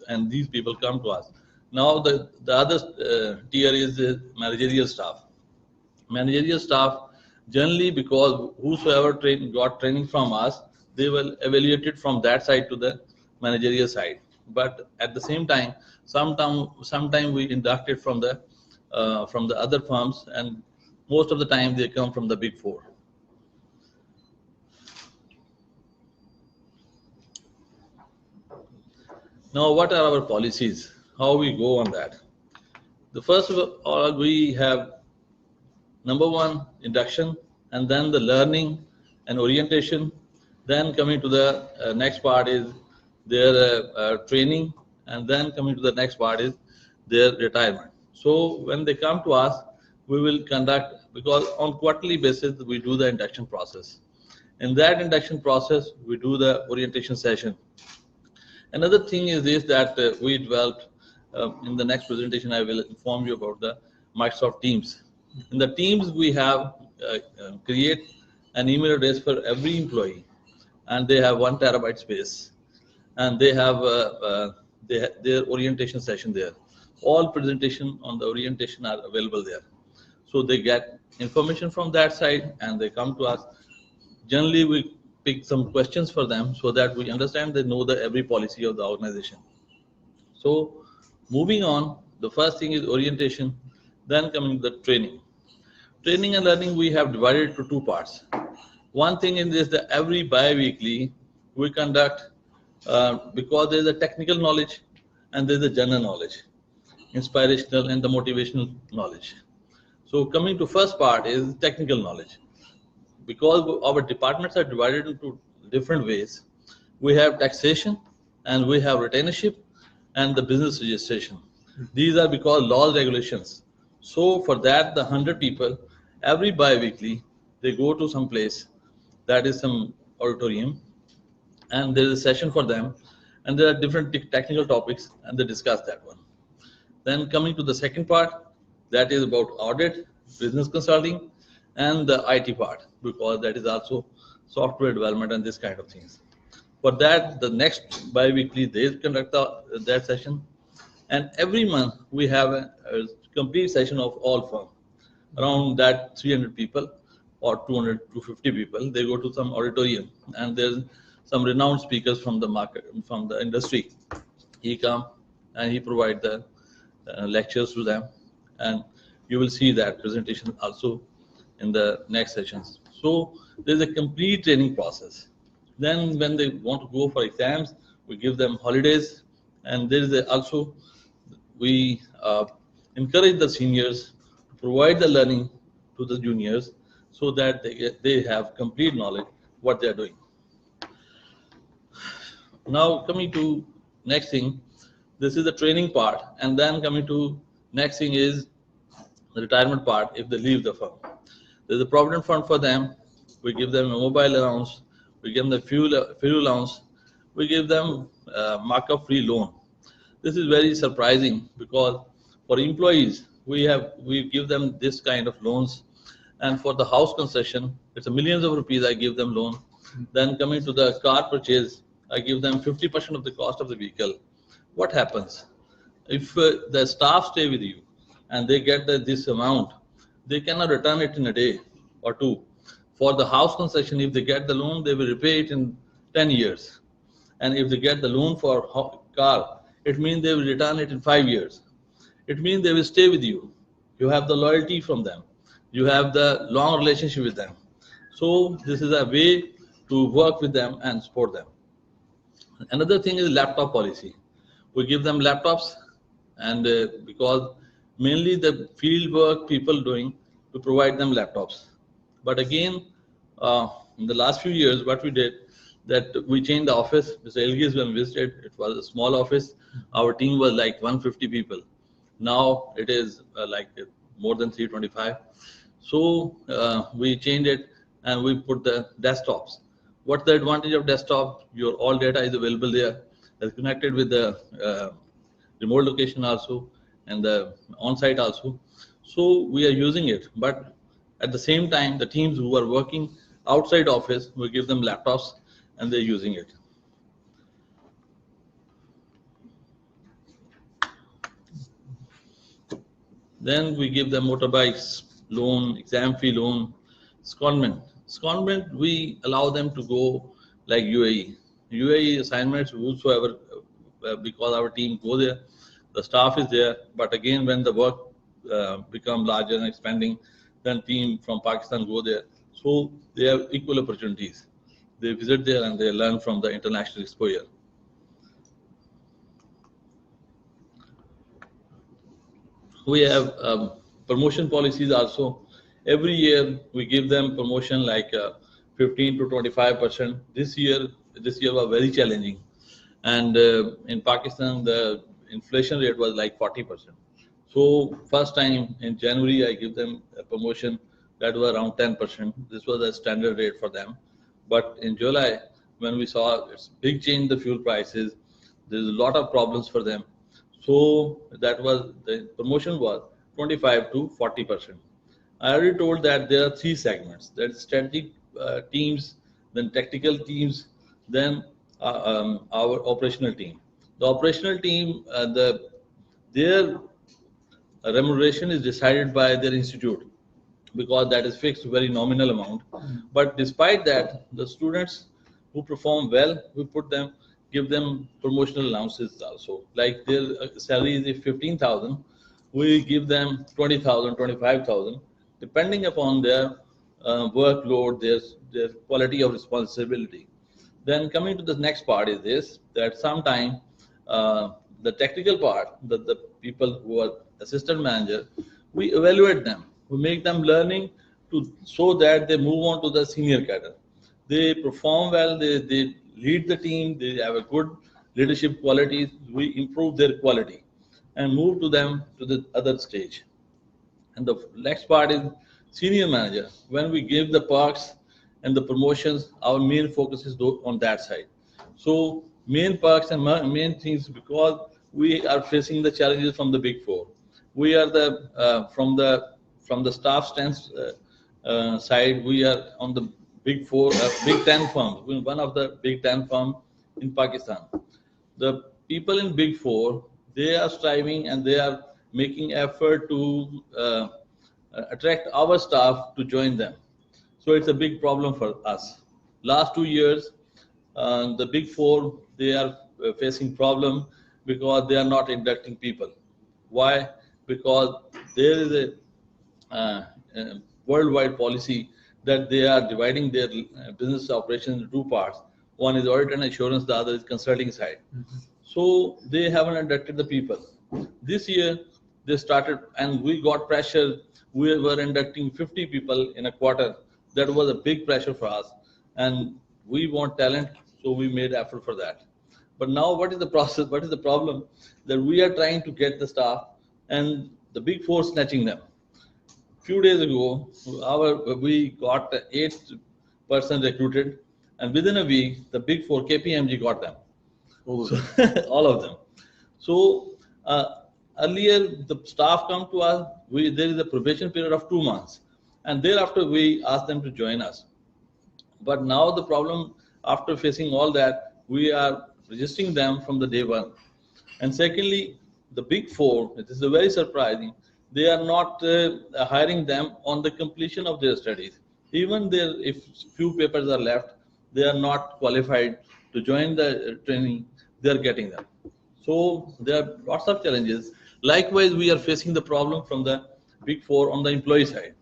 and these people come to us. Now the other tier is the managerial staff. Managerial staff, generally because whosoever got training from us, they will evaluate it from that side to the managerial side. But at the same time, sometime we induct it from the other firms, and most of the time they come from the Big Four. Now, what are our policies? How we go on that? The first of all, we have number one, induction, and then the learning and orientation. Then coming to the next part is their training, and then coming to the next part is their retirement. So when they come to us, we will conduct, because on quarterly basis we do the induction process. In that induction process, we do the orientation session. Another thing is this, that we developed, in the next presentation I will inform you about the Microsoft Teams. In the Teams we have create an email address for every employee, and they have 1 terabyte space, and they have their orientation session there. All presentation on the orientation are available there. So they get information from that side and they come to us. Generally, we pick some questions for them so that we understand they know the every policy of the organization. So moving on, the first thing is orientation, then coming to the training. Training and learning we have divided to 2 parts. One thing in this, that every bi-weekly we conduct, because there is a technical knowledge and there is a general knowledge, inspirational and the motivational knowledge. So coming to first part is technical knowledge. Because our departments are divided into different ways, we have taxation and we have retainership and the business registration. These are because laws, regulations. So for that, the 100 people, every bi-weekly, they go to some place, that is some auditorium, and there is a session for them, and there are different technical topics, and they discuss that one. Then coming to the second part, that is about audit, business consulting, and the IT part, because that is also software development and this kind of things. For that, the next bi-weekly, they conduct that session. And every month, we have a complete session of all firm. Around that 300 people or 200 to 50 people, they go to some auditorium, and there's some renowned speakers from the market, from the industry. He come and he provide the lectures to them, and you will see that presentation also in the next sessions. So there's a complete training process. Then when they want to go for exams, we give them holidays, and there is also, we encourage the seniors to provide the learning to the juniors so that they have complete knowledge what they are doing. Now coming to next thing, this is the training part, and then coming to next thing is the retirement part if they leave the firm. There's a provident fund for them. We give them a mobile allowance, we give them the fuel allowance, we give them markup free loan. This is very surprising because for employees, we give them this kind of loans, and for the house concession, it's millions of rupees I give them loan. Then coming to the car purchase, I give them 50% of the cost of the vehicle. What happens? If the staff stay with you and they get this amount, they cannot return it in a day or 2. For the house concession, if they get the loan, they will repay it in 10 years. And if they get the loan for car, it means they will return it in 5 years. It means they will stay with you. You have the loyalty from them. You have the long relationship with them. So this is a way to work with them and support them. Another thing is laptop policy. We give them laptops, and because mainly the field work people doing, we provide them laptops. But again, in the last few years, what we did, that we changed the office. Mr. Elgis, when visited, it was a small office. Our team was like 150 people. Now it is like more than 325. So we changed it and we put the desktops. What's the advantage of desktop? Your all data is available there. It's connected with the remote location also and the on-site also. So we are using it, but at the same time, the teams who are working outside office, we give them laptops and they're using it. Then we give them motorbikes, loan, exam fee loan, secondment. Secondment, we allow them to go like UAE. UAE assignments, whosoever, because our team go there, the staff is there, but again, when the work become larger and expanding, then team from Pakistan go there. So they have equal opportunities. They visit there and they learn from the international exposure. we have promotion policies also. Every year we give them promotion like 15 to 25%. This year was very challenging, and in Pakistan the inflation rate was like 40%. So first time in January I give them a promotion that was around 10%. This was a standard rate for them. But in July, when we saw it's big change in the fuel prices, there's a lot of problems for them. So that was the promotion was 25 to 40%. I already told that there are three segments: that's strategic teams, then tactical teams, then our operational team. The operational team, their remuneration is decided by their institute, because that is fixed, very nominal amount. But despite that, the students who perform well, we give them promotional allowances also. Like their salary is 15,000, we give them 20,000, 25,000, depending upon their workload, their quality of responsibility. Then coming to the next part is this, that sometime the technical part, the people who are assistant manager, we evaluate them. We make them learning so that they move on to the senior cadre. They perform well, they lead the team, they have a good leadership qualities. We improve their quality and move to them to the other stage. And the next part is senior manager. When we give the perks and the promotions, our main focus is on that side. So main perks and main things, because we are facing the challenges from the Big Four. We are from the staff strength side, we are on the Big Four, Big 10 firms. We're one of the Big 10 firms in Pakistan. The people in Big Four, they are striving and they are making effort to attract our staff to join them. So it's a big problem for us. Last 2 years, the Big Four, they are facing problem because they are not inducting people. Why? Because there is a worldwide policy that they are dividing their business operations into two parts. One is audit and assurance, the other is consulting side. So they haven't inducted the people. This year they started, and we got pressure. We were inducting 50 people in a quarter. That was a big pressure for us, and we want talent, so we made effort for that. But now what is the process? What is the problem? That we are trying to get the staff and the Big Four snatching them. Few days ago, we got 8 persons recruited, and within a week, the Big Four, KPMG got them. All of them. So earlier, the staff come to us. There is a probation period of 2 months, and thereafter we ask them to join us. But now the problem, after facing all that, we are registering them from the day one. And secondly, the Big Four, it is very surprising, they are not hiring them on the completion of their studies. Even if few papers are left, they are not qualified to join the training, they are getting them. So there are lots of challenges. Likewise, we are facing the problem from the Big Four on the employee side.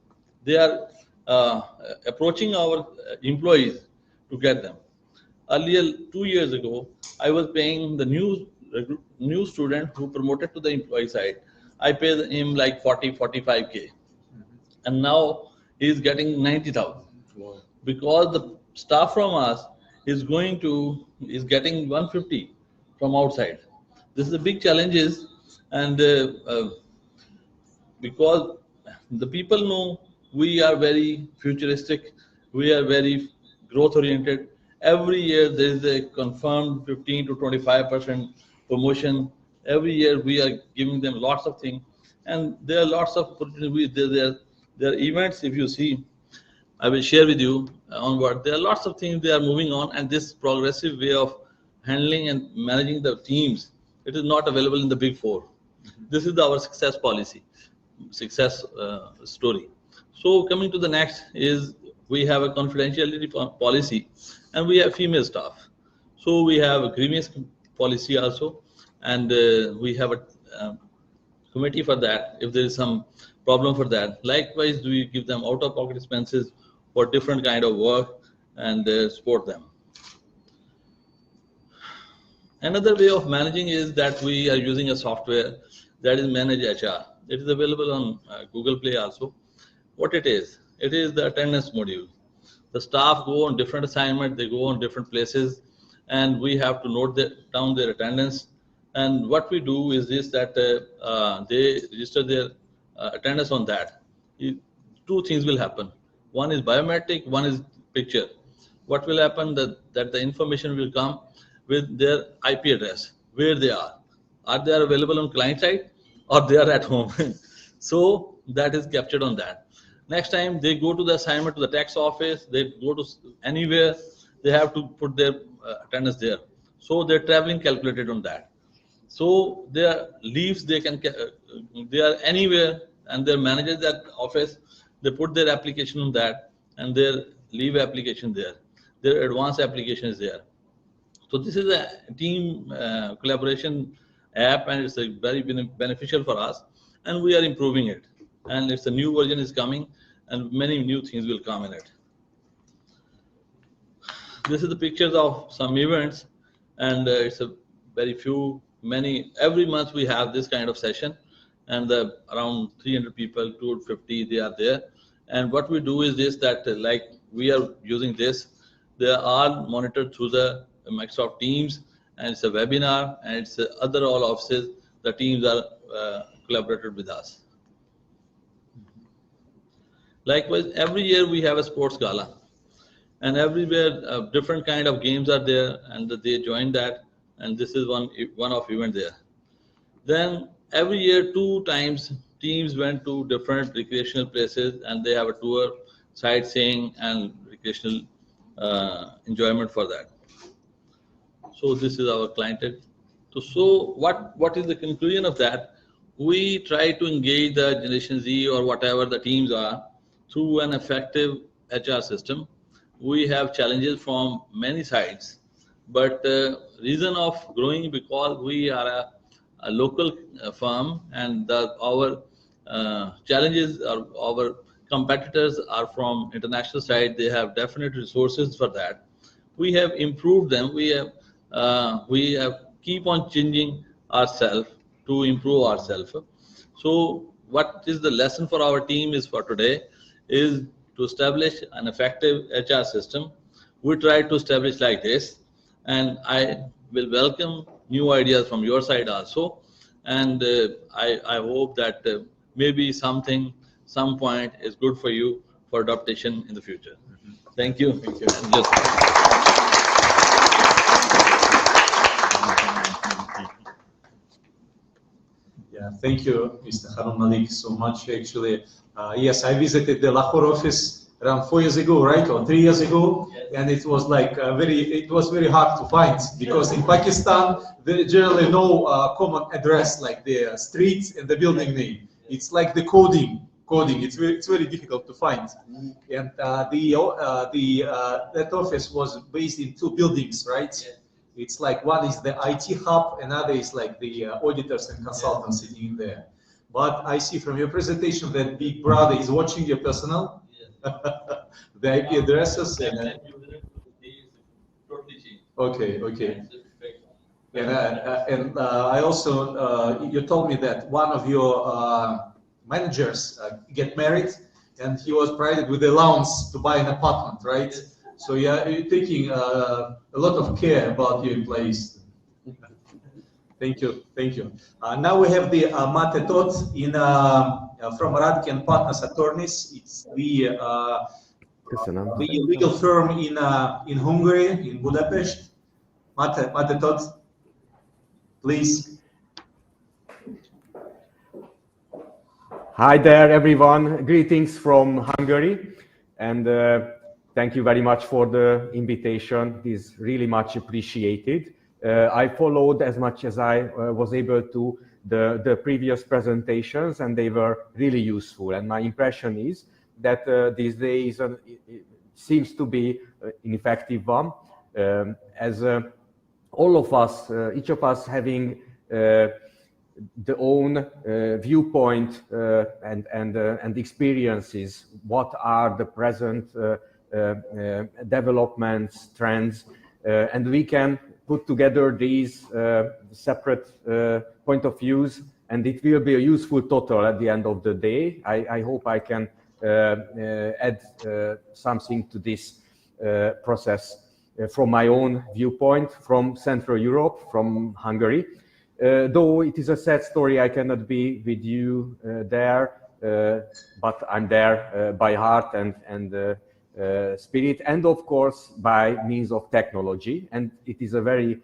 They are approaching our employees to get them. Earlier, 2 years ago, I was paying the new student who promoted to the employee side. I paid him like 45K, and now he is getting 90,000. Wow. Because the staff from us is getting 150 from outside. This is a big challenges, and because the people know we are very futuristic, we are very growth oriented. Every year there is a confirmed 15 to 25% promotion. Every year we are giving them lots of things, and there are lots of opportunities. There are events, if you see, I will share with you onward. There are lots of things they are moving on, and this progressive way of handling and managing the teams, it is not available in the Big Four. This is our success policy, success story. So coming to the next is, we have a confidentiality policy, and we have female staff. So we have a grievance policy also, and we have a committee for that if there is some problem for that. Likewise, we give them out-of-pocket expenses for different kind of work and support them. Another way of managing is that we are using a software that is Manage HR. It is available on Google Play also. What it is the attendance module. The staff go on different assignments, they go on different places, and we have to note down their attendance. And what we do is this, that they register their attendance on that. Two things will happen. One is biometric, one is picture. What will happen that the information will come with their IP address, where they are. Are they available on client side or they are at home? So that is captured on that. Next time they go to the assignment to the tax office, they go to anywhere, they have to put their attendance there. So their traveling calculated on that. So their leaves, they are anywhere, and their managers at office, they put their application on that, and their leave application there, their advance application is there. So this is a team collaboration app, and it's a very beneficial for us, and we are improving it. And it's a new version is coming, and many new things will come in it. This is the pictures of some events, and it's a very few, many. Every month we have this kind of session, and around 300 people, 250, they are there. And what we do is this, that like we are using this, they are all monitored through the Microsoft Teams, and it's a webinar, and it's other all offices, the teams are collaborated with us. Likewise, every year we have a sports gala, and everywhere different kind of games are there, and they join that, and this is one of event there. Then every year 2 times teams went to different recreational places, and they have a tour, sightseeing and recreational enjoyment for that. So this is our clientele. So what is the conclusion of that? We try to engage the Generation Z or whatever the teams are through an effective HR system. We have challenges from many sides, but reason of growing because we are a local firm, and our challenges are, our competitors are from international side. They have definite resources for that. We have improved them. We have keep on changing ourselves to improve ourselves. So what is the lesson for our team is for today is to establish an effective HR system. We try to establish like this, and I will welcome new ideas from your side also. And I hope that maybe some point is good for you for adaptation in the future. Thank you. Thank you. Yeah, thank you, Mr. Harun Malik, so much. Actually, yes, I visited the Lahore office around 4 years ago, right, or 3 years ago, yes. And it was like it was very hard to find, because in Pakistan there generally no common address like the streets and the building name. It's like the coding. It's very difficult to find, and that office was based in 2 buildings, right? Yes. It's like one is the IT hub, another is like the auditors and consultants sitting in there. But I see from your presentation that Big Brother is watching your personnel, the IP addresses. Okay. And I also, you told me that one of your managers get married, and he was provided with allowance to buy an apartment, right? Yes. So yeah, you're taking a lot of care about your employees. Thank you. Now we have the Mate Tot from Radke & Partners Attorneys. It's the legal firm in Hungary, in Budapest. Mate Tot, please. Hi there, everyone. Greetings from Hungary, and thank you very much for the invitation. It is really much appreciated. I followed as much as I was able to the previous presentations, and they were really useful. And my impression is that these days it seems to be an effective one, as all of us, each of us having the own viewpoint and experiences. What are the present developments, trends, and we can put together these separate point of views and it will be a useful total at the end of the day. I hope I can add something to this process from my own viewpoint, from Central Europe, from Hungary. Though it is a sad story, I cannot be with you there, but I'm there by heart and spirit, and of course by means of technology. And it is a very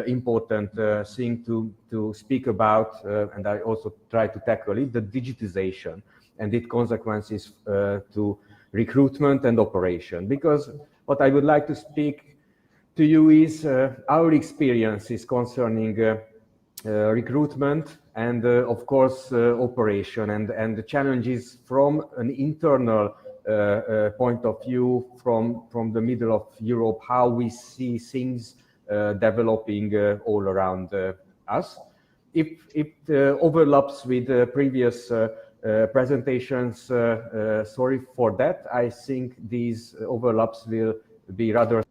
important thing to speak about, and I also try to tackle it, the digitization and its consequences to recruitment and operation. Because what I would like to speak to you is our experiences concerning recruitment and of course operation and the challenges from an internal point of view from the middle of Europe, how we see things developing all around us. If it overlaps with previous presentations, sorry for that. I think these overlaps will be rather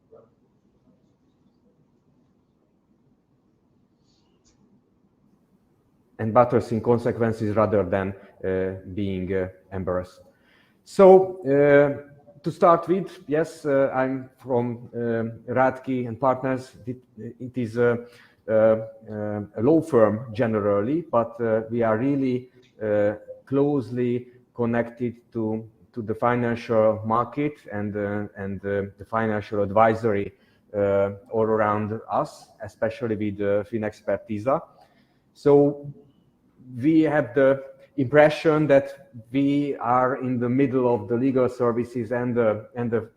and buttressing consequences rather than being embarrassed. So to start with, yes, I'm from Radke and Partners. It is a law firm generally, but we are really closely connected to the financial market and the financial advisory all around us, especially with FinExpertiza. So we have the impression that we are in the middle of the legal services and the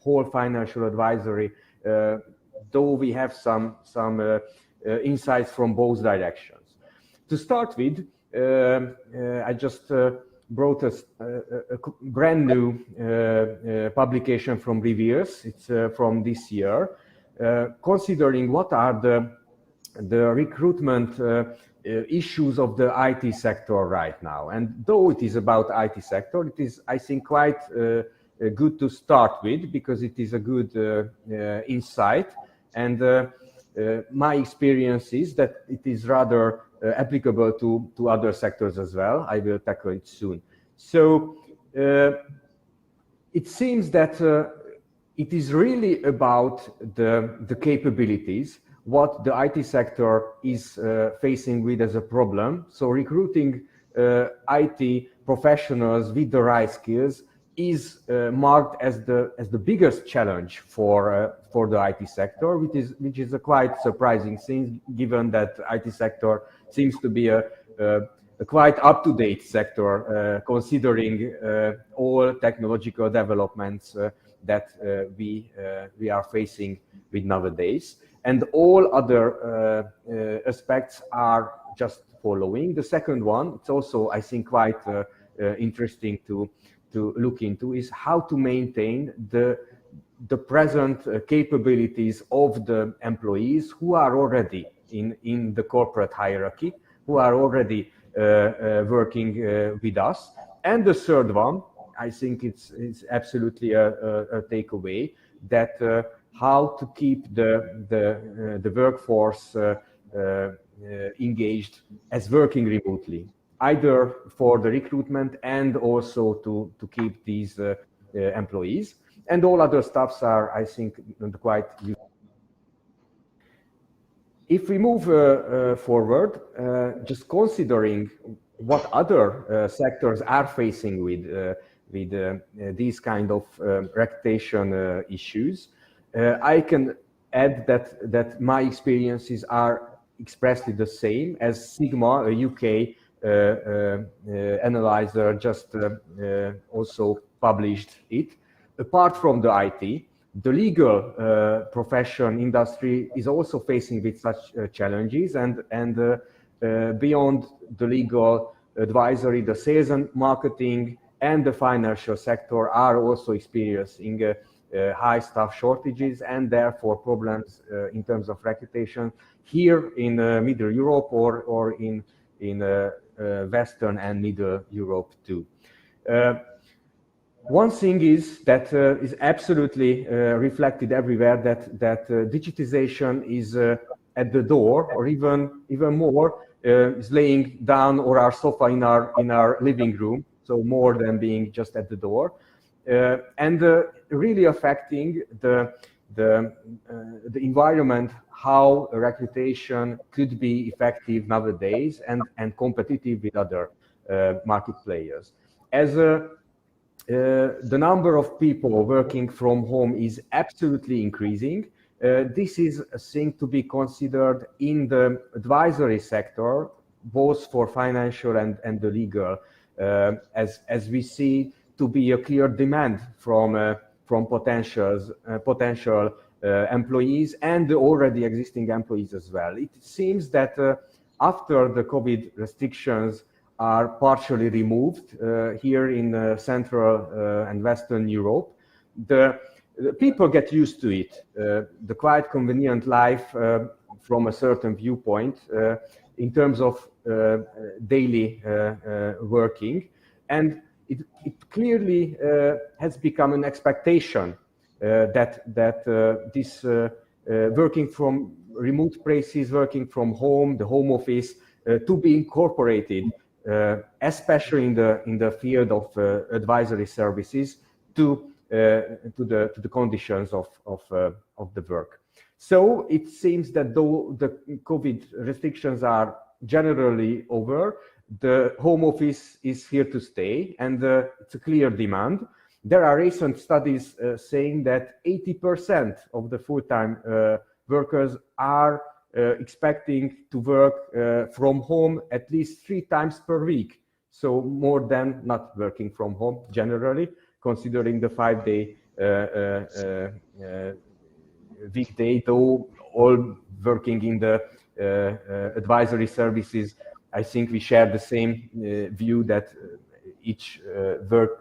whole financial advisory, though we have some insights from both directions. To start with, I just brought a brand new publication from Reviers. It's from this year, considering what are the recruitment issues of the IT sector right now. And though it is about IT sector, it is, I think, quite good to start with, because it is a good insight. And my experience is that it is rather applicable to other sectors as well. I will tackle it soon. So it seems that it is really about the capabilities, what the IT sector is facing with as a problem. So recruiting IT professionals with the right skills is marked as the biggest challenge for the IT sector, which is a quite surprising thing, given that IT sector seems to be a quite up-to-date sector, considering all technological developments that we are facing with nowadays. And all other aspects are just following. The second one, it's also, I think, quite interesting to look into, is how to maintain the present capabilities of the employees who are already in the corporate hierarchy, who are already working with us. And the third one, I think it's absolutely a takeaway, that how to keep the workforce engaged as working remotely, either for the recruitment and also to keep these employees. And all other stuffs are, I think, quite useful. If we move forward, just considering what other sectors are facing with these kind of reputation issues, I can add that my experiences are expressly the same as Sigma, a UK analyzer, just also published it. Apart from the IT, the legal profession industry is also facing with such challenges, and beyond the legal advisory, the sales and marketing and the financial sector are also experiencing high staff shortages and therefore problems in terms of reputation here in Middle Europe or in Western and Middle Europe too. One thing is that is absolutely reflected everywhere, that digitization is at the door, or even more, is laying down on our sofa in our living room, so more than being just at the door, and really affecting the environment, how a recruitation could be effective nowadays and competitive with other market players. As the number of people working from home is absolutely increasing, this is a thing to be considered in the advisory sector, both for financial and the legal, as we see to be a clear demand from potential employees and the already existing employees as well. It seems that after the COVID restrictions are partially removed here in Central and Western Europe, the people get used to it, the quite convenient life from a certain viewpoint in terms of daily working. And it clearly has become an expectation that this working from remote places, working from home, the home office, to be incorporated, especially in the field of advisory services, to the conditions of the work. So it seems that though the COVID restrictions are generally over, the home office is here to stay, and it's a clear demand. There are recent studies saying that 80% of the full-time workers are expecting to work from home at least 3 times per week. So more than not working from home generally, considering the 5-day weekday, though all working in the advisory services. I think we share the same view that each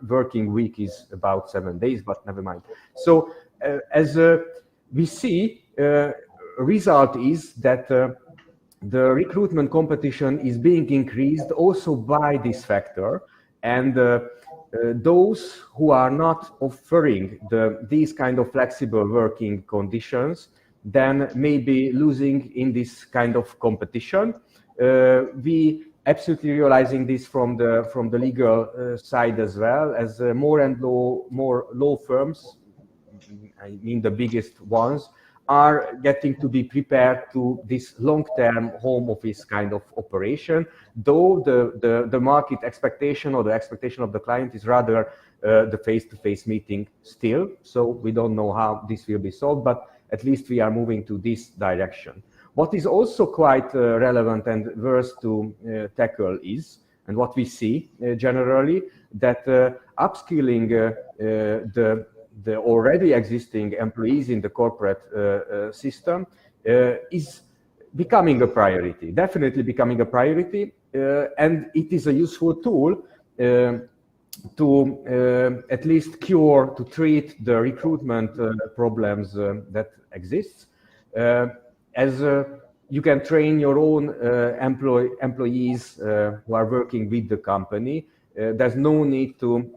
working week is about 7 days, but never mind. So as we see, result is that the recruitment competition is being increased also by this factor, and those who are not offering these kind of flexible working conditions then may be losing in this kind of competition. We absolutely realizing this from the legal side as well, as more law firms, I mean the biggest ones, are getting to be prepared to this long-term home office kind of operation, though the market expectation or the expectation of the client is rather the face-to-face meeting still. So we don't know how this will be solved, but at least we are moving to this direction. What is also quite relevant and worth to tackle is, and what we see generally, that upskilling the already existing employees in the corporate system is becoming a priority, definitely becoming a priority, and it is a useful tool to at least to treat the recruitment problems that exists. As you can train your own employees who are working with the company. There's no need to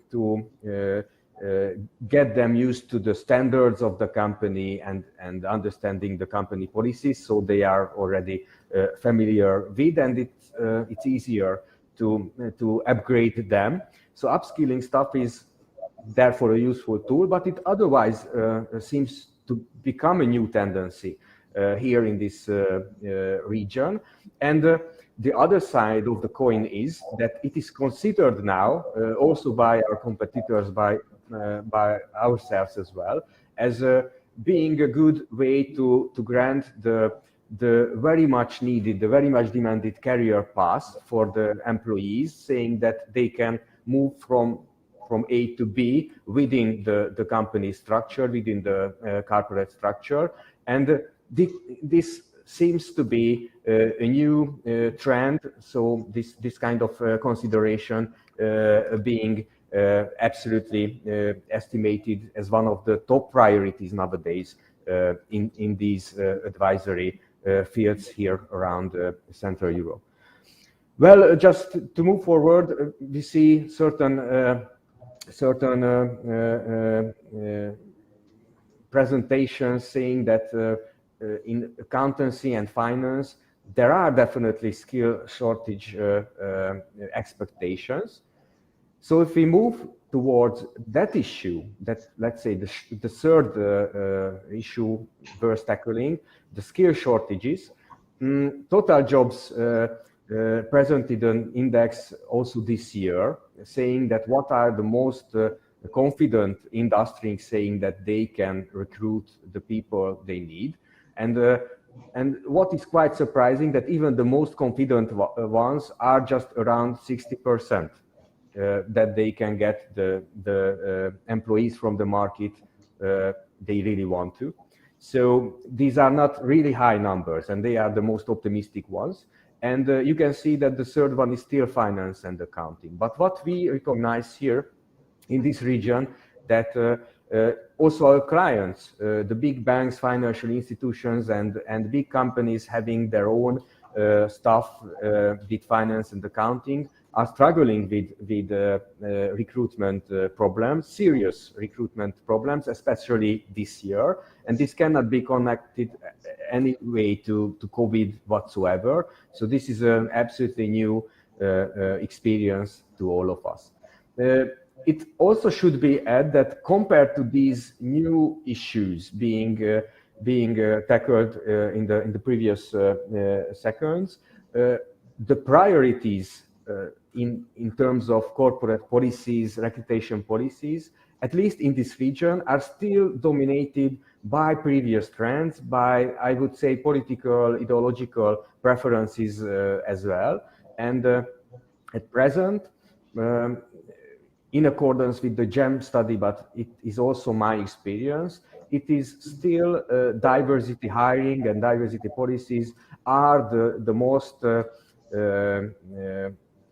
get them used to the standards of the company and understanding the company policies, so they are already familiar with, and it's easier to upgrade them. So upskilling stuff is therefore a useful tool, but it otherwise seems to become a new tendency here in this region. And the other side of the coin is that it is considered now also by our competitors, by ourselves as well, as being a good way to grant the very much needed, the very much demanded career path for the employees, saying that they can move from A to B within the company structure, within the corporate structure. And this seems to be a new trend. So this kind of consideration being absolutely estimated as one of the top priorities nowadays in these advisory fields here around Central Europe. Well, just to move forward, we see certain presentations saying that in accountancy and finance, there are definitely skill shortage expectations. So if we move towards that issue, that let's say the third issue worth tackling, the skill shortages, Total Jobs presented an index also this year, saying that what are the most confident industries saying that they can recruit the people they need. And what is quite surprising that even the most confident ones are just around 60%. That they can get the employees from the market they really want to. So these are not really high numbers, and they are the most optimistic ones. And you can see that the third one is still finance and accounting. But what we recognize here in this region, that also our clients, the big banks, financial institutions, and big companies having their own staff with finance and accounting, are struggling with recruitment problems, serious recruitment problems, especially this year. And this cannot be connected any way to COVID whatsoever. So this is an absolutely new experience to all of us. It also should be added that compared to these new issues being tackled in the previous seconds, the priorities in terms of corporate policies, recruitation policies, at least in this region, are still dominated by previous trends, by, I would say, political, ideological preferences as well. And at present, in accordance with the GEM study, but it is also my experience, it is still diversity hiring and diversity policies are the most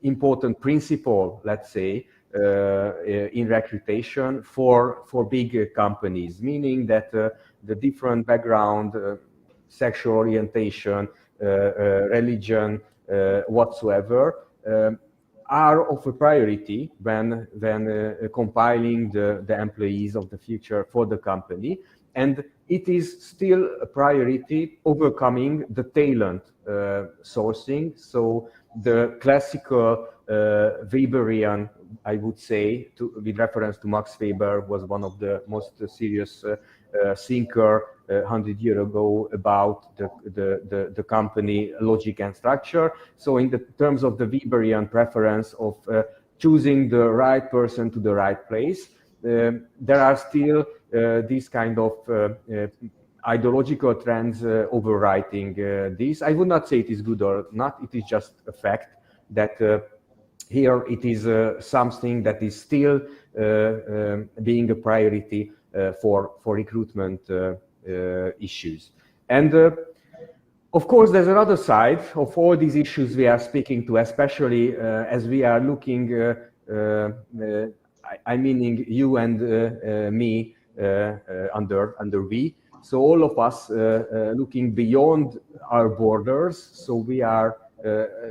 important principle, let's say, in recruitation for big companies, meaning that the different background, sexual orientation, religion, whatsoever, are of a priority when compiling the employees of the future for the company. And it is still a priority overcoming the talent sourcing. So the classical Weberian, I would say, with reference to Max Weber, was one of the most serious thinker 100 years ago about the company logic and structure. So in the terms of the Weberian preference of choosing the right person to the right place, there are still these kind of ideological trends overwriting this. I would not say it is good or not. It is just a fact that here it is something that is still being a priority for recruitment issues. And of course, there's another side of all these issues we are speaking to, especially as we are looking, I meaning you and me under we. So all of us looking beyond our borders. So we are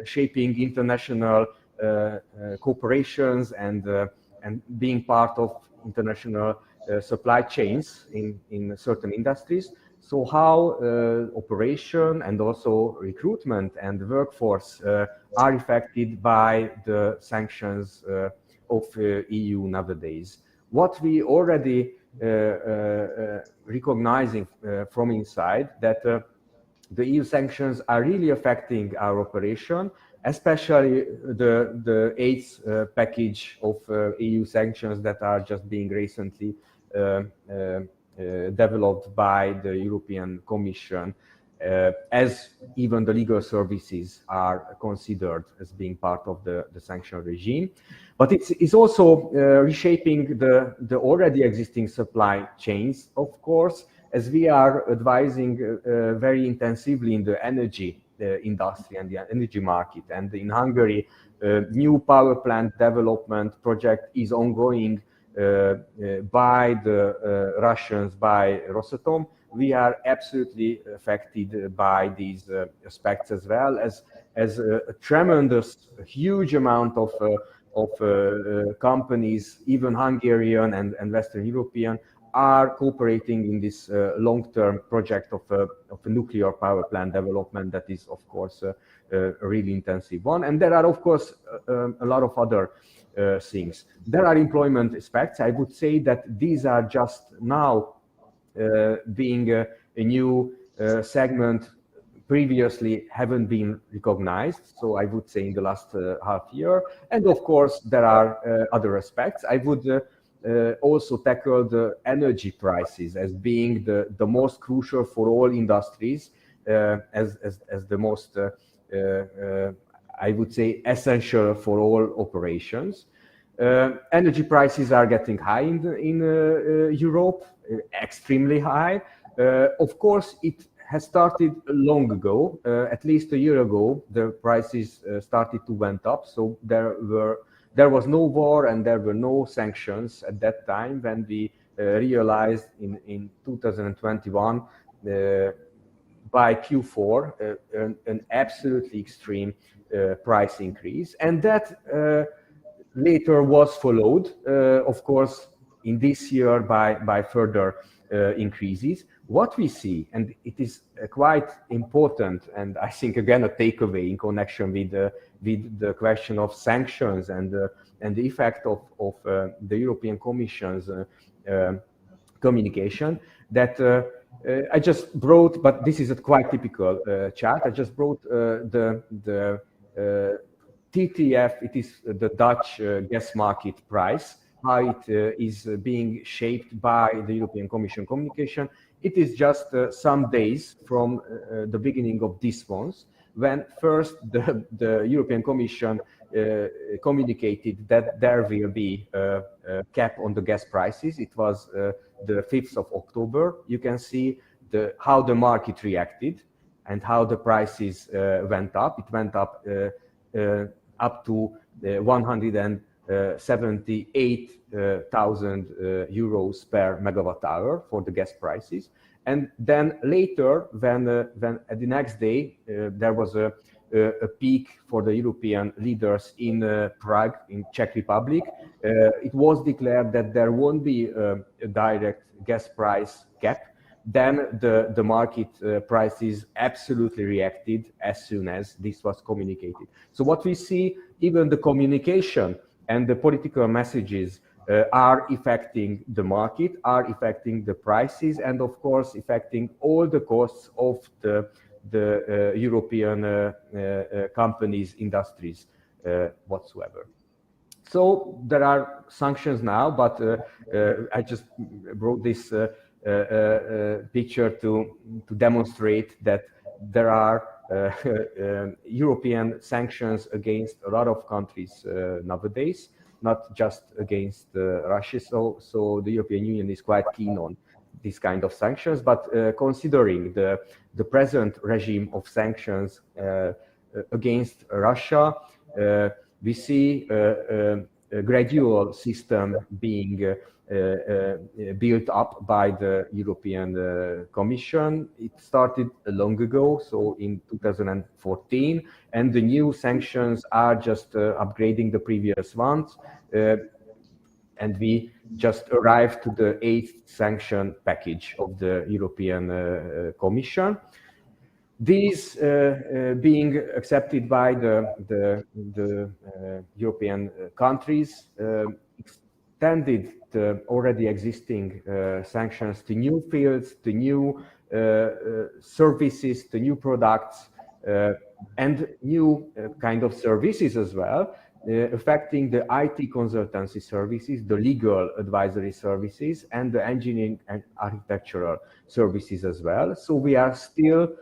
shaping international cooperations and being part of international supply chains in certain industries. So how operation and also recruitment and workforce are affected by the sanctions of EU nowadays. What we already recognizing from inside that the EU sanctions are really affecting our operation, especially the eighth package of EU sanctions that are just being recently developed by the European Commission, as even the legal services are considered as being part of the sanction regime. But it's also reshaping the already existing supply chains, of course, as we are advising very intensively in the energy industry and the energy market. And in Hungary, new power plant development project is ongoing by the Russians, by Rosatom. We are absolutely affected by these aspects as well, as a tremendous, huge amount of companies, even Hungarian and Western European, are cooperating in this long-term project of a nuclear power plant development that is, of course, a really intensive one. And there are, of course, a lot of other things. There are employment aspects. I would say that these are just now being a new segment previously haven't been recognized. So I would say in the last half year. And of course, there are other aspects. I would also tackle the energy prices as being the most crucial for all industries, as the most, I would say, essential for all operations. Energy prices are getting high in Europe, extremely high. Of course, it has started long ago, at least a year ago, the prices started to went up. So there was no war and there were no sanctions at that time when we realized in 2021 by Q4 an absolutely extreme price increase. And that later was followed, of course, in this year by further increases. What we see, and it is quite important, and I think again a takeaway in connection with the question of sanctions and the effect of the European Commission's communication, that I just brought, but this is a quite typical chart. I just brought the TTF. It is the Dutch gas market price, how it is being shaped by the European Commission communication. It is just some days from the beginning of this month, when first the European Commission communicated that there will be a cap on the gas prices. It was the 5th of October. You can see how the market reacted and how the prices went up. It went up to 178,000 euros per megawatt hour for the gas prices. And then later, when at the next day, there was a peak for the European leaders in Prague, in Czech Republic, it was declared that there won't be a direct gas price cap. Then the market prices absolutely reacted as soon as this was communicated. So what we see, even the communication and the political messages are affecting the market, are affecting the prices, and of course affecting all the costs of the European companies, industries whatsoever. So there are sanctions now, but I just brought this picture to demonstrate that there are European sanctions against a lot of countries nowadays, not just against Russia. So the European Union is quite keen on this kind of sanctions, but considering the present regime of sanctions against Russia, we see a gradual system being built up by the European Commission. It started long ago, so in 2014, and the new sanctions are just upgrading the previous ones. And we just arrived to the 8th sanction package of the European Commission. These being accepted by the European countries extended the already existing sanctions to new fields, to new services, to new products, and new kind of services as well, affecting the IT consultancy services, the legal advisory services, and the engineering and architectural services as well. So we are still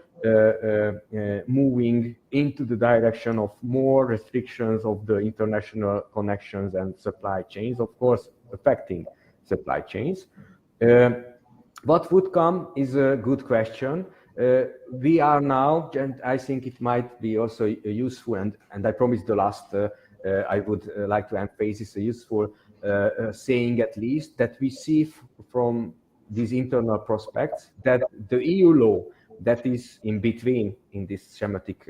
moving into the direction of more restrictions of the international connections and supply chains, of course, affecting supply chains. What would come is a good question. We are now, and I think it might be also useful, and I promise the last, I would like to emphasize a useful saying at least, that we see from these internal prospects that the EU law that is in between in this schematic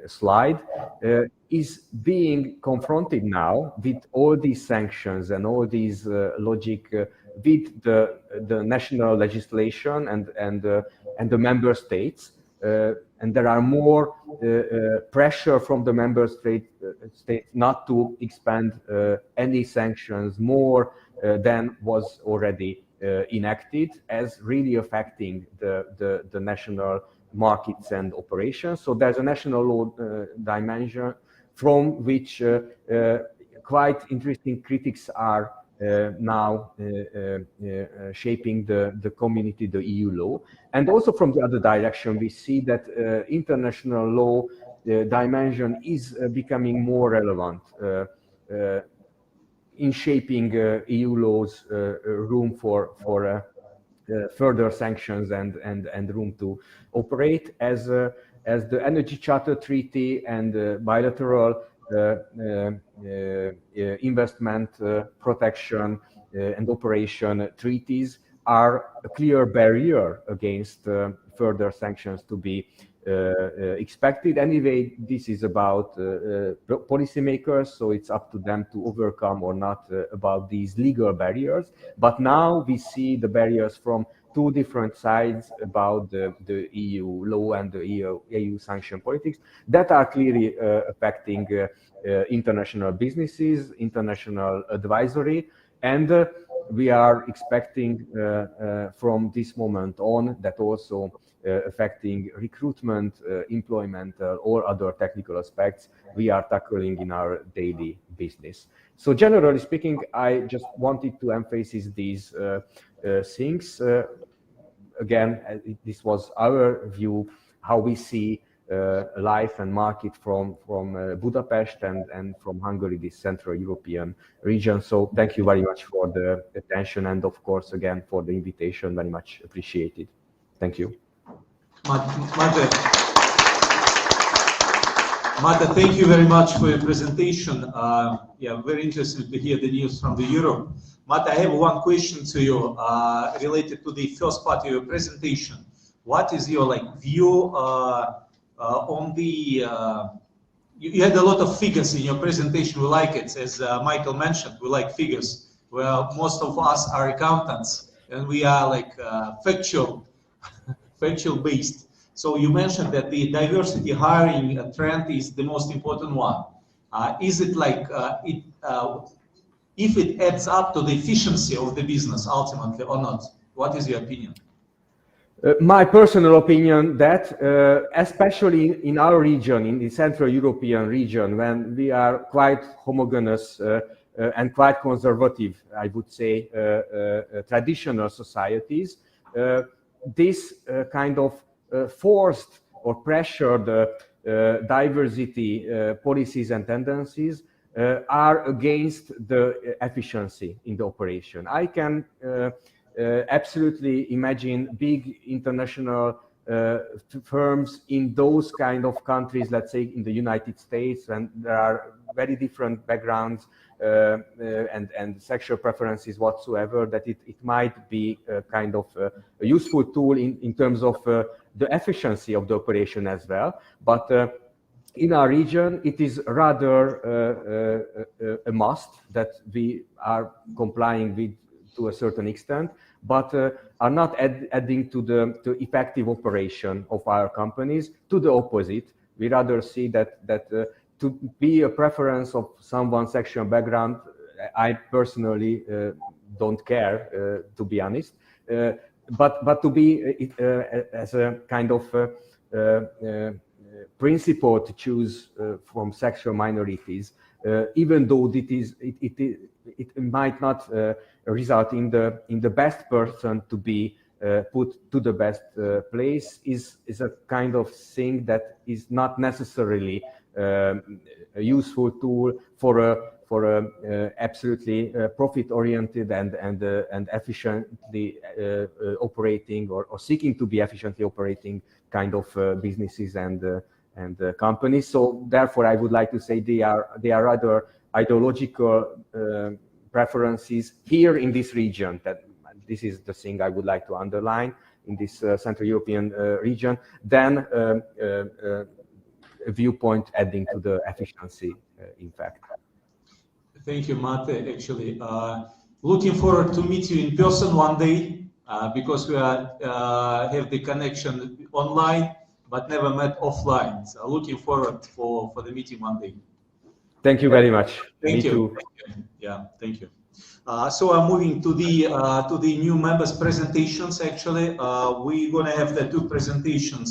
slide is being confronted now with all these sanctions and all these logic with the national legislation and the member states. And there are more pressure from the member states not to expand any sanctions more than was already enacted, as really affecting the national markets and operations. So there's a national law dimension from which quite interesting critics are now shaping the community, the EU law. And also from the other direction, we see that international law dimension is becoming more relevant in shaping EU law's room for further sanctions and room to operate, as the Energy Charter Treaty and bilateral investment protection and operation treaties are a clear barrier against further sanctions to be expected. Anyway, this is about policymakers, so it's up to them to overcome or not about these legal barriers. But now we see the barriers from two different sides about the EU law and the EU sanction politics that are clearly affecting international businesses, international advisory, and we are expecting from this moment on that also affecting recruitment, employment, or other technical aspects we are tackling in our daily business. So generally speaking, I just wanted to emphasize these things. Again, this was our view, how we see life and market from Budapest and from Hungary, this Central European region. So thank you very much for the attention, and of course, again, for the invitation, very much appreciated. Thank you. Mate, thank you very much for your presentation. Yeah, very interesting to hear the news from the Europe. Mate, I have one question to you related to the first part of your presentation. What is your view on the? You had a lot of figures in your presentation. We like it, as Michael mentioned. We like figures. Well, most of us are accountants, and we are factual based. So you mentioned that the diversity hiring trend is the most important one. Is it if it adds up to the efficiency of the business ultimately or not? What is your opinion? My personal opinion that, especially in our region, in the Central European region, when we are quite homogeneous and quite conservative, I would say, traditional societies, this kind of forced or pressured diversity policies and tendencies are against the efficiency in the operation. I can absolutely imagine big international firms in those kind of countries, let's say in the United States, and there are very different backgrounds and sexual preferences whatsoever, that it might be a kind of a useful tool in terms of the efficiency of the operation as well. But in our region, it is rather a must that we are complying with to a certain extent, but are not adding to the effective operation of our companies. To the opposite, we rather see that to be a preference of someone's sexual background, I personally don't care, to be honest. But to be as a kind of principle to choose from sexual minorities, even though it might not result in the best person to be put to the best place, is a kind of thing that is not necessarily a useful tool for a absolutely profit-oriented and efficiently operating or seeking to be efficiently operating kind of businesses and companies. So therefore, I would like to say they are rather ideological preferences here in this region. That this is the thing I would like to underline in this Central European region. Then a viewpoint adding to the efficiency, in fact. Thank you, Mate. Actually, Looking forward to meet you in person one day because we are have the connection online, but never met offline. So looking forward for the meeting one day. Thank you very much. Thank Me you. too. Thank you. Yeah, thank you. So I'm moving to the new members' presentations. Actually, we're gonna have the two presentations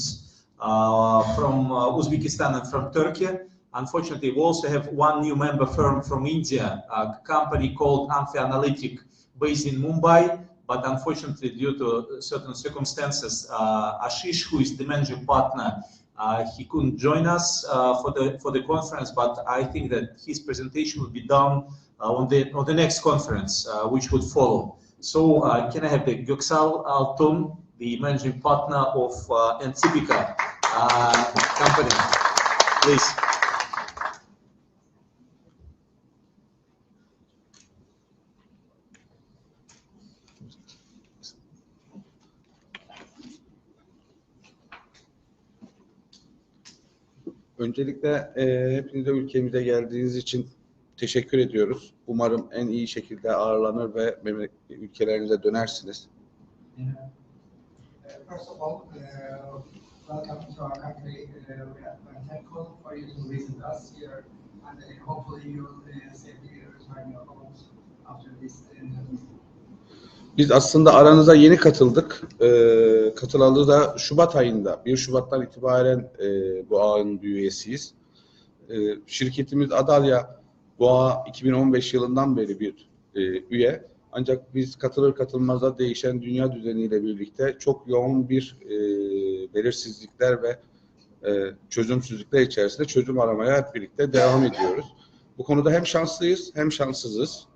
from Uzbekistan and from Turkey. Unfortunately, we also have one new member firm from India, a company called Amphi Analytic, based in Mumbai. But unfortunately, due to certain circumstances, Ashish, who is the managing partner, he couldn't join us for the conference. But I think that his presentation will be done on the next conference, which would follow. So can I have the Göksal Altun, the managing partner of Entipika company, please? Öncelikle hepinize ülkemize geldiğiniz için teşekkür ediyoruz. Umarım en iyi şekilde ağırlanır ve ülkelerinize dönersiniz. First of all, welcome to our country. We are thankful for you to visit us here, and hopefully you will safely return your homes after this meeting. Biz aslında aranıza yeni katıldık. Katılalı da Şubat ayında, 1 Şubat'tan itibaren bu ağın bir üyesiyiz. Şirketimiz Adalya bu ağa 2015 yılından beri bir üye. Ancak biz katılır katılmazda değişen dünya düzeniyle birlikte çok yoğun bir belirsizlikler ve çözümsüzlükler içerisinde çözüm aramaya hep birlikte devam ediyoruz. Bu konuda hem şanslıyız hem şanssızız.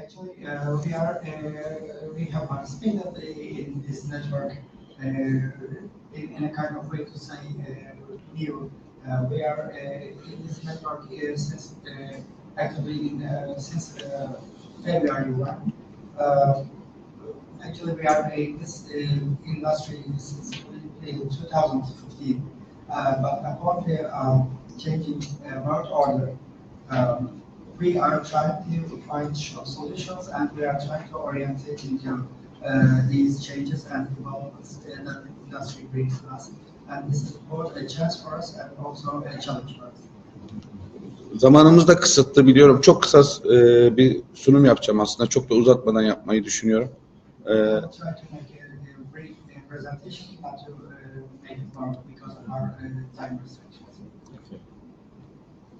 Actually, we have participated in this network in a kind of way to say new. We are in this network since actively since February 1. Actually, we are in this industry since 2015, but upon the changing world order, we are trying to find solutions, and we are trying to orientate into these changes and developments that the industry brings us. And this is both a chance for us and also a challenge for us. Zamanımız da kısıtlı biliyorum. Çok kısa bir sunum yapacağım aslında. Çok da uzatmadan yapmayı düşünüyorum.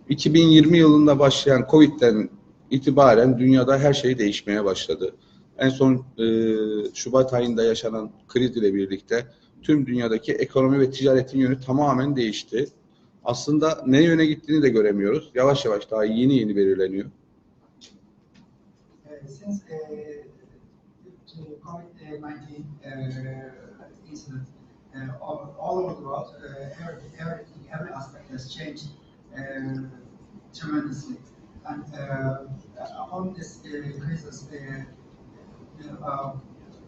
2020 yılında başlayan Covid'den itibaren dünyada her şey değişmeye başladı. En son Şubat ayında yaşanan kriz ile birlikte tüm dünyadaki ekonomi ve ticaretin yönü tamamen değişti. Aslında ne yöne gittiğini de göremiyoruz. Yavaş yavaş daha yeni belirleniyor. Since COVID-19 incident, all over the world, every aspect has changed tremendously. And on this crisis,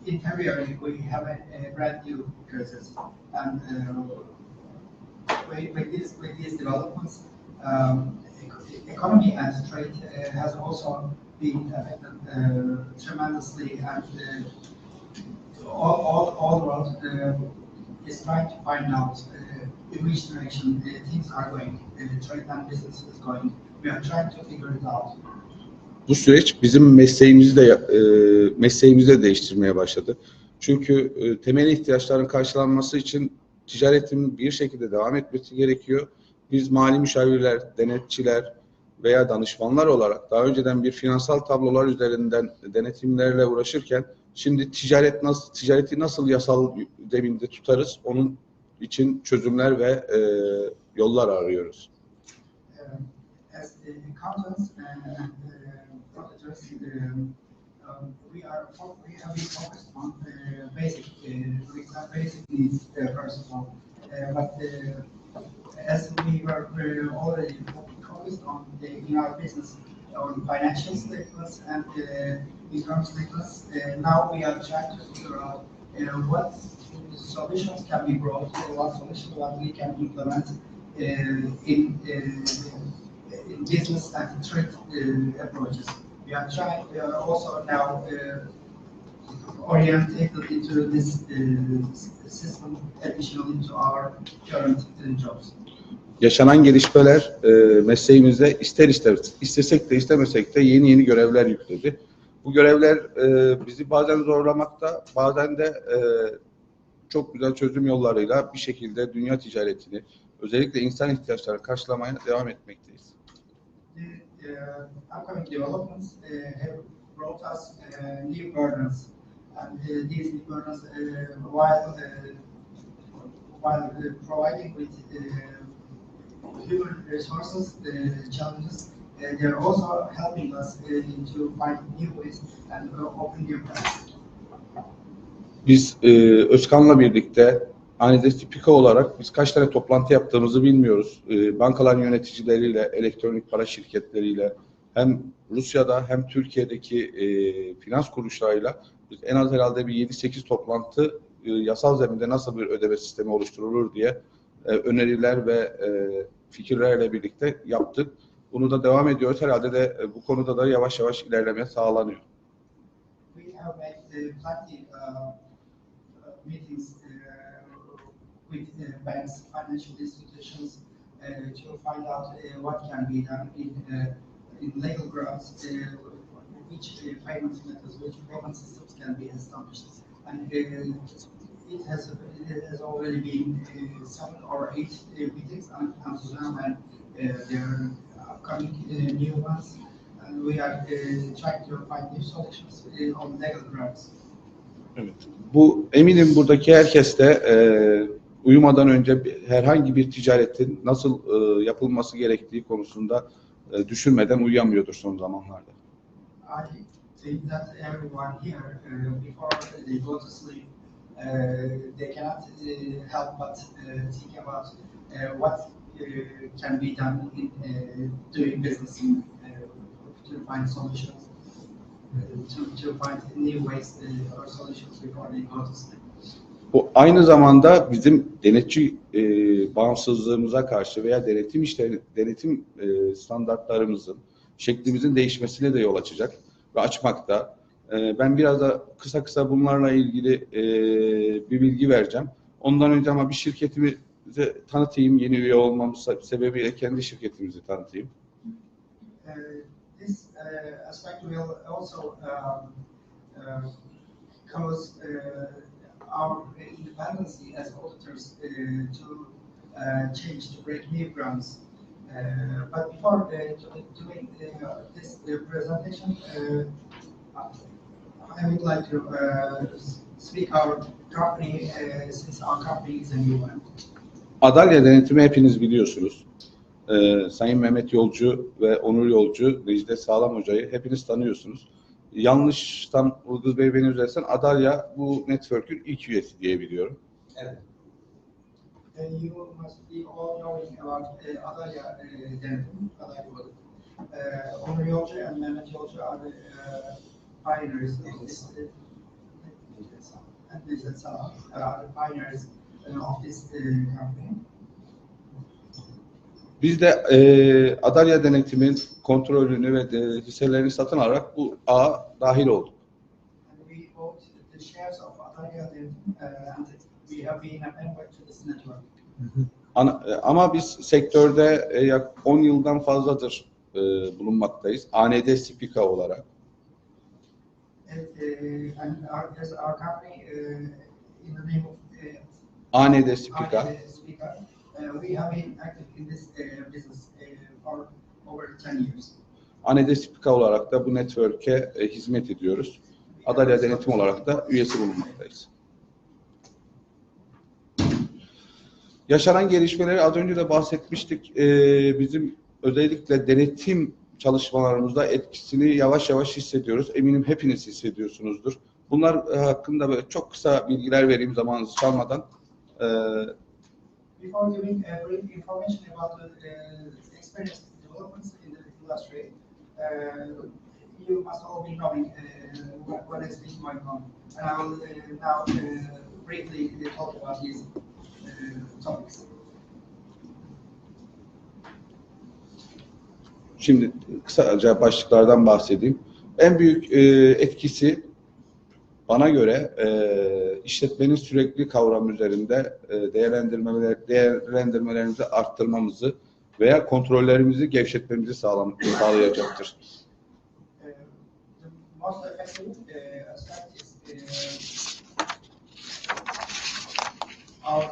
in February we have a brand new crisis, and with these developments, economy and trade has also been affected tremendously, and all the world is trying to find out in which direction things are going, trade and business is going. We are trying to figure it out. Bu süreç bizim mesleğimizi de değiştirmeye başladı. Çünkü temel ihtiyaçların karşılanması için ticaretin bir şekilde devam etmesi gerekiyor. Biz mali müşavirler, denetçiler veya danışmanlar olarak daha önceden bir finansal tablolar üzerinden denetimlerle uğraşırken şimdi ticareti nasıl yasal zeminde tutarız, onun için çözümler ve yollar arıyoruz. As accountants and auditors, we have been focused on basic needs first of all. But as we were already focused on in our business on financial statements and income statements, now we are trying to figure out what solutions can be brought, what we can implement in business and trade approaches. we are trying also now orientated into this system additional into our current jobs. Yaşanan gelişmeler mesleğimizde istesek de istemesek de yeni görevler yükledi. Bu görevler bizi bazen zorlamakta, bazen de çok güzel çözüm yollarıyla bir şekilde dünya ticaretini, özellikle insan ihtiyaçlarını karşılamaya devam etmekteyiz. The upcoming developments have brought us new burdens, and these new burdens, while providing with human resources challenges, they're also helping us to find new ways and open new paths. Biz Özkan'la birlikte Anide Tipika olarak biz kaç tane toplantı yaptığımızı bilmiyoruz. Bankaların yöneticileriyle, elektronik para şirketleriyle hem Rusya'da hem Türkiye'deki finans kuruluşlarıyla biz en az herhalde bir 7-8 toplantı yasal zeminde nasıl bir ödeme sistemi oluşturulur diye öneriler ve fikirlerle birlikte yaptık. Bunu da devam ediyoruz. Herhalde de bu konuda da yavaş yavaş ilerleme sağlanıyor. We have made plenty meetings with banks, financial institutions to find out what can be done in legal grounds, which payment methods, which payment systems can be established. And it has already been 7 or 8 meetings until now, and there are upcoming new ones. And we are trying to find new solutions on legal grounds. Evet. Bu eminim buradaki herkes de uyumadan önce herhangi bir ticaretin nasıl yapılması gerektiği konusunda düşünmeden uyuyamıyordur son zamanlarda. I think that everyone here, before they go to sleep, they cannot help but think about what can be done in doing business to find solutions, to find new ways or solutions before they go to sleep. Bu aynı zamanda bizim denetçi bağımsızlığımıza karşı veya denetim standartlarımızın, şeklimizin değişmesine de yol açacak ve açmakta. Ben biraz da kısa bunlarla ilgili bir bilgi vereceğim. Ondan önce ama bir şirketimi tanıtayım. Yeni üye olmamız sebebiyle kendi şirketimizi tanıtayım. This aspect will also cause our independency as auditors to change, to break new grounds. But before doing this presentation, I would like to speak our company, since our company is a new one. Adalya Denetimi hepiniz biliyorsunuz. Sayın Mehmet Yolcu ve Onur Yolcu, Necdet Sağlam Hoca'yı hepiniz tanıyorsunuz. Yanlıştan Ulguz Bey beni üzersen Adalya bu network'ün ilk üyesi diye biliyorum. Evet. You must be all knowing about Adalya Denetim, Adalya Balık. Onur Yolcu and Mehmet Yolcu are the pioneers of this, and Necdet Sağlam are the pioneers of this company. Biz de Adalya Denetimin kontrolünü ve hisselerini satın alarak bu ağa dahil olduk. We bought the shares of Adalya Denetim and we have been a member to this network. Ama biz sektörde 10 yıldan fazladır bulunmaktayız. AND Spika olarak. And our company in the name of AND Spika. We have been active in this business for over 10 years. AND Spika olarak da bu network'e hizmet ediyoruz. Adalya Denetim olarak da üyesi bulunmaktayız. Yaşanan gelişmeleri az önce de bahsetmiştik. Bizim özellikle denetim çalışmalarımızda etkisini yavaş yavaş hissediyoruz. Eminim hepiniz hissediyorsunuzdur. Bunlar hakkında böyle çok kısa bilgiler vereyim zamanınızı çalmadan. Before giving a brief information about the experienced developments in the industry, you must all be knowing what has been going on. And I will now briefly talk about these topics. Şimdi kısaca başlıklardan bahsedeyim. En büyük etkisi bana göre işletmenin sürekli kavram üzerinde değerlendirmelerimizi arttırmamızı veya kontrollerimizi gevşetmemizi sağlayacaktır. The most effective aspect is our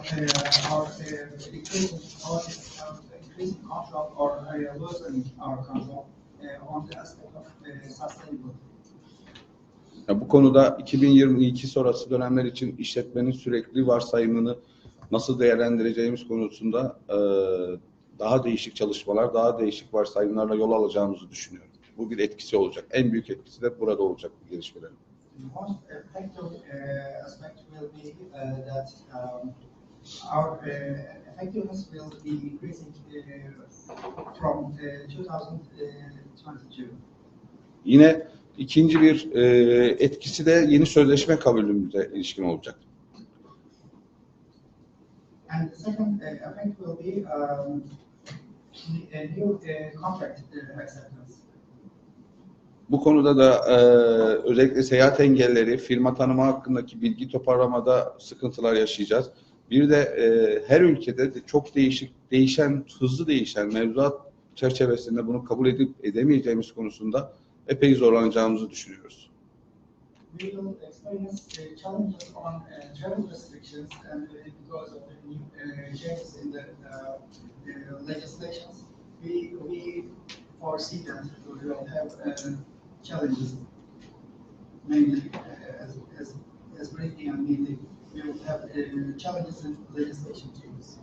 increasing control or loosening our control on the aspect of sustainability. Bu konuda 2022 sonrası dönemler için işletmenin sürekli varsayımını nasıl değerlendireceğimiz konusunda daha değişik çalışmalar, daha değişik varsayımlarla yol alacağımızı düşünüyorum. Bu bir etkisi olacak. En büyük etkisi de burada olacak bu gelişmelerin. The most effective aspect will be that our effectiveness will be increasing from 2022. Yine ikinci bir etkisi de yeni sözleşme kabulümüze ilişkin olacak. And the second effect will be a new contract acceptance. Bu konuda da özellikle seyahat engelleri, firma tanıma hakkındaki bilgi toparlamada sıkıntılar yaşayacağız. Bir de her ülkede de çok hızlı değişen mevzuat çerçevesinde bunu kabul edip edemeyeceğimiz konusunda epey zorlanacağımızı düşünüyoruz. We will experience challenges on travel restrictions and because of the new changes in the legislations, we foresee that we will have challenges. Mainly, as briefly and mainly, we will have challenges in legislation changes.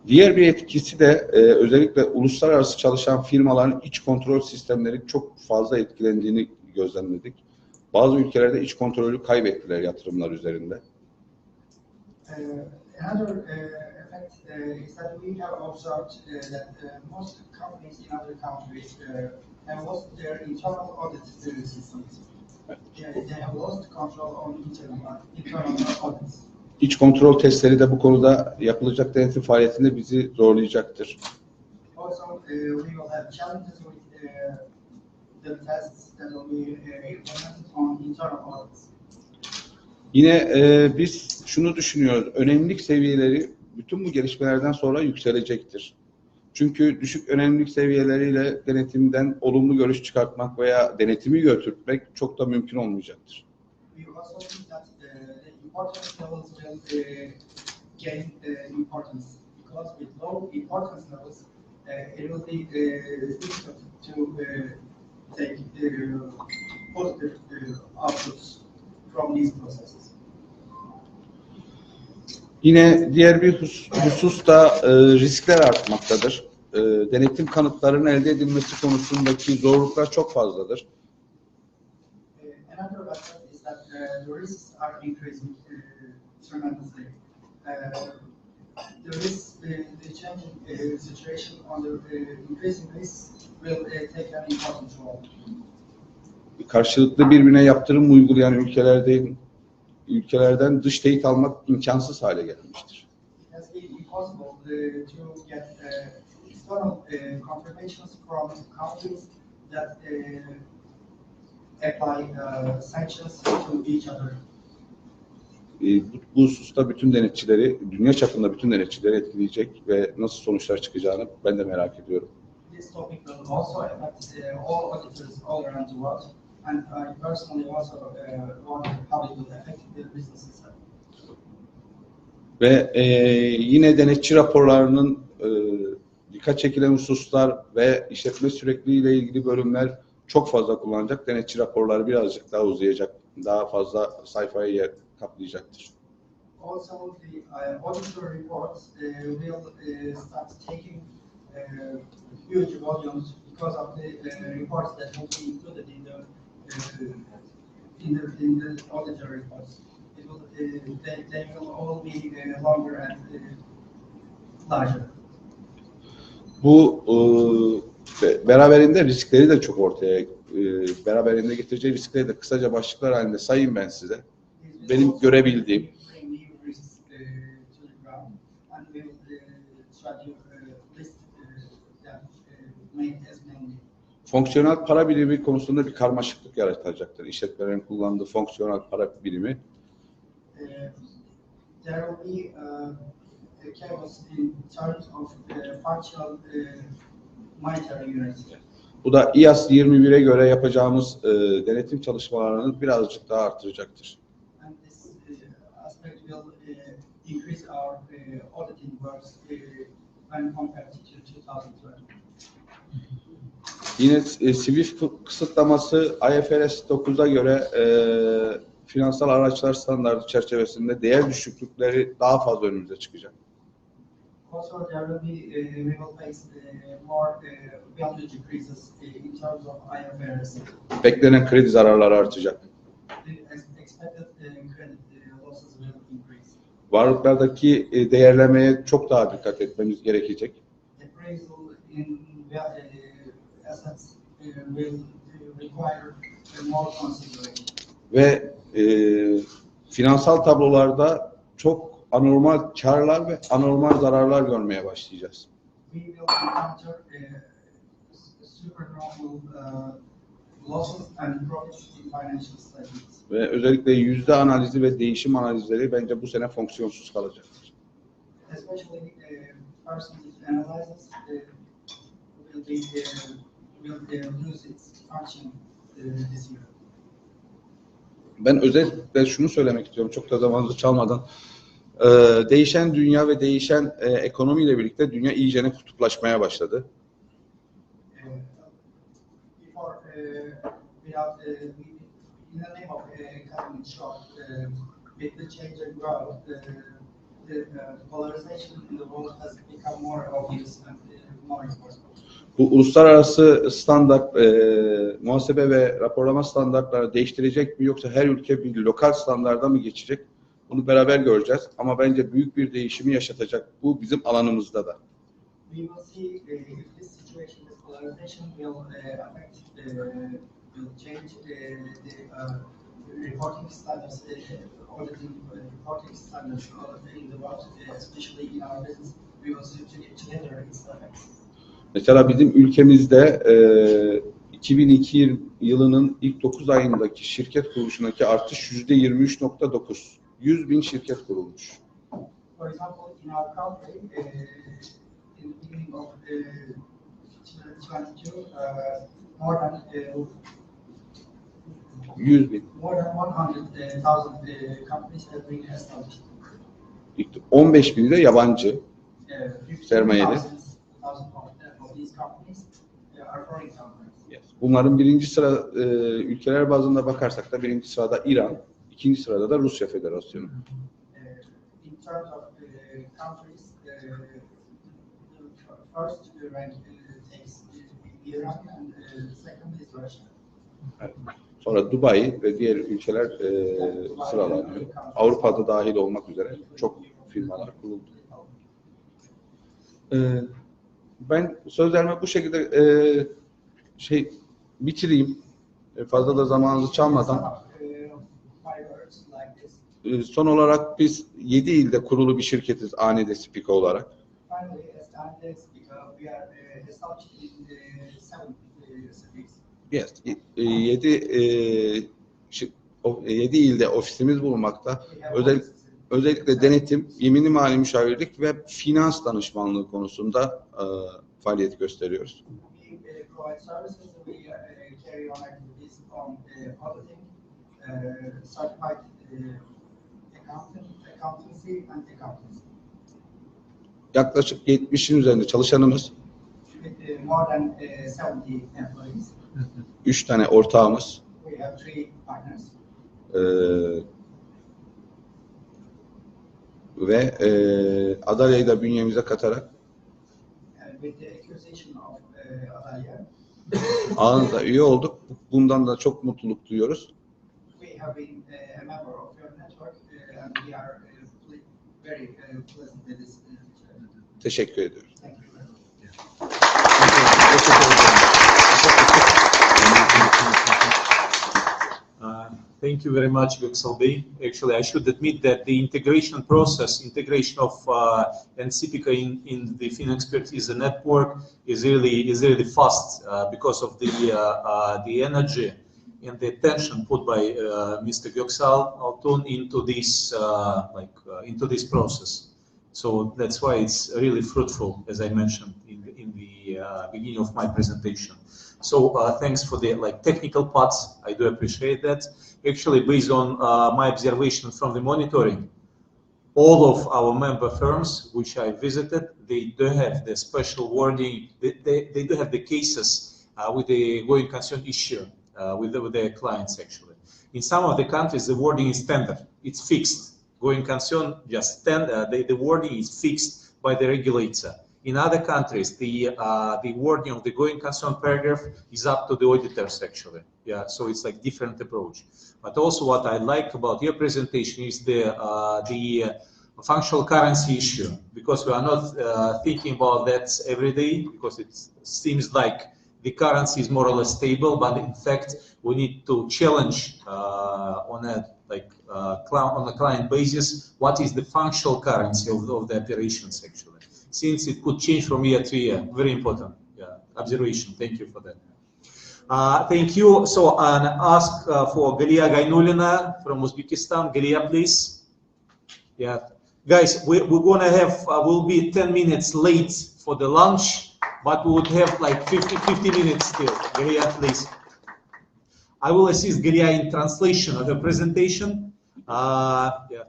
Diğer bir etkisi de özellikle uluslararası çalışan firmaların iç kontrol sistemleri çok fazla etkilendiğini gözlemledik. Bazı ülkelerde iç kontrolü kaybettiler yatırımlar üzerinde. Another effect is that we have observed that most companies in other countries have lost their internal audit systems. They have lost control on internal audits. İç kontrol testleri de bu konuda yapılacak denetim faaliyetinde bizi zorlayacaktır. Also, we will have challenges with the tests that will be implemented on internal audits. Yine biz şunu düşünüyoruz, önemlilik seviyeleri bütün bu gelişmelerden sonra yükselecektir. Çünkü düşük önemlilik seviyeleriyle denetimden olumlu görüş çıkartmak veya denetimi götürtmek çok da mümkün olmayacaktır. We also think that the importance levels will gain importance because with low importance levels, it will be difficult to take positive outputs from these processes. Yine diğer bir husus da riskler artmaktadır. Denetim kanıtlarının elde edilmesi konusundaki zorluklar çok fazladır. Another aspect is that the risks are increasing tremendously. The risk, the changing situation on the increasing risks will take an important role. Karşılıklı birbirine yaptırım uygulayan ülkelerden dış teyit almak imkansız hale gelmiştir. It has been impossible to get external confirmations from countries that apply sanctions to each other. Bu hususta bütün denetçileri, dünya çapında bütün denetçileri etkileyecek ve nasıl sonuçlar çıkacağını ben de merak ediyorum. This topic will also affect all auditors all around the world, and I personally also wonder how it will affect the businesses. Ve yine denetçi raporlarının dikkat çekilen hususlar ve işletme sürekliliğiyle ilgili bölümler çok fazla kullanacak. Denetçi raporları birazcık daha uzayacak, daha fazla sayfayı yer kaplayacaktır. Also, the auditor reports will start taking huge volumes because of the reports that will be included in the auditor reports. It will, they will all be longer and larger. Bu beraberinde riskleri de çok ortaya, beraberinde getireceği riskleri de kısaca başlıklar halinde sayayım ben size. Benim görebildiğim. fonksiyonel para birimi konusunda bir karmaşıklık yaratacaktır. İşletmelerin kullandığı fonksiyonel para birimi. There will be chaos in terms of functional monetary units. Bu da İAS 21'e göre yapacağımız denetim çalışmalarını birazcık daha artıracaktır. And this aspect will increase our auditing works when compared to 2020. Yine SWIFT kısıtlaması IFRS 9'a göre finansal araçlar standartı çerçevesinde değer düşüklükleri daha fazla önümüze çıkacak. Also, there will be we will face more value decreases in terms of IFRS. Beklenen kredi zararları artacak. The expected credit losses will increase. Varlıklardaki değerlemeye çok daha dikkat etmemiz gerekecek. Appraisal in assets will require more consideration. Ve finansal tablolarda çok anormal karlar ve anormal zararlar görmeye başlayacağız. We will encounter supernormal losses and profits in financial statements. Ve özellikle yüzde analizi ve değişim analizleri bence bu sene fonksiyonsuz kalacaktır. Especially percentage analysis will lose its function this year. Ben özellikle şunu söylemek istiyorum, çok da zamanınızı çalmadan. Değişen dünya ve değişen ekonomiyle birlikte dünya iyicene kutuplaşmaya başladı. In the name of economic shock, with the change in growth, the polarization in the world has become more obvious and more important. Bu uluslararası standart, muhasebe ve raporlama standartları değiştirecek mi yoksa her ülke bir lokal standarda mı geçecek? Bunu beraber göreceğiz ama bence büyük bir değişimi yaşatacak. Bu bizim alanımızda da. We will see if this situation, this polarization will affect, will change the reporting standards, auditing reporting standards in the world, especially in our business. We will see together its effects. Mesela bizim ülkemizde 2002 yılının ilk 9 ayındaki şirket kuruluşundaki artış %23.9. 100.000 şirket kurulmuş. For example, in our country, in the beginning of 2022, more than 100.000. more than 100,000 companies have been established. 15.000'i de yabancı sermayeli. Bunların birinci sıra ülkeler bazında bakarsak da birinci sırada İran, ikinci sırada da Rusya Federasyonu. In terms of countries, first rank takes Iran and second is Russia. Sonra Dubai ve diğer ülkeler sıralanıyor. Avrupa'da dahil olmak üzere çok firmalar kuruldu. Ben sözlerimi bu şekilde bitireyim. Fazla da zamanınızı çalmadan. Son olarak biz 7 ilde kurulu bir şirketiz Anide Spika olarak. Yes, 7 ilde ofisimiz bulunmakta. Özellikle denetim, yemini mali müşavirlik ve finans danışmanlığı konusunda faaliyet gösteriyoruz. Yaklaşık 70'in üzerinde çalışanımız, 3 tane ortağımız, ve Adalya'yı da bünyemize katarak ağınıza üye olduk. Bundan da çok mutluluk duyuyoruz. Teşekkür ediyoruz. Thank you very much, Göksel Bey. Actually, I should admit that the integration process, integration of NCPICA in the FinExpertiza network is really fast because of the energy and the attention put by Mr. Göksel Altun into this process. So that's why it's really fruitful, as I mentioned in the beginning of my presentation. So thanks for the technical parts. I do appreciate that. Actually, based on my observation from the monitoring, all of our member firms which I visited, they do have the special wording. They do have the cases with the going concern issue with their clients. Actually, in some of the countries, the wording is standard. It's fixed. Going concern just standard. The wording is fixed by the regulator. In other countries, the wording of the going concern paragraph is up to the auditors actually. Yeah, so it's like different approach. But also what I like about your presentation is the functional currency issue, because we are not thinking about that every day, because it seems like the currency is more or less stable, but in fact we need to challenge on a client basis what is the functional currency of the operations actually, since it could change from year to year. Very important observation. Thank you for that. Thank you. So I'll ask for Galia Gaynulina from Uzbekistan. Galia, please. Yeah, guys, we're gonna have we'll be 10 minutes late for the lunch, but we would have like 50 minutes still. Galia, please. I will assist Galia in translation of the presentation. Yeah.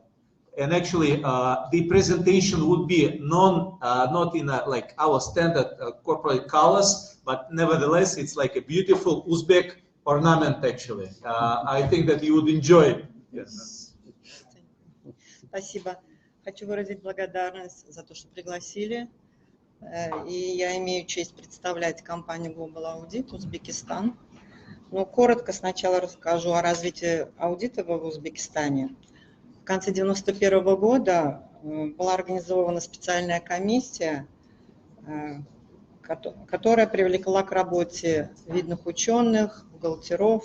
And actually, the presentation would be not in like our standard corporate colors, but nevertheless, it's like a beautiful Uzbek ornament. Actually, I think that you would enjoy it. Yes. Спасибо. Хочу выразить благодарность за то, что пригласили. И я имею честь представлять компанию Global Audit Узбекистан. Но коротко сначала расскажу о развитии аудита в Узбекистане. В конце 1991 года была организована специальная комиссия, которая привлекла к работе видных ученых, бухгалтеров,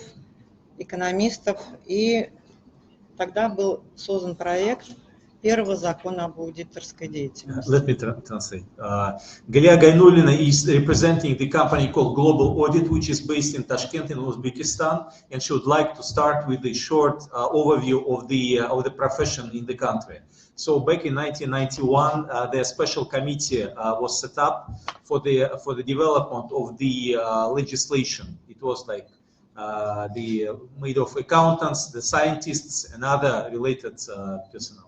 экономистов. И тогда был создан проект первого закона об аудиторской деятельности. Let me translate. Galia Gaynulina is representing the company called Global Audit, which is based in Tashkent in Uzbekistan, and she would like to start with a short overview of the profession in the country. So back in 1991, the special committee was set up for the development of the legislation. It was like made of accountants, the scientists, and other related personnel.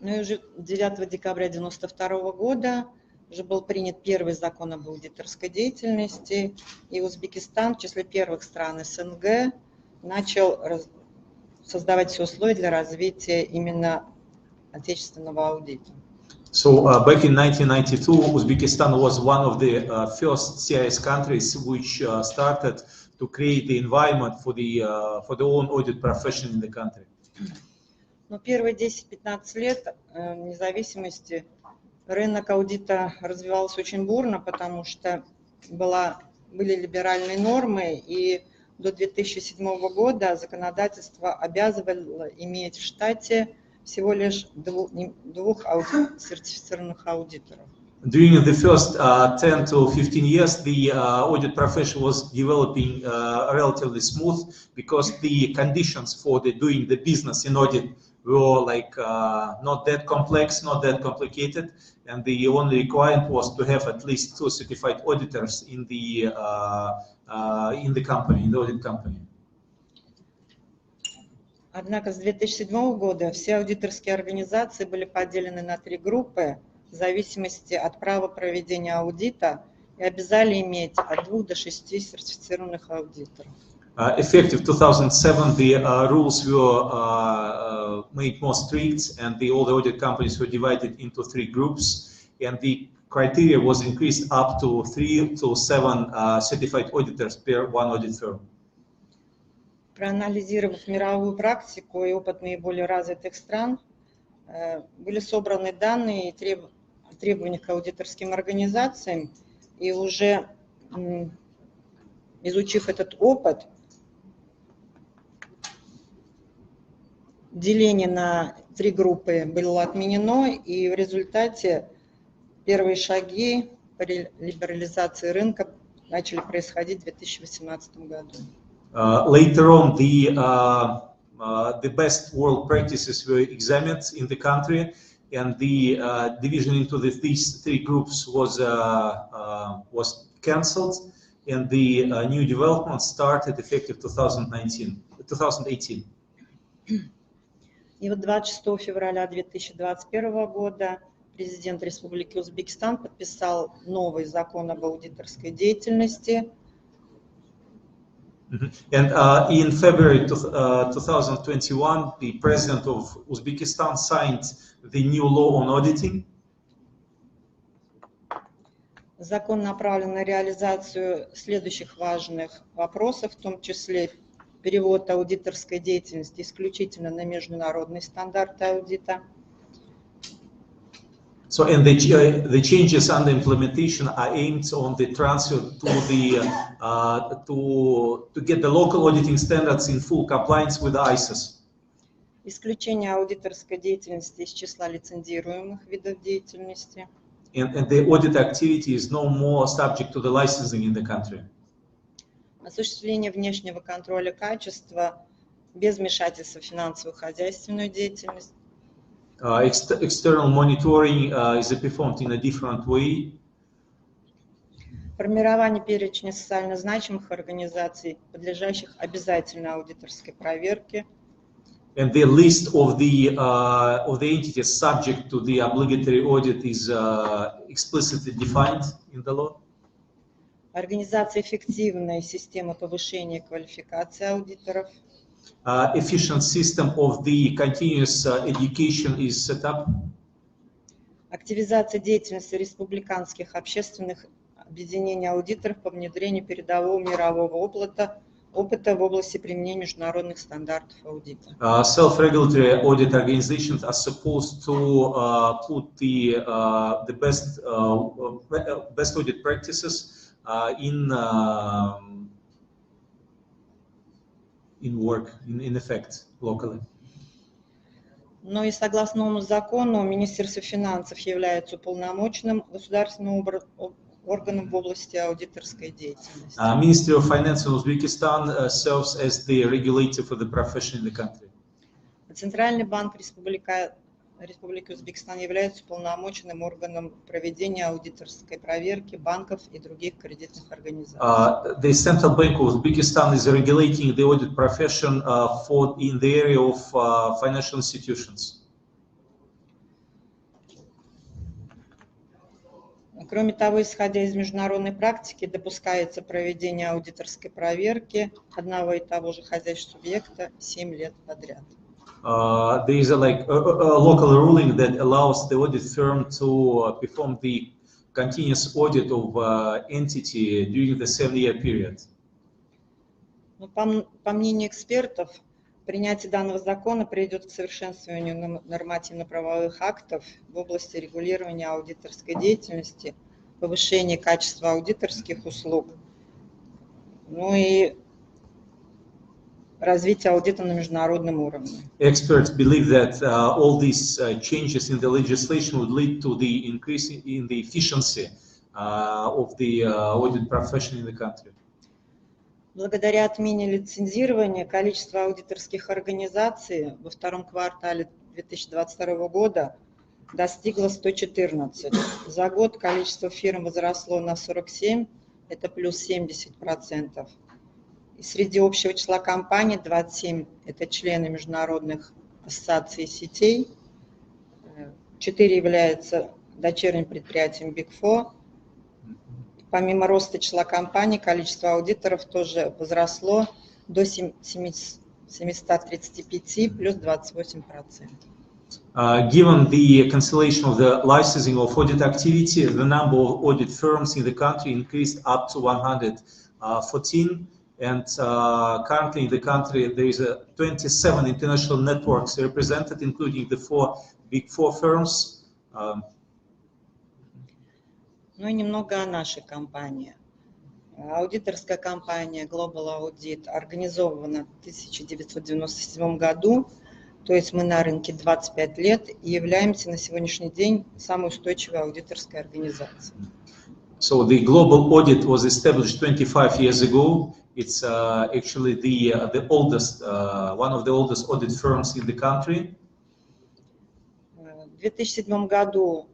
Ну и уже 9 декабря 1992 года уже был принят первый закон об аудиторской деятельности, и Узбекистан в числе первых стран СНГ начал создавать все условия для развития именно отечественного аудита. So back in 1992, Uzbekistan was one of the first CIS countries which started to create the environment for the own audit profession in the country. Но первые 10-15 лет независимости рынок аудита развивался очень бурно, потому что были либеральные нормы, и до 2007 года законодательство обязывало иметь в штате всего лишь двух сертифицированных аудиторов. During the first 10 to 15 years, the audit profession was developing relatively smooth because the conditions for doing the business in audit were like not that complex, not that complicated, and the only requirement was to have at least 2 certified auditors in the company, in the audit company. Однако с 2007 года все аудиторские организации были поделены на 3 группы в зависимости от права проведения аудита и обязали иметь от 2 до 6 сертифицированных аудиторов. Effective 2007, the rules were made more strict, and all the audit companies were divided into 3 groups, and the criteria was increased up to 3 to 7 certified auditors per one audit firm. Проанализировав мировую практику и опыт наиболее развитых стран, Были собраны данные и требования к аудиторским организациям, и уже изучив этот опыт, деление на 3 группы было отменено, и в результате первые шаги по либерализации рынка начали происходить в 2018 году. Later on, the best world practices were examined in the country, and the division into these 3 groups was cancelled, and the new development started effective 2018. И вот 26 февраля 2021 года президент Республики Узбекистан подписал новый закон об аудиторской деятельности. And in February 2021, the president of Uzbekistan signed the new law on auditing. Закон направлен на реализацию следующих важных вопросов, в том числе перевод аудиторской деятельности исключительно на международные стандарты аудита. So, and the changes and the implementation are aimed on the transfer to get the local auditing standards in full compliance with the ISOs. Исключение аудиторской деятельности из числа лицензируемых видов деятельности. And the audit activity is no more subject to the licensing in the country. Осуществление внешнего контроля качества без вмешательства в финансово-хозяйственную деятельность. External monitoring is performed in a different way. Формирование перечня социально значимых организаций, подлежащих обязательной аудиторской проверке. And the list of the entities subject to the obligatory audit is explicitly defined in the law. Организация эффективной системы повышения квалификации аудиторов. Efficient system of the continuous education is set up. Активизация деятельности республиканских общественных объединений аудиторов по внедрению передового мирового опыта в области применения международных стандартов аудита. Self-regulatory audit organizations are supposed to put the best audit practices in work, in effect, locally. Но и согласно новому закону, Министерство финансов является уполномоченным государственным органом в области аудиторской деятельности. Ministry of Finance in Uzbekistan serves as the regulator for the profession in the country. Центральный банк Республики Узбекистан является уполномоченным органом проведения аудиторской проверки банков и других кредитных организаций. The Central Bank of Uzbekistan is regulating the audit profession in the area of financial institutions. Кроме того, исходя из международной практики, допускается проведение аудиторской проверки одного и того же хозяйственного субъекта 7 лет подряд. There is a local ruling that allows the audit firm to perform the continuous audit of entity during the 7-year period. По мнению экспертов, принятие данного закона приведет к совершенствованию нормативно-правовых актов в области регулирования аудиторской деятельности, повышения качества аудиторских услуг, ну и развития аудита на международном уровне. Experts believe that all these changes in the legislation would lead to the increase in the efficiency of the audit profession in the country. Благодаря отмене лицензирования количество аудиторских организаций во втором квартале 2022 года достигло 114. За год количество фирм возросло на 47, это плюс 70%. И среди общего числа компаний 27 – это члены международных ассоциаций и сетей, 4 являются дочерним предприятием Big Four. Помимо роста числа компаний, количество аудиторов тоже возросло до 735 плюс 28%. Given the cancellation of the licensing of audit activity, the number of audit firms in the country increased up to 114, And currently in the country there is 27 international networks represented, including the 4 Big Four firms. Ну и немного о нашей компании. Аудиторская компания Global Audit организована в 1997 году, то есть мы на рынке 25 лет и являемся на сегодняшний день самой устойчивой аудиторской организацией. So the Global Audit was established 25 years ago. It's actually the oldest, one of the oldest audit firms in the country. В 2007 году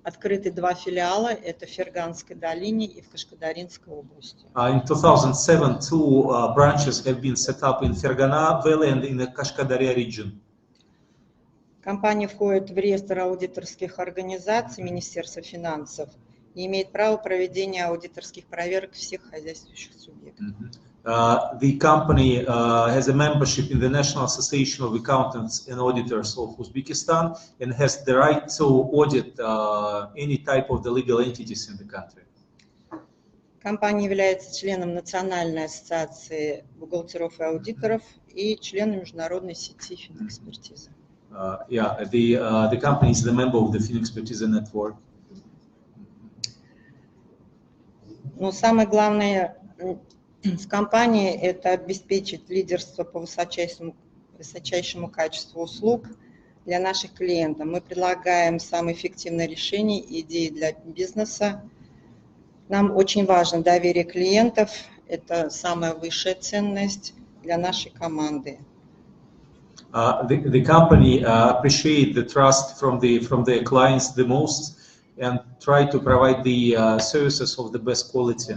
открыты 2 филиала, это в Ферганской долине и в Кашкадаринской области. In 2007, 2 branches have been set up in Fergana Valley and in the Kashkadaria region. Компания входит в реестр аудиторских организаций Министерства финансов и имеет право проведения аудиторских проверок всех хозяйствующих субъектов. The company has a membership in the National Association of Accountants and Auditors of Uzbekistan and has the right to audit any type of the legal entities in the country. Компания является членом Национальной ассоциации бухгалтеров и аудиторов и членом международной сети FinExpertiza. The company is the member of the FinExpertiza network. Но самое главное в компании это обеспечить лидерство по высочайшему качеству услуг для наших клиентов. Мы предлагаем самые эффективные решения и идеи для бизнеса. Нам очень важно доверие клиентов, это самая высшая ценность для нашей команды. The company appreciate the trust from their clients the most and try to provide the services of the best quality.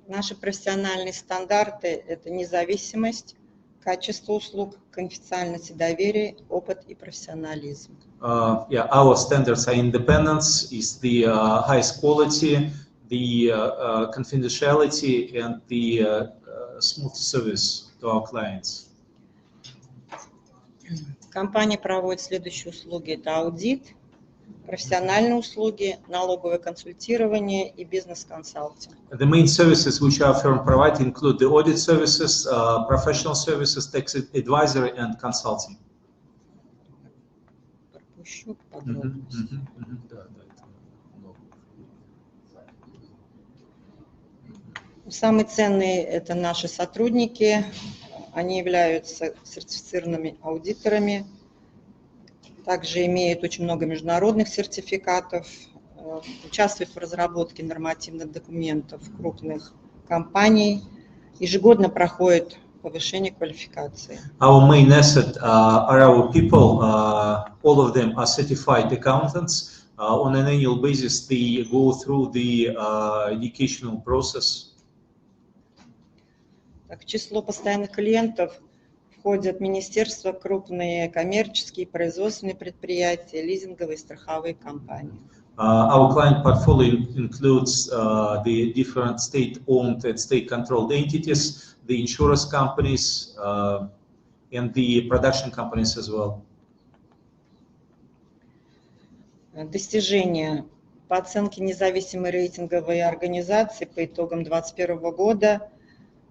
Наши профессиональные стандарты – это независимость, качество услуг, конфиденциальность и доверие, опыт и профессионализм. Our standards are independence, is the highest quality, the confidentiality, and the smooth service to our clients. Компания проводит следующие услуги. Это аудит, профессиональные услуги, налоговое консультирование и бизнес-консалтинг. The main services which our firm provides include the audit services, professional services, tax advisory, and consulting. Пропущу подробности. Самые ценные это наши сотрудники. Они являются сертифицированными аудиторами. Также имеют очень много международных сертификатов, участвуют в разработке нормативных документов крупных компаний, ежегодно проходят повышение квалификации. Our main asset are our people. All of them are certified accountants. On an annual basis, they go through the educational process. Так, в число постоянных клиентов входят министерства, крупные коммерческие, производственные предприятия, лизинговые, страховые компании. Our client portfolio includes the different state-owned and state-controlled entities, the insurance companies, and the production companies as well. Достижения. По оценке независимой рейтинговой организации по итогам 2021 года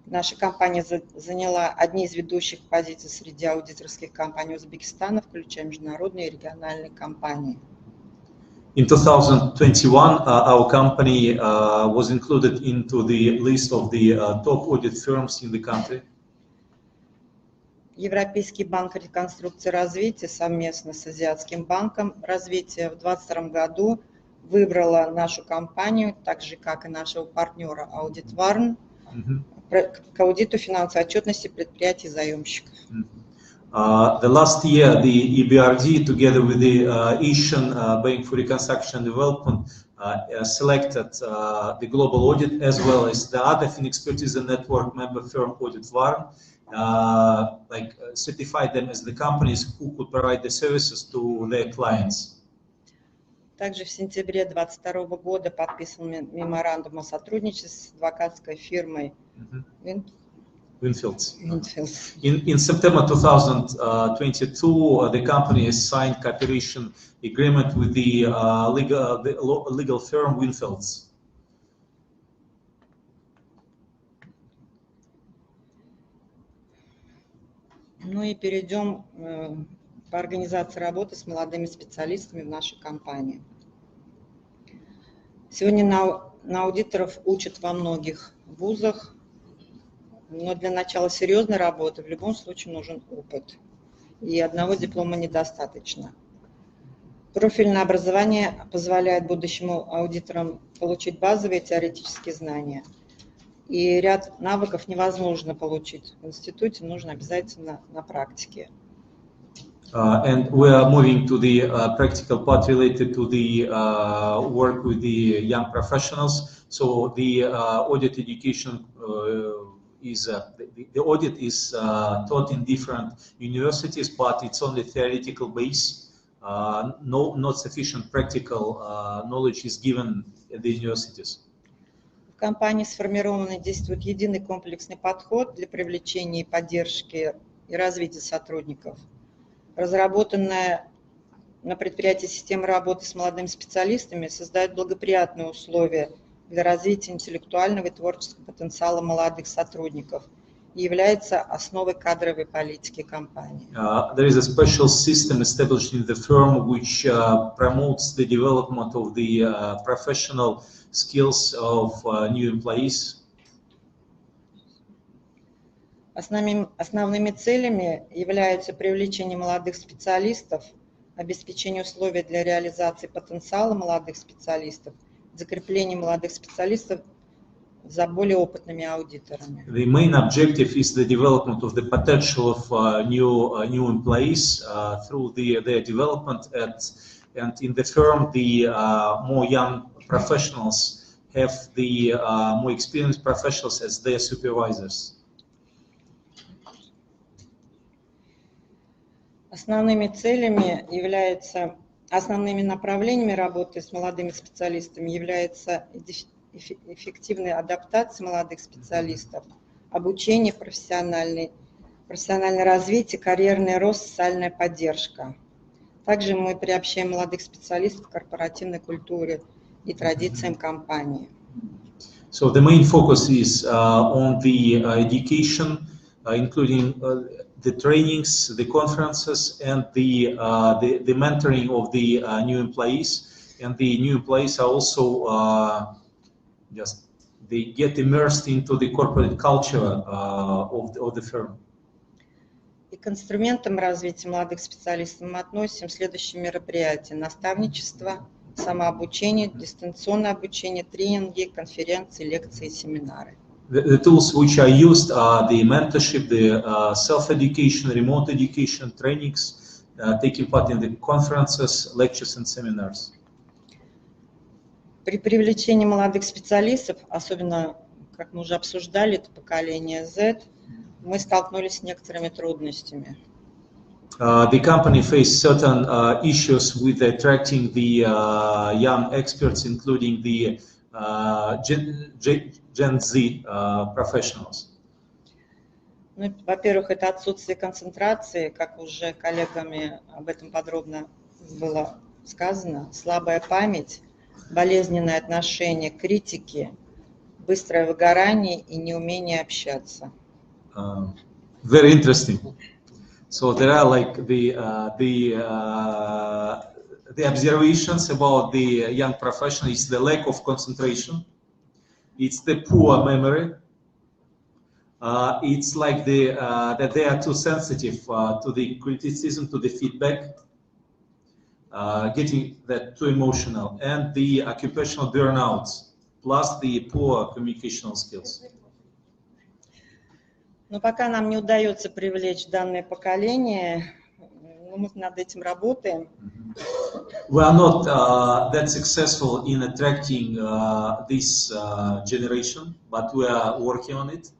наша компания заняла одни из ведущих позиций среди аудиторских компаний Узбекистана, включая международные и региональные компании. In 2021, our company was included into the list of the top audit firms in the country. Европейский банк реконструкции и развития совместно с Азиатским банком развития в 2022 году выбрала нашу компанию, так же как и нашего партнера Audit Warn, к аудиту финансовой отчетности предприятий заемщиков. The last year, the EBRD, together with the Asian Bank for Reconstruction and Development, selected the global audit as well as the other FinExpertiza network member firm Audit Warn, certified them as the companies who could provide the services to their clients. Также в сентябре 2022 года подписан меморандум о сотрудничестве с адвокатской фирмой Winfields. In September 2022, the company has signed cooperation agreement with the legal firm Winfields. Ну и перейдем по организации работы с молодыми специалистами в нашей компании. Сегодня на аудиторов учат во многих вузах, но для начала серьезной работы в любом случае нужен опыт. И одного диплома недостаточно. Профильное образование позволяет будущим аудиторам получить базовые теоретические знания. И ряд навыков невозможно получить в институте, нужно обязательно на практике. And we are moving to the practical part related to the work with the young professionals. So the audit education the audit is taught in different universities, but it's only theoretical base. Not sufficient practical knowledge is given at the universities. В компании сформирован и действует единый комплексный подход для привлечения и поддержки и развития сотрудников. Разработанная на предприятии система работы с молодыми специалистами создает благоприятные условия для развития интеллектуального и творческого потенциала молодых сотрудников и является основой кадровой политики компании. There is a special system established in the firm which promotes the development of the professional skills of new employees. Основными целями являются привлечение молодых специалистов, обеспечение условий для реализации потенциала молодых специалистов, закрепление молодых специалистов за более опытными аудиторами. The main objective is the development of the potential of new employees through their development, and in the firm the more young professionals have the more experienced professionals as their supervisors. Основными направлениями работы с молодыми специалистами является эффективная адаптация молодых специалистов, обучение, профессиональное развитие, карьерный рост, социальная поддержка. Также мы приобщаем молодых специалистов к корпоративной культуре и традициям компании. So the main focus is on the education, including the trainings, the conferences, and the mentoring of the new employees. And the new employees are also they get immersed into the corporate culture of the firm. И к инструментам развития молодых специалистов мы относим следующие мероприятия: наставничество, самообучение, дистанционное обучение, тренинги, конференции, лекции, семинары. The tools which are used are the mentorship, the self-education, remote education, trainings, taking part in the conferences, lectures and seminars. При привлечении молодых специалистов, особенно, как мы уже обсуждали, это поколение Z, мы столкнулись с некоторыми трудностями. The company faced certain issues with attracting the young experts, including the Gen Z professionals. Ну, во-первых, это отсутствие концентрации, как уже коллегами об этом подробно было сказано, слабая память, болезненное отношение к критике, быстрое выгорание и неумение общаться. Very interesting. So there are like the observations about the young professional is the lack of concentration. It's the poor memory. It's like that they are too sensitive to the criticism, to the feedback, getting that too emotional, and the occupational burnouts, plus the poor communicational skills. Но пока нам не удается привлечь данное поколение, мы над этим работаем. We are not that successful in attracting this generation, but we are working on it.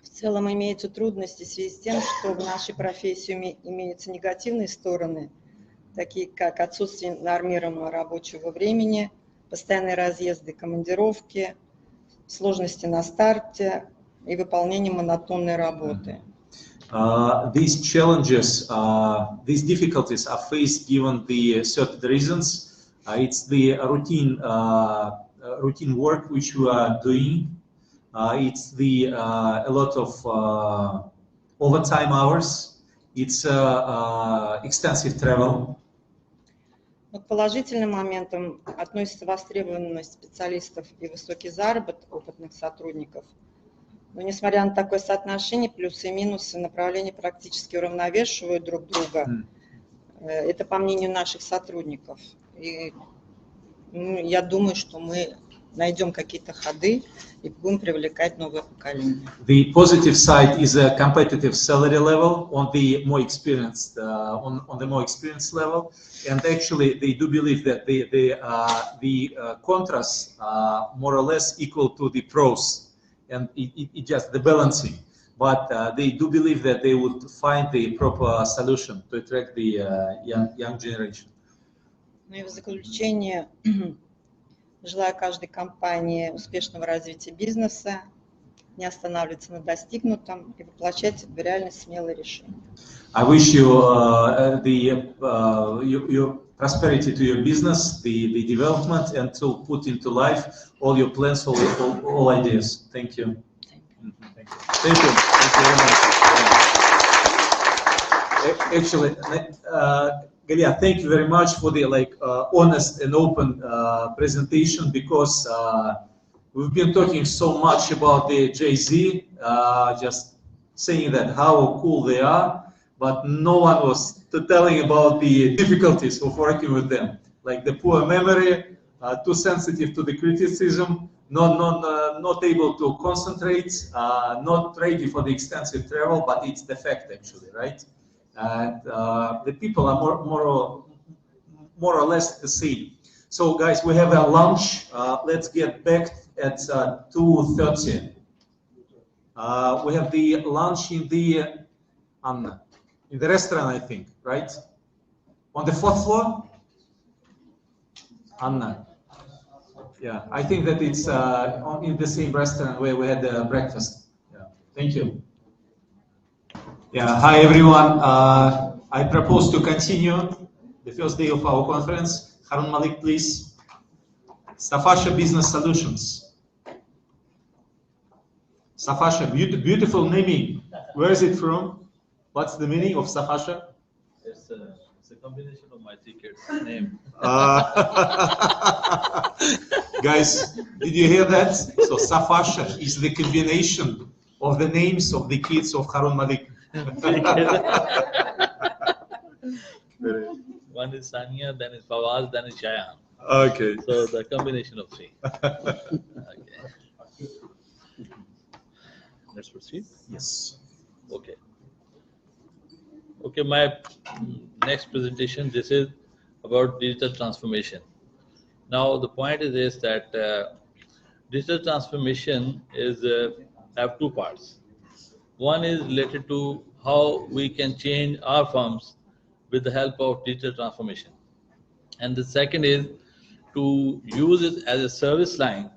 В целом имеются трудности в связи с тем, что в нашей профессии имеются негативные стороны, такие как отсутствие нормированного рабочего времени, постоянные разъезды, командировки, сложности на старте и выполнение монотонной работы. These challenges, these difficulties are faced given the certain reasons. It's the routine work which we are doing. It's a lot of overtime hours, it's extensive travel. Но к положительным моментам относится востребованность специалистов и высокий заработок опытных сотрудников. Но несмотря на такое соотношение, плюсы и минусы направления практически уравновешивают друг друга. Это по мнению наших сотрудников. И я думаю, что мы найдем какие-то ходы и будем привлекать новое поколение. The positive side is a competitive salary level on the more experienced on the more experienced level, and actually they do believe that the contrasts are more or less equal to the pros, and it just the balancing. But they do believe that they would find the proper solution to attract the young generation. Ну и в заключение желаю каждой компании успешного развития бизнеса, не останавливаться на достигнутом и воплощать в реальность смелые решения. I wish you your prosperity to your business, the development, and to put into life all your plans, all ideas. Thank you. Thank you. Thank you. Thank you very much. Actually, Galia, thank you very much for the honest and open presentation, because we've been talking so much about the Jay-Z, just saying that how cool they are, but no one was telling about the difficulties of working with them, like the poor memory, too sensitive to the criticism, not able to concentrate, not ready for the extensive travel, but it's the fact actually, right? And the people are more or less the same. So guys, we have a lunch. Let's get back at 2:30. We have the lunch in the restaurant, I think, right? On the 4th floor? Anna. Yeah, I think that it's in the same restaurant where we had the breakfast. Yeah, thank you. Yeah, hi everyone. I propose to continue the first day of our conference. Harun Malik, please. Safasha Business Solutions. Safasha, beautiful naming. Where is it from? What's the meaning of Safasha? It's a combination of my secret name. Guys, did you hear that? So Safasha is the combination of the names of the kids of Harun Malik. One is Sania, then is Fawaz, then is Shayan. Okay. So the combination of three. Okay. Let's proceed. Yes. Okay. Okay, my next presentation, this is about digital transformation. Now the point is this, that digital transformation is have two parts. One is related to how we can change our firms with the help of digital transformation. And the second is to use it as a service line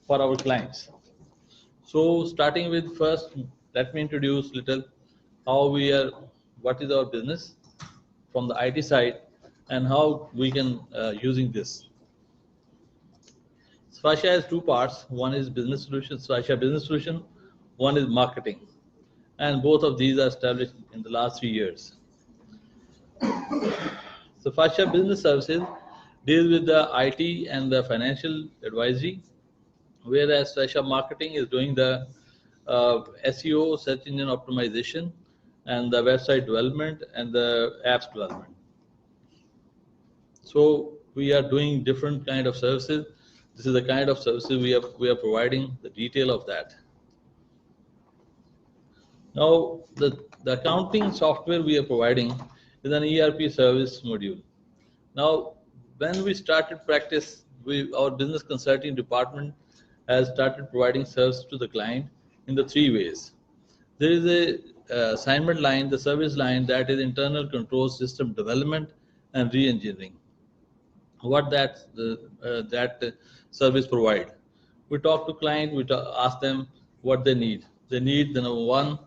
for our clients. So starting with first, let me introduce little how we are, what is our business from the IT side and how we can using this. Sfasha has two parts. One is business solution, Sfasha business solution. One is marketing. And both of these are established in the last 3 years. Sfasha business services deals with the IT and the financial advisory, whereas Sfasha marketing is doing the SEO, search engine optimization, and the website development and the apps development. So we are doing different kind of services. This is the kind of services we are providing, the detail of that. Now the accounting software we are providing is an ERP service module. Now when we started practice, our business consulting department has started providing service to the client in the 3 ways. There is a assignment line, the service line, that is internal control system development and re-engineering. What that service provide. We talk to client, we ask them what they need. They need the number one.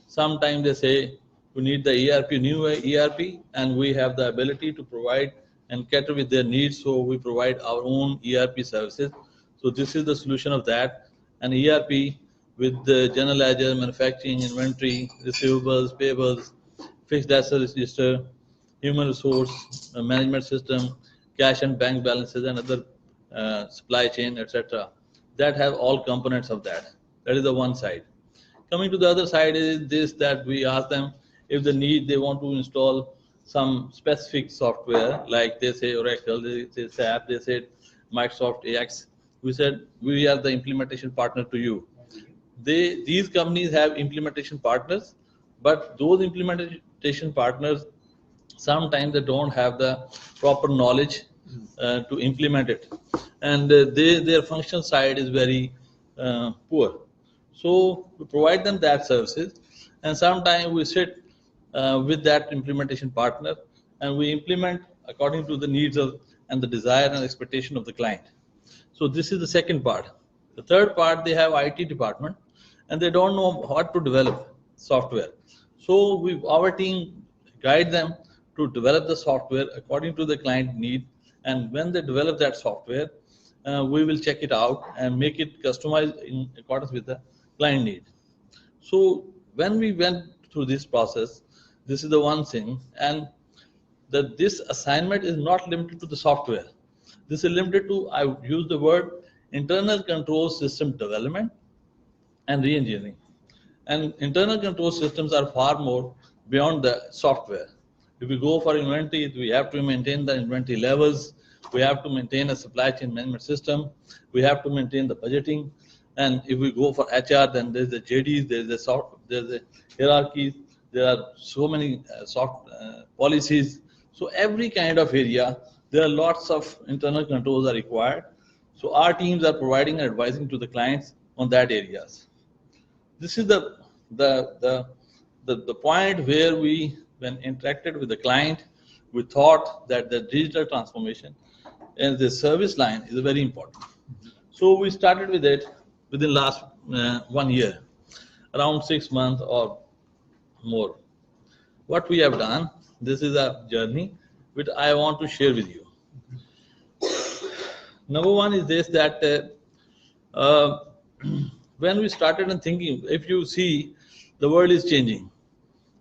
Sometimes they say we need the ERP, new ERP, and we have the ability to provide and cater with their needs. So we provide our own ERP services. So this is the solution of that. And ERP, with the general ledger, manufacturing, inventory, receivables, payables, fixed asset register, human resource management system, cash and bank balances, and other supply chain, etc. That have all components of that. That is the one side. Coming to the other side is this, that we ask them if they want to install some specific software, like they say Oracle, they say SAP, they say Microsoft AX. We said we are the implementation partner to you. These companies have implementation partners, but those implementation partners sometimes they don't have the proper knowledge to implement it, and their function side is very poor. So we provide them that services, and sometimes we sit with that implementation partner and we implement according to the needs of and the desire and expectation of the client. So this is the second part. The third part, they have IT department and they don't know what to develop software. So our team guide them to develop the software according to the client need, and when they develop that software, we will check it out and make it customized in accordance with the client need. So when we went through this process, this is the one thing, and that this assignment is not limited to the software. This is limited to, I use the word, internal control system development and re-engineering. And internal control systems are far more beyond the software. If we go for inventory, we have to maintain the inventory levels, we have to maintain a supply chain management system, we have to maintain the budgeting, and if we go for HR, then there's the JDs, there's the hierarchies, there are so many policies. So every kind of area, there are lots of internal controls are required. So our teams are providing and advising to the clients on that areas. This is the point where we, when interacted with the client, we thought that the digital transformation and the service line is very important. So we started with it within last 1 year, around 6 months or more. What we have done, this is a journey which I want to share with you. Number one is this, that when we started and thinking, if you see, the world is changing,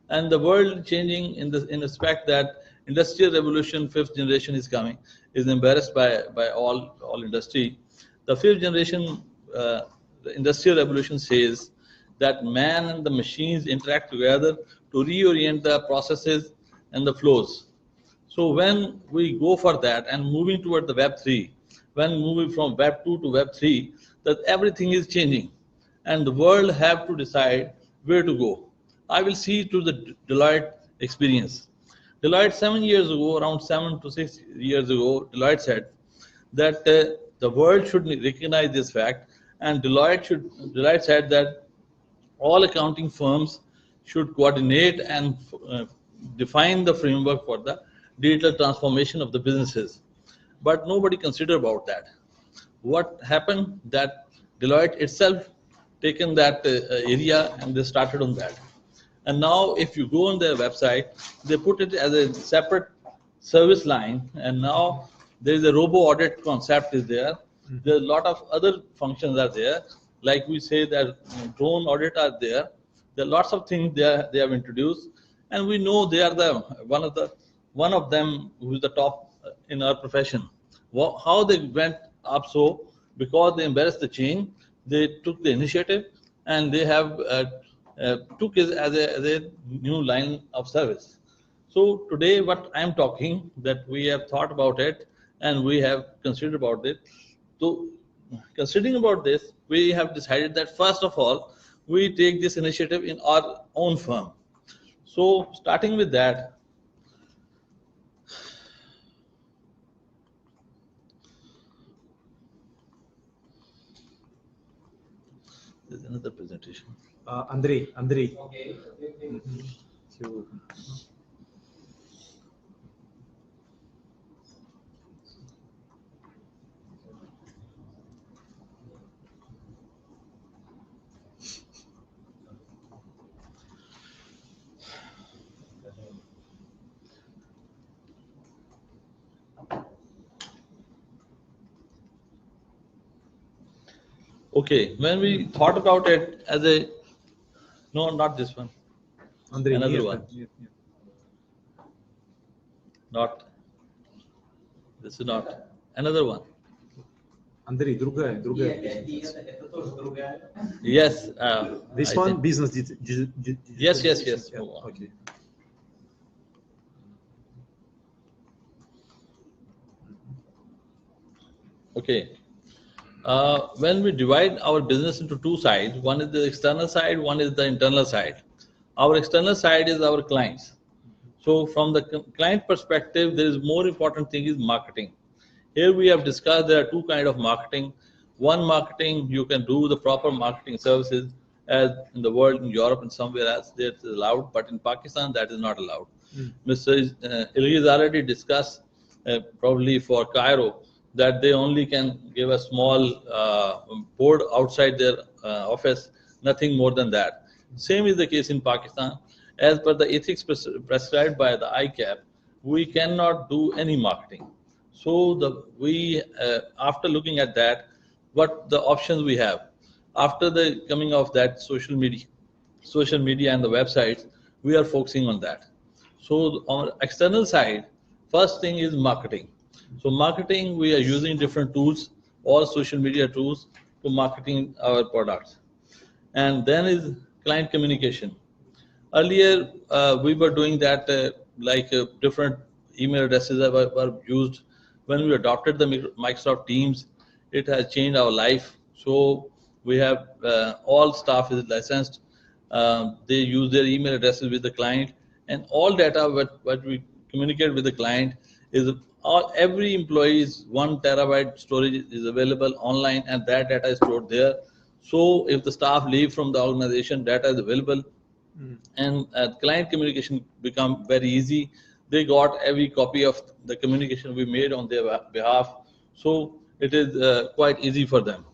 and the world changing in the respect that industrial revolution, 5th generation is coming, is embarrassed by all industry. The 5th generation, the industrial revolution says that man and the machines interact together to reorient the processes and the flows. So when we go for that and moving toward the Web 3, when moving from Web 2 to Web 3, that everything is changing, and the world have to decide where to go. I will see to the Deloitte experience. Deloitte 7 years ago, around 7 to 6 years ago, Deloitte said that the world should recognize this fact, and Deloitte said that all accounting firms should coordinate and define the framework for the digital transformation of the businesses. But nobody considered about that. What happened, that Deloitte itself taken that area and they started on that. And now if you go on their website, they put it as a separate service line, and now there is a robo audit concept is there. There are a lot of other functions are there, like we say that drone audit are there. There are lots of things they have introduced, and we know they are the one of them who is the top in our profession. How they went up so? Because they embraced the change, they took the initiative, and they have took it as a new line of service. So today what I am talking, that we have thought about it and we have considered about it. So considering about this, we have decided that first of all, we take this initiative in our own firm. So starting with that, there's another presentation. Andrei. Okay. So, Okay, when we thought about it as a, no, not this one, Andrei, another нет, one, нет, нет. not, this is not, another one. Андрей, другая. Это тоже другая. Yes. This I one, think- business Yes. Yeah, Move on. okay. Okay. When we divide our business into two sides, one is the external side, one is the internal side. Our external side is our clients. So from the client perspective, there is more important thing is marketing. Here we have discussed there are two kind of marketing. One marketing, you can do the proper marketing services as in the world, in Europe and somewhere else, that is allowed, but in Pakistan, that is not allowed. Mr. Ilgis already discussed, probably for Cairo, that they only can give a small board outside their office, nothing more than that. Same is the case in Pakistan. As per the ethics prescribed by the ICAP, we cannot do any marketing. So after looking at that, what the options we have, after the coming of that social media and the websites, we are focusing on that. So on external side, first thing is marketing. So marketing, we are using different tools, all social media tools to marketing our products. And then is client communication. Earlier, we were doing that different email addresses were used. When we adopted the Microsoft Teams, it has changed our life. So we have all staff is licensed. They use their email addresses with the client, and all data what we communicate with the client is every employee's 1 terabyte storage is available online, and that data is stored there. So if the staff leave from the organization, data is available. And client communication become very easy. They got every copy of the communication we made on their behalf. So it is quite easy for them.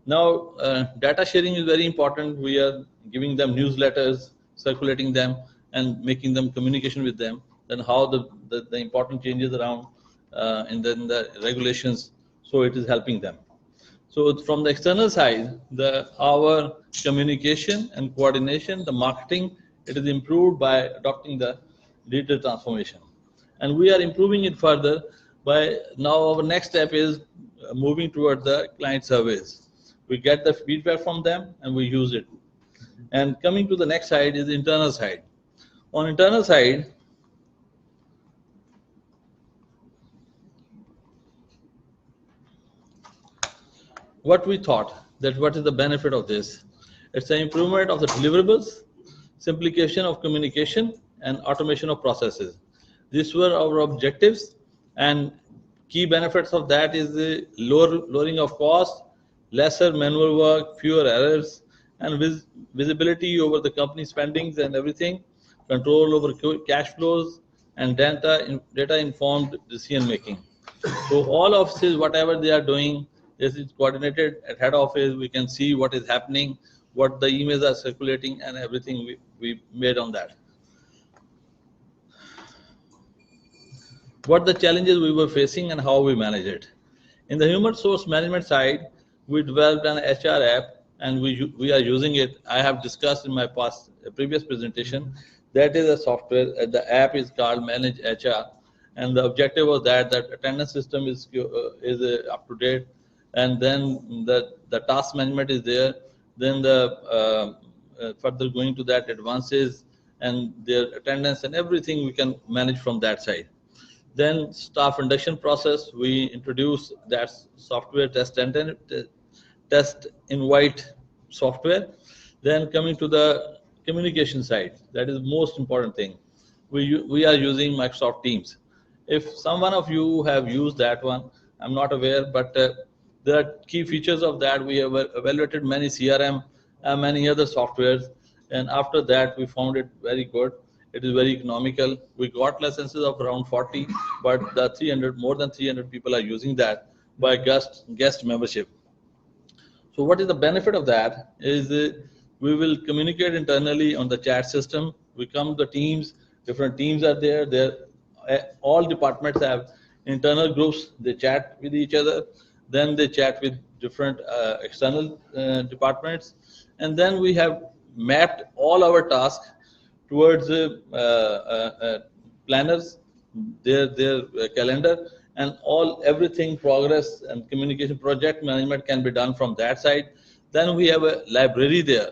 Now, data sharing is very important. We are giving them newsletters, circulating them, and making them communication with them. Then how the important changes around and then the regulations. So it is helping them. So from the external side, our communication and coordination, the marketing, it is improved by adopting the digital transformation. And we are improving it further by now our next step is moving toward the client surveys. We get the feedback from them and we use it. And coming to the next side is the internal side. On internal side, what we thought that what is the benefit of this? It's an improvement of the deliverables, simplification of communication, and automation of processes. These were our objectives, and key benefits of that is the lowering of cost, lesser manual work, fewer errors, and visibility over the company spendings and everything, control over cash flows, and data informed decision making. So all offices, whatever they are doing, this is coordinated at head office. We can see what is happening, what the emails are circulating, and everything we made on that. What the challenges we were facing and how we manage it. In the human resource management side, we developed an HR app and we are using it. I have discussed in my previous presentation. That is a software. The app is called Manage HR, and the objective was that attendance system is up to date, and then the task management is there. Then the further going to that advances and their attendance and everything we can manage from that side. Then staff induction process, we introduce that software test invite software. Then coming to the communication side, that is the most important thing. We are using Microsoft Teams. If some one of you have used that one, I'm not aware, but there are key features of that. We have evaluated many CRM and many other softwares, and after that we found it very good. It is very economical. We got licenses of around 40, but more than 300 people are using that by guest membership. So what is the benefit of that is we will communicate internally on the chat system. We come to the teams, different teams are there. All departments have internal groups. They chat with each other. then they chat with different external departments, and then we have mapped all our tasks towards planners, their calendar, and everything progress and communication project management can be done from that side. Then we have a library there.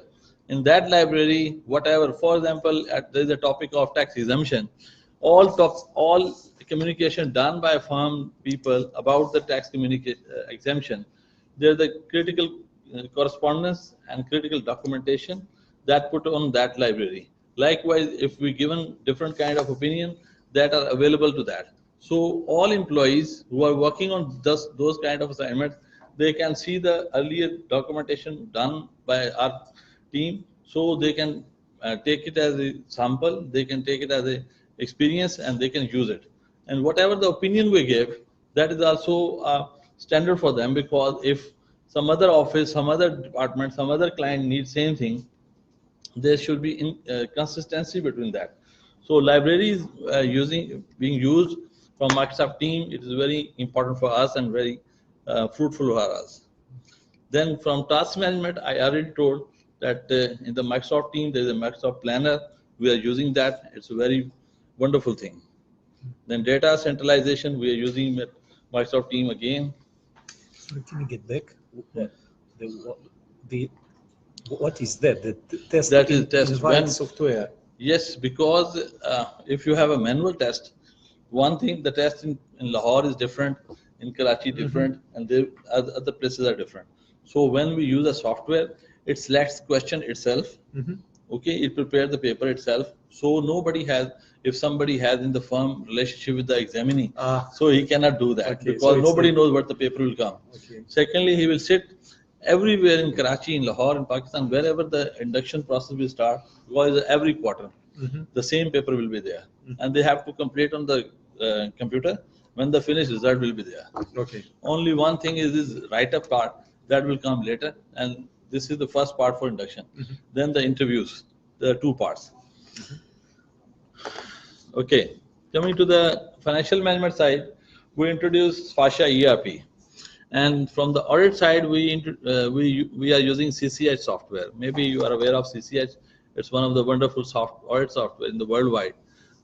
In that library, whatever, for example, there is a topic of tax exemption. All communication done by firm people about the tax exemption. There's a critical correspondence and critical documentation that put on that library. Likewise, if we given different kind of opinion that are available to that. So all employees who are working on those kind of assignments, they can see the earlier documentation done by our team, so they can take it as a sample, they can take it as a experience, and they can use it. And whatever the opinion we give, that is also a standard for them, because if some other office, some other department, some other client needs same thing, there should be consistency between that. So libraries being used from Microsoft team, it is very important for us and very fruitful for us. Then from task management, I already told that in the Microsoft team, there is a Microsoft Planner. We are using that. It's a very wonderful thing. Then data centralization, we are using Microsoft team again. Sorry, can you get back? What is that? The test that is test when software. Yes, because if you have a manual test, one thing, the test in Lahore is different, in Karachi different, and the other places are different. So when we use a software, it selects question itself. Okay, it prepares the paper itself. So nobody has, if somebody has in the firm relationship with the examinee, so he cannot do that, because so nobody knows what the paper will come. Secondly, he will sit everywhere in Karachi, in Lahore, in Pakistan, wherever the induction process will start, because every quarter the same paper will be there, and they have to complete on the computer. When the finished result will be there. Only one thing is this write-up part that will come later, and this is the first part for induction. Then the interviews, there are two parts. Okay, coming to the financial management side, we introduced Fasha ERP. And from the audit side, we are using CCH software. Maybe you are aware of CCH. It's one of the wonderful audit software in the worldwide.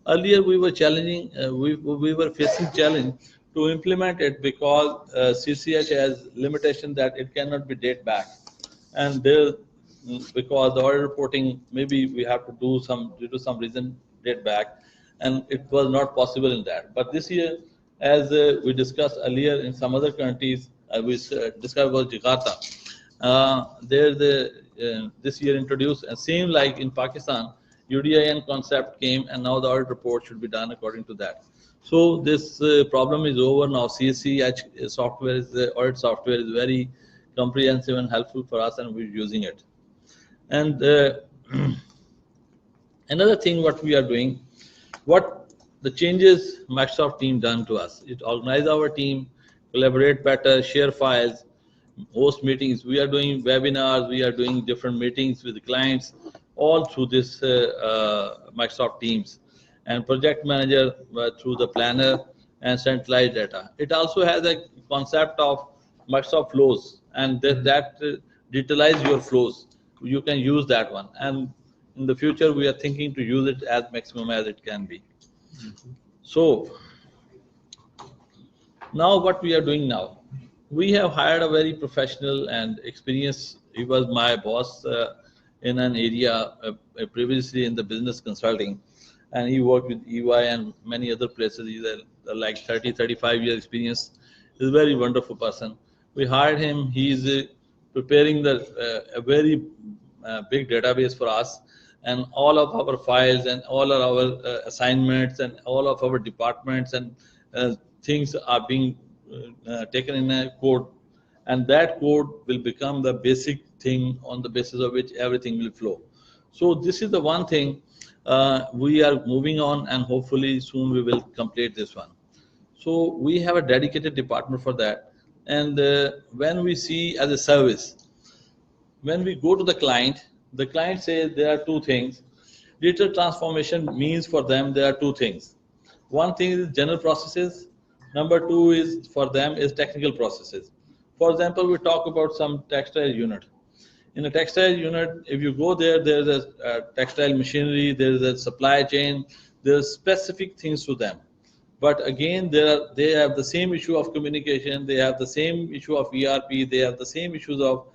Earlier, we were challenging, we were facing challenge to implement it, because CCH has limitation that it cannot be date back. And there, because the audit reporting, maybe we have to do some, due to some reason, date back, and it was not possible in that. But this year, as we discussed earlier in some other countries, we discussed about Jakarta. This year introduced, and same like in Pakistan, UDIN concept came, and now the audit report should be done according to that. So this problem is over now. CCH software, is the audit software, is very comprehensive and helpful for us, and we're using it. And another thing what we are doing, what the changes Microsoft team done to us, it organized our team, collaborate better, share files, host meetings. We are doing webinars, we are doing different meetings with the clients, all through this Microsoft Teams, and project manager through the planner and centralized data. It also has a concept of Microsoft flows, and that detailize your flows. You can use that one, and in the future we are thinking to use it as maximum as it can be. So now what we are doing now, we have hired a very professional and experienced, he was my boss in an area previously in the business consulting, and he worked with EY and many other places. He's like 30-35 years experience. He's a very wonderful person. We hired him. He's preparing a very big database for us, and all of our files and all of our assignments and all of our departments and things are being taken in a code, and that code will become the basic thing on the basis of which everything will flow. So this is the one thing we are moving on, and hopefully soon we will complete this one. So we have a dedicated department for that. And when we see as a service, when we go to the client says there are two things. Digital transformation means for them there are two things. One thing is general processes. Number two is for them is technical processes. For example, we talk about some textile unit. In a textile unit, if you go there, there's a textile machinery, there's a supply chain, there's specific things to them. But again, they have the same issue of communication, they have the same issue of ERP, they have the same issues of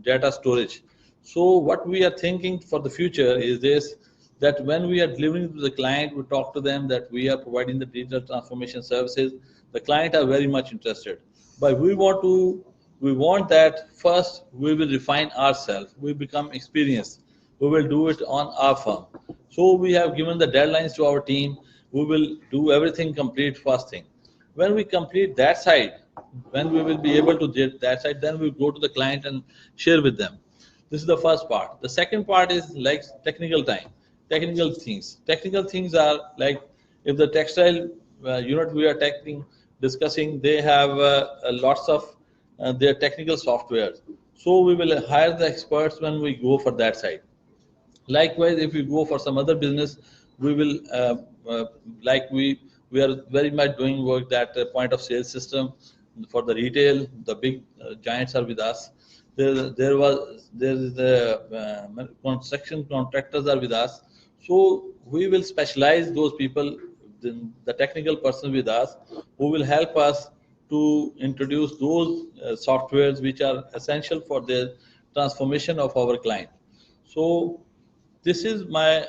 data storage. So what we are thinking for the future is this, that when we are delivering to the client, we talk to them that we are providing the digital transformation services. The client are very much interested. But we want that first we will refine ourselves, we become experienced, we will do it on our firm. So we have given the deadlines to our team, we will do everything complete first thing. When we complete that side, when we will be able to get that side, then we go to the client and share with them. This is the first part. The second part is like technical time, technical things. Technical things are like if the textile unit we are discussing, they have lots of their technical software. So we will hire the experts when we go for that side. Likewise, if we go for some other business, we will like we are very much doing work that point of sale system for the retail. The big giants are with us. There is the construction contractors are with us. So we will specialize those people, the technical person with us, who will help us to introduce those softwares which are essential for the transformation of our client. So this is my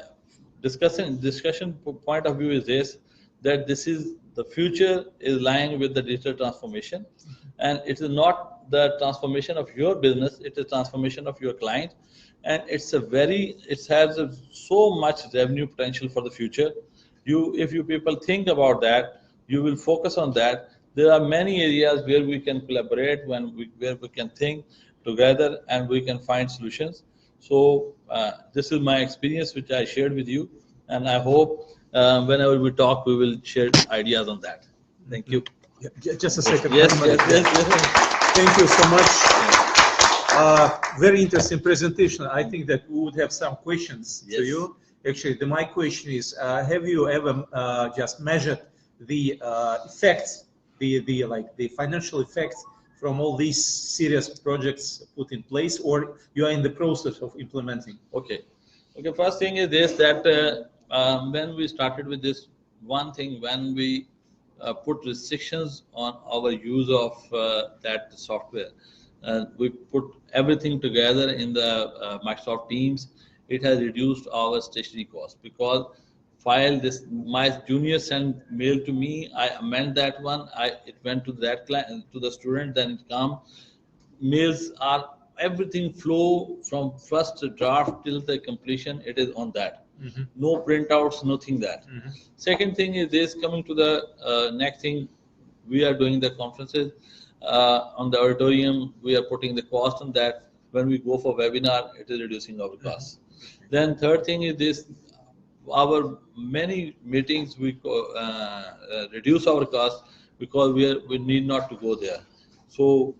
discussion point of view is this, that this is the future is lying with the digital transformation, and it is not the transformation of your business, it is transformation of your client, and it has so much revenue potential for the future. If you people think about that, you will focus on that. There are many areas where we can collaborate, where we can think together and we can find solutions. So this is my experience which I shared with you, and I hope whenever we talk, we will share ideas on that. Thank you. Yeah, just a second. Yes. Thank you so much. Very interesting presentation. I think that we would have some questions to you. Actually, my question is, have you ever just measured the effects, the financial effects from all these serious projects put in place, or you are in the process of implementing? Okay. First thing is this, that when we started with this one thing, when we put restrictions on our use of that software, we put everything together in the Microsoft Teams. It has reduced our stationery cost, because my junior sent mail to me, I amend that one, it went to that client, to the student, then it come. Mails are everything flow from first draft till the completion, it is on that. No printouts, nothing that. Second thing is this, coming to the next thing, we are doing the conferences on the auditorium, we are putting the cost on that. When we go for webinar, it is reducing our costs. Then third thing is this, our many meetings we reduce our cost because we need not to go there. So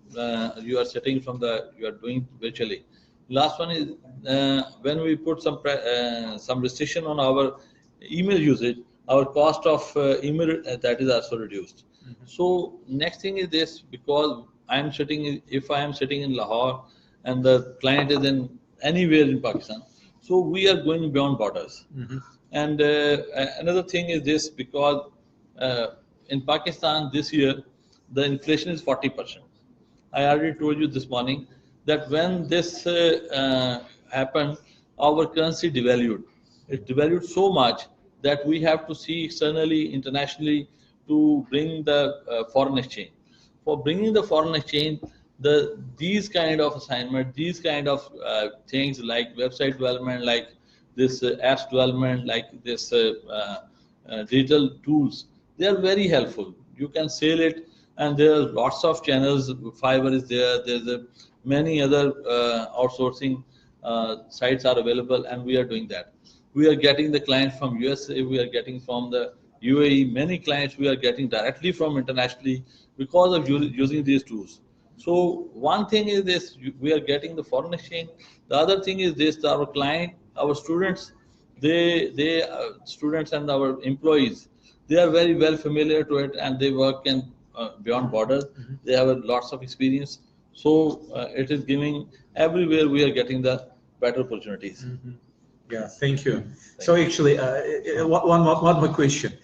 you are sitting you are doing virtually. Last one is when we put some restriction on our email usage, our cost of email that is also reduced. So next thing is this, because if I am sitting in Lahore and the client is in anywhere in Pakistan, so we are going beyond borders. And another thing is this, because in Pakistan this year, the inflation is 40%. I already told you this morning that when this happened, our currency devalued. It devalued so much that we have to see externally, internationally, to bring the foreign exchange. For bringing the foreign exchange, these kind of assignment, these kind of things like website development, like this apps development, like this digital tools, they are very helpful. You can sell it, and there are lots of channels. Fiverr is there. There's many other outsourcing sites are available, and we are doing that. We are getting the clients from USA. We are getting from the UAE. Many clients we are getting directly from internationally because of using these tools. So one thing is this, we are getting the foreign exchange. The other thing is this, our client, our students, students and our employees, they are very well familiar to it, and they work in beyond borders. They have lots of experience. So it is giving everywhere we are getting the better opportunities. Yeah, thank you. So actually, one more question.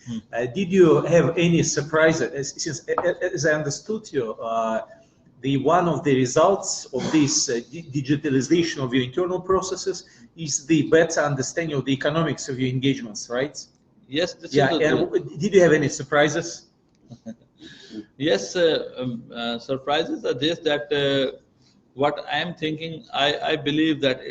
Did you have any surprises? Since, as I understood you, one of the results of this digitalization of your internal processes is the better understanding of the economics of your engagements, right? Yes. This Yeah. is And did you have any surprises? Yes, surprises are this that what I am thinking, I believe that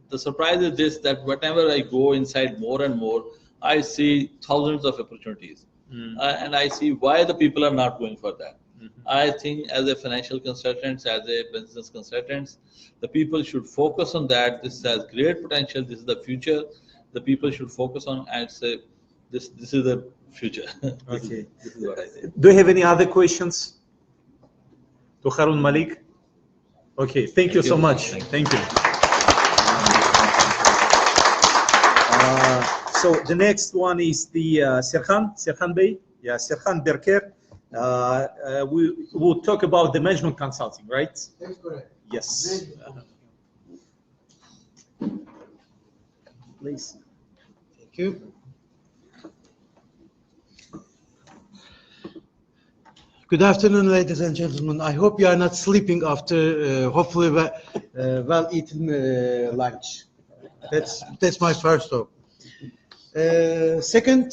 the surprise is this, that whenever I go inside more and more, I see thousands of opportunities. And I see why the people are not going for that. I think as a financial consultants, as a business consultants, the people should focus on that. This has great potential. This is the future. The people should focus on and say, this is the future. Okay. This is what I think. Do you have any other questions to Harun Malik? Okay, thank you so much. Thank you. So the next one is the Serhan Bey. Yeah, Serhan Berker. We will talk about the management consulting, right? That's correct. Yes. Please. Thank you. Good afternoon, ladies and gentlemen. I hope you are not sleeping after hopefully well-eaten lunch. That's my first hope. Second,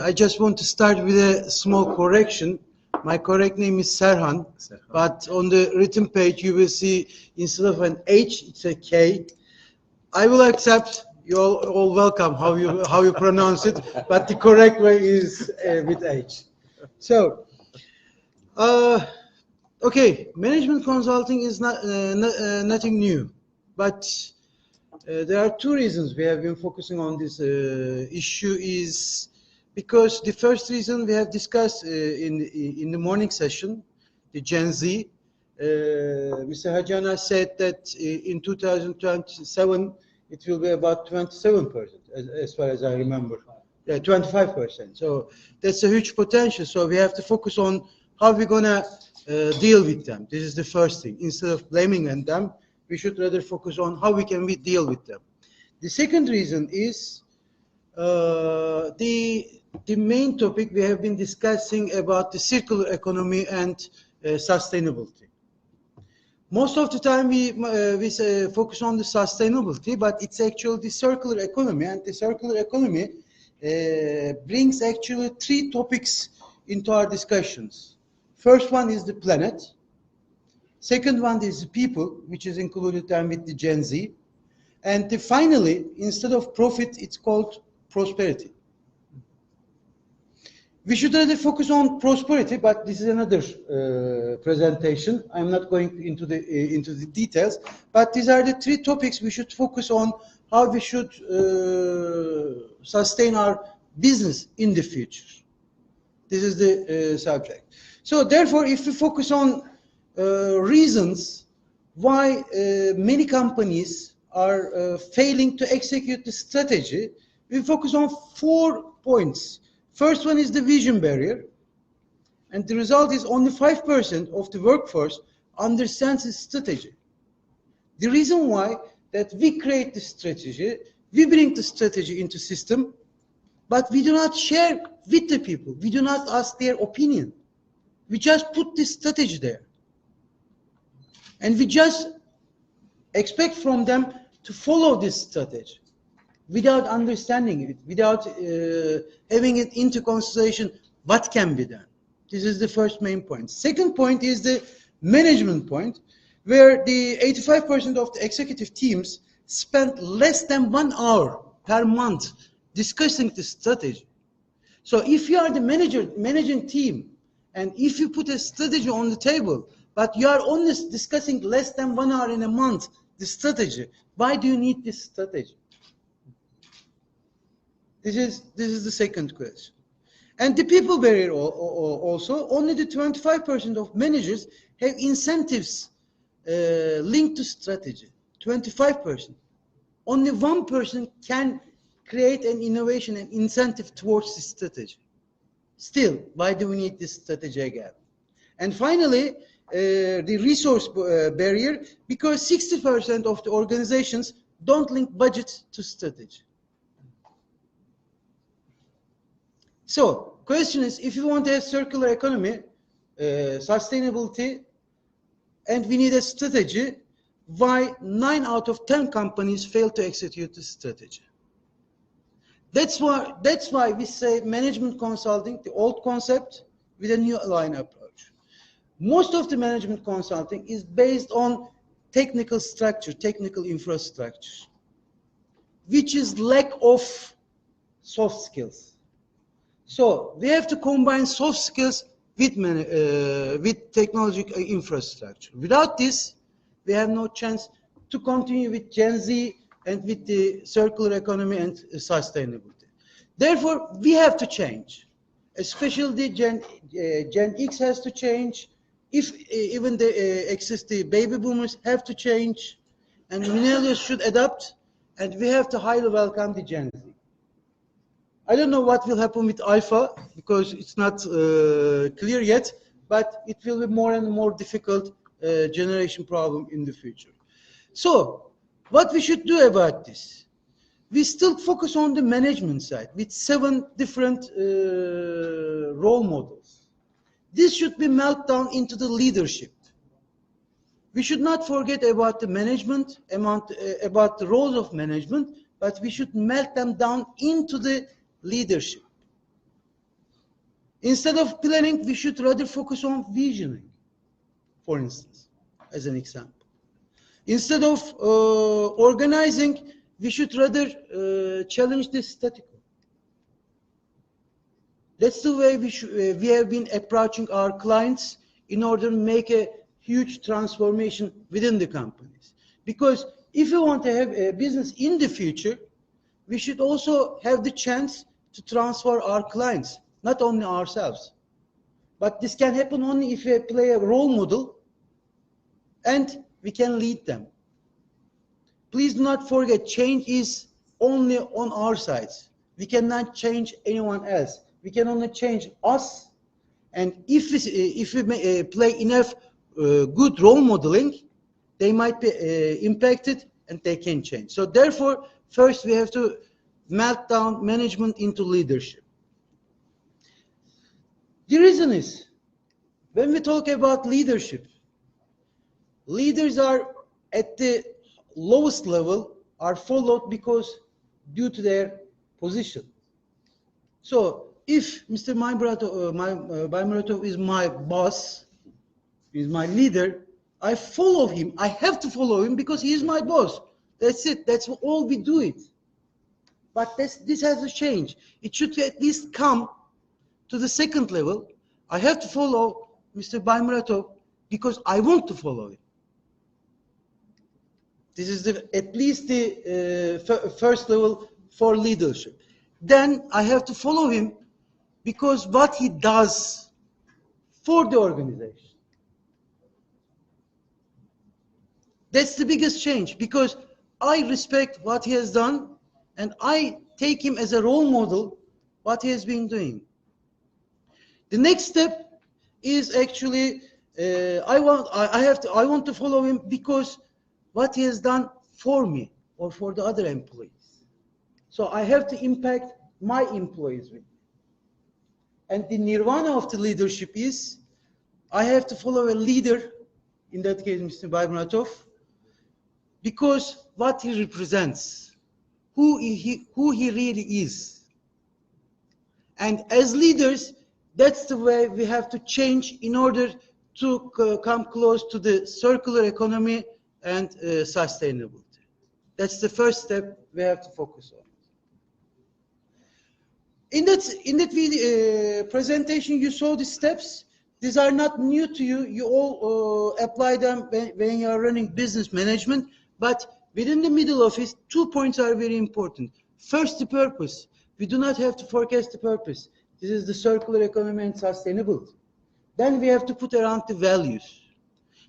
I just want to start with a small correction. My correct name is Serhan, but on the written page you will see instead of an H, it's a K. I will accept. You're all welcome how you pronounce it, but the correct way is with H. So, okay, management consulting is not nothing new, but there are two reasons we have been focusing on this issue. Is because the first reason we have discussed in the morning session, the Gen Z. Mr. Hajana said that in 2027 it will be about 27%, as far as I remember. Yeah, 25%. So that's a huge potential. So we have to focus on how we're gonna deal with them. This is the first thing. Instead of blaming them, we should rather focus on how we can deal with them. The second reason is the main topic we have been discussing about the circular economy and sustainability. Most of the time we focus on the sustainability, but it's actually the circular economy, and the circular economy brings actually three topics into our discussions. First one is the planet. Second one is the people, which is included then with the Gen Z. And finally, instead of profit, it's called prosperity. We should rather focus on prosperity, but this is another presentation. I'm not going into the details, but these are the three topics we should focus on, how we should sustain our business in the future. This is the subject. So therefore, if we focus on reasons why many companies are failing to execute the strategy, we focus on 4 points. First one is the vision barrier, and the result is only 5% of the workforce understands the strategy. The reason why that we create the strategy, we bring the strategy into system, but we do not share with the people. We do not ask their opinion. We just put the strategy there. And we just expect from them to follow this strategy without understanding it, without having it into consideration what can be done. This is the first main point. Second point is the management point, where the 85% of the executive teams spend less than 1 hour per month discussing the strategy. So if you are the managing team, and if you put a strategy on the table, but you are only discussing less than 1 hour in a month the strategy, why do you need this strategy? This is the second question. And the people barrier also, only the 25% of managers have incentives linked to strategy. 25%. Only 1% can create an innovation and incentive towards the strategy. Still, why do we need this strategy again? And finally, the resource barrier, because 60% of the organizations don't link budget to strategy. So, question is, if you want to have circular economy, sustainability, and we need a strategy, why 9 out of 10 companies fail to execute this strategy? That's why we say management consulting, the old concept, with a new line approach. Most of the management consulting is based on technical structure, technical infrastructure, which is lack of soft skills. So we have to combine soft skills with technological infrastructure. Without this, we have no chance to continue with Gen Z and with the circular economy and sustainability. Therefore, we have to change. Especially Gen X has to change. If even the existing baby boomers have to change, and millennials should adapt, and we have to highly welcome the Gen Z. I don't know what will happen with Alpha because it's not clear yet, but it will be more and more difficult generation problem in the future. So, what we should do about this? We still focus on the management side with 7 different role models. This should be melted down into the leadership. We should not forget about the management, about the roles of management, but we should melt them down into the leadership. Instead of planning, we should rather focus on visioning, for instance, as an example. Instead of organizing, we should rather challenge the static. That's the way we have been approaching our clients in order to make a huge transformation within the companies. Because if we want to have a business in the future, we should also have the chance to transfer our clients, not only ourselves. But this can happen only if we play a role model and we can lead them. Please do not forget, change is only on our sides. We cannot change anyone else. We can only change us. And if we play enough good role modeling, they might be impacted and they can change. So therefore, first we have to melt down management into leadership. The reason is, when we talk about leadership, leaders are at the lowest level are followed because due to their position. So if Mr. Baymuratov is my boss, is my leader, I follow him. I have to follow him because he is my boss. That's it. That's all we do it. But this has to change. It should at least come to the second level. I have to follow Mr. Baymuratov because I want to follow him. This is at least the first level for leadership. Then I have to follow him because what he does for the organization. That's the biggest change, because I respect what he has done and I take him as a role model what he has been doing. The next step is actually I want to follow him because what he has done for me or for the other employees. So I have to impact my employees with me. And the nirvana of the leadership is I have to follow a leader, in that case Mr. Baymuratov, because what he represents, who he really is. And as leaders, that's the way we have to change in order to come close to the circular economy and sustainability. That's the first step we have to focus on. In that presentation, you saw the steps. These are not new to you. You all apply them when you are running business management. But within the middle office, 2 points are very important. First, the purpose. We do not have to forecast the purpose. This is the circular economy and sustainability. Then we have to put around the values.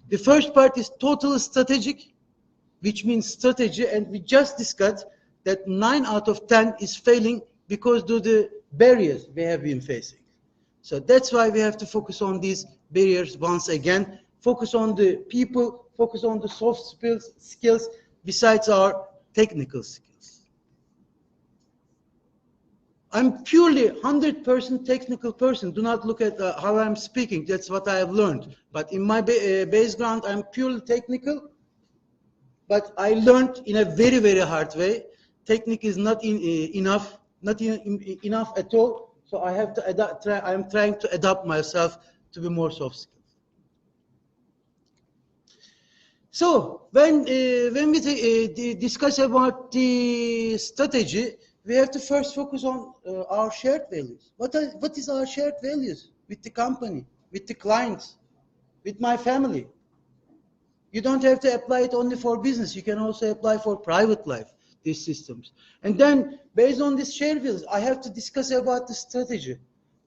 The first part is totally strategic, which means strategy, and we just discussed that 9 out of 10 is failing because of the barriers we have been facing. So that's why we have to focus on these barriers once again, focus on the people, focus on the soft skills besides our technical skills. I'm purely 100% technical person. Do not look at how I'm speaking. That's what I have learned. But in my background, I'm purely technical. But I learned in a very, very hard way. Technique is not enough, not enough at all. So I have to adapt. I'm trying to adapt myself to be more soft skilled. So when we discuss about the strategy, we have to first focus on our shared values. What is our shared values with the company, with the clients, with my family? You don't have to apply it only for business. You can also apply for private life, these systems. And then based on these shared values, I have to discuss about the strategy.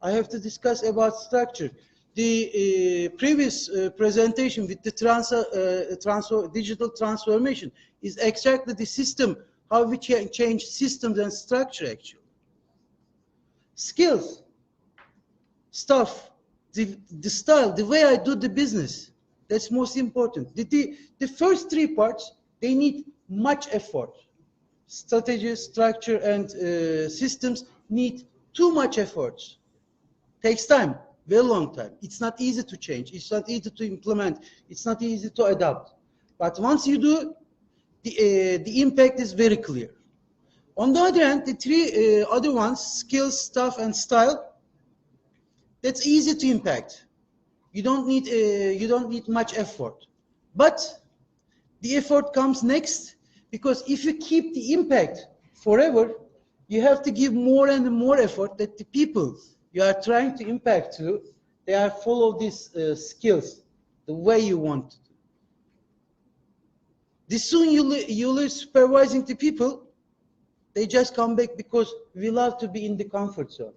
I have to discuss about structure. The previous presentation with the digital transformation is exactly the system, how we change systems and structure actually. Skills, stuff, the style, the way I do the business, that's most important. The first three parts, they need much effort. Strategy, structure, and systems need too much effort. Takes time, very long time. It's not easy to change. It's not easy to implement. It's not easy to adapt. But once you do, the impact is very clear. On the other hand, the three other ones, skills, stuff, and style, that's easy to impact. You don't need much effort. But the effort comes next, because if you keep the impact forever, you have to give more and more effort that the people you are trying to impact to, they are follow these skills the way you want to. The soon you lose supervising the people, they just come back because we love to be in the comfort zone.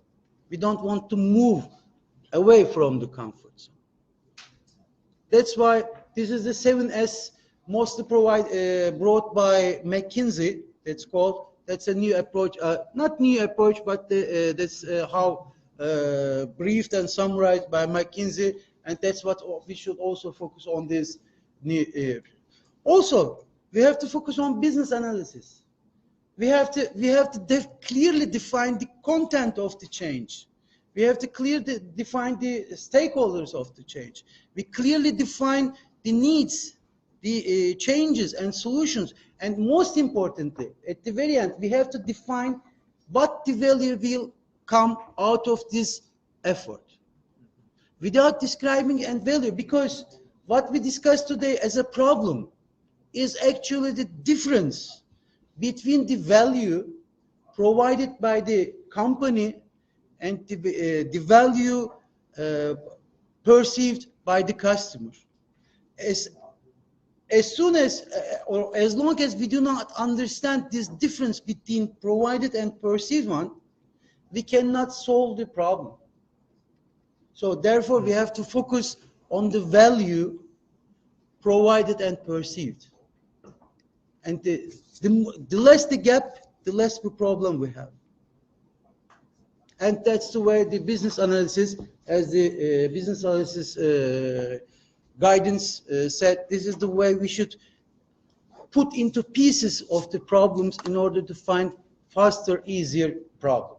We don't want to move away from the comfort zone. That's why this is the 7S mostly brought by McKinsey. That's a new approach, not new approach, but that's how briefed and summarized by McKinsey, and that's what we should also focus on this new area. Also, we have to focus on business analysis. We have to clearly define the content of the change. We have to clearly define the stakeholders of the change. We clearly define the needs, the changes and solutions, and most importantly, at the very end, we have to define what the value will come out of this effort. Without describing and value, because what we discussed today as a problem is actually the difference between the value provided by the company and the value perceived by the customer. As soon as, or as long as we do not understand this difference between provided and perceived one, we cannot solve the problem. So therefore, we have to focus on the value provided and perceived. And the less the gap, the less the problem we have. And that's the way the business analysis, as the business analysis guidance said, this is the way we should put into pieces of the problems in order to find faster, easier problems.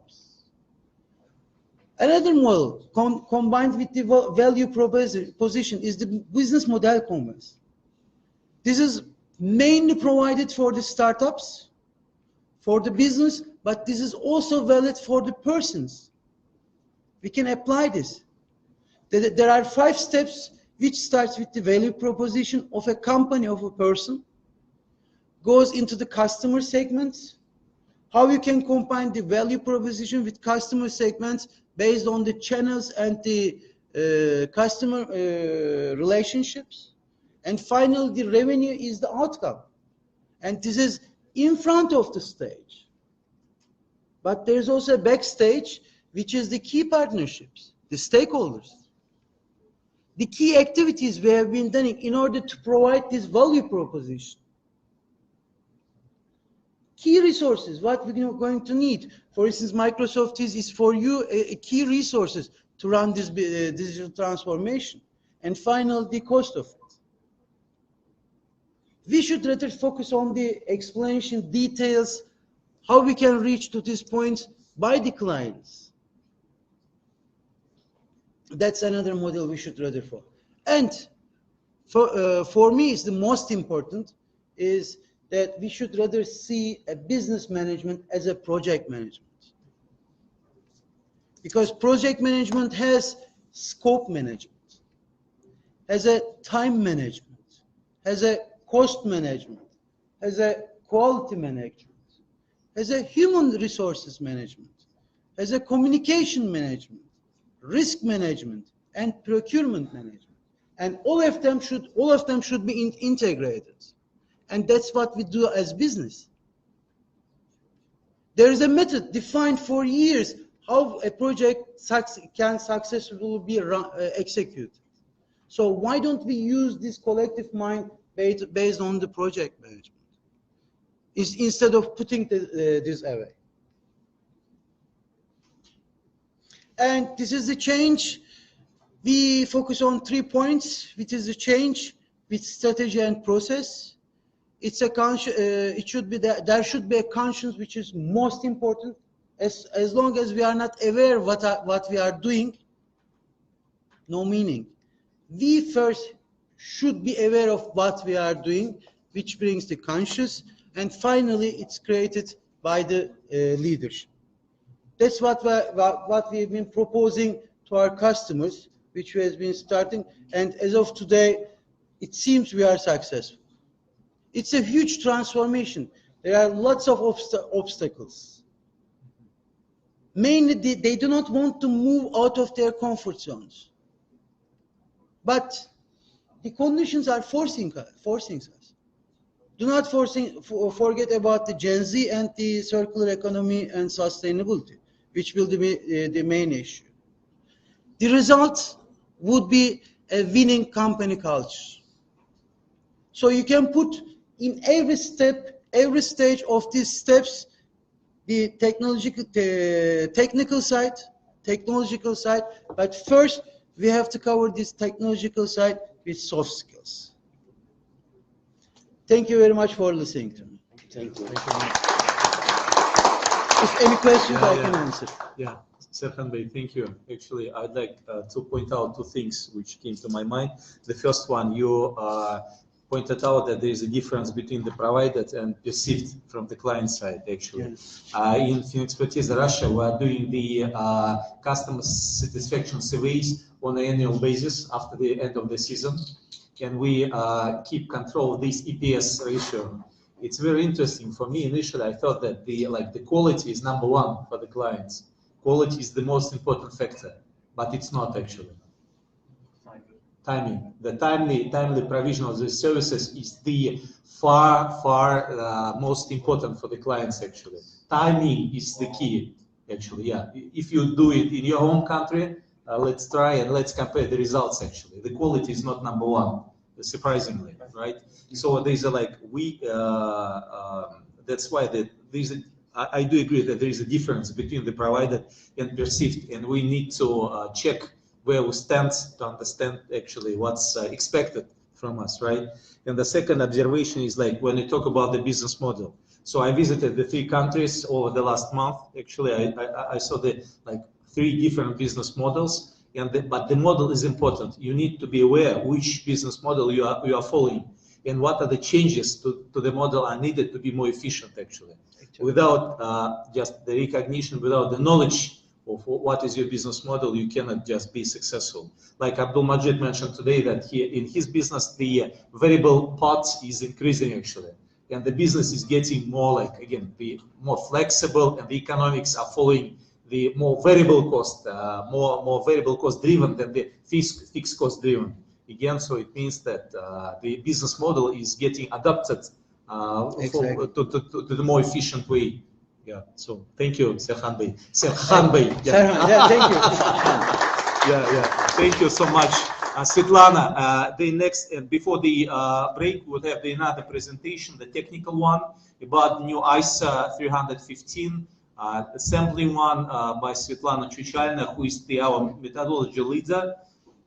Another model combined with the value proposition is the business model converse. This is mainly provided for the startups, for the business, but this is also valid for the persons. We can apply this. There are 5 steps which starts with the value proposition of a company, of a person, goes into the customer segments, how you can combine the value proposition with customer segments based on the channels and the customer relationships. And finally, the revenue is the outcome. And this is in front of the stage. But there's also a backstage, which is the key partnerships, the stakeholders. The key activities we have been doing in order to provide this value proposition. Key resources, what we're going to need. For instance, Microsoft is for you key resources to run this digital transformation. And finally, the cost of it. We should rather focus on the explanation details, how we can reach to this point by the clients. That's another model we should rather follow. And for me, it's the most important is that we should rather see a business management as a project management. Because project management has scope management, has a time management, has a cost management, has a quality management, has a human resources management, has a communication management, risk management, and procurement management. And all of them should be integrated. And that's what we do as business. There is a method defined for years how a project can successfully be executed. So why don't we use this collective mind based on the project management instead of putting this away? And this is the change. We focus on 3 points, which is the change with strategy and process. It's a it should be there should be a conscience which is most important. As long as we are not aware what we are doing, no meaning. We first should be aware of what we are doing, which brings the conscious, and finally it's created by the leadership. That's what we've been proposing to our customers, which has been starting, and as of today, it seems we are successful. It's a huge transformation. There are lots of obstacles. Mainly, they do not want to move out of their comfort zones. But the conditions are forcing us. Do not forget about the Gen Z and the circular economy and sustainability, which will be the main issue. The result would be a winning company culture. So you can put in every step, every stage of these steps, the technical side, but first we have to cover this technological side with soft skills. Thank you very much for listening to me. Thank you. If any questions, I can answer. Yeah, Serkan Bey, thank you. Actually, I'd like to point out 2 things which came to my mind. The first one, you pointed out that there is a difference between the provided and perceived from the client side, actually. Yes. In FinExpertiza Russia, we are doing the customer satisfaction surveys on an annual basis after the end of the season. And we keep control of this EPS ratio. It's very interesting for me. Initially, I thought that the quality is number 1 for the clients. Quality is the most important factor, but it's not actually. Timing. The timely provision of the services is the far most important for the clients actually. Timing is the key actually. Yeah. If you do it in your home country, let's try and let's compare the results actually. The quality is not number 1, surprisingly, right? So there's that's why I do agree that there is a difference between the provided and perceived, and we need to check where we stand to understand actually what's expected from us, right? And the second observation is like when you talk about the business model. So I visited the 3 countries over the last month. Actually, I saw the 3 different business models, but the model is important. You need to be aware which business model you are following and what are the changes to the model are needed to be more efficient actually. Without just the recognition, without the knowledge of what is your business model, you cannot just be successful. Like Abdul Majid mentioned today that in his business, the variable part is increasing actually. And the business is getting more more flexible, and the economics are following the more variable cost, more variable cost driven than the fixed cost driven. Again, so it means that the business model is getting adapted to the more efficient way. Yeah. So thank you, Serkan Bey. Serkan Bey. Yeah, thank you. Yeah. Thank you so much. Svetlana, the next, before the break, we'll have another presentation, the technical one, about new ISA 315 Sampling one by Svetlana Chuchalina, who is our methodology leader.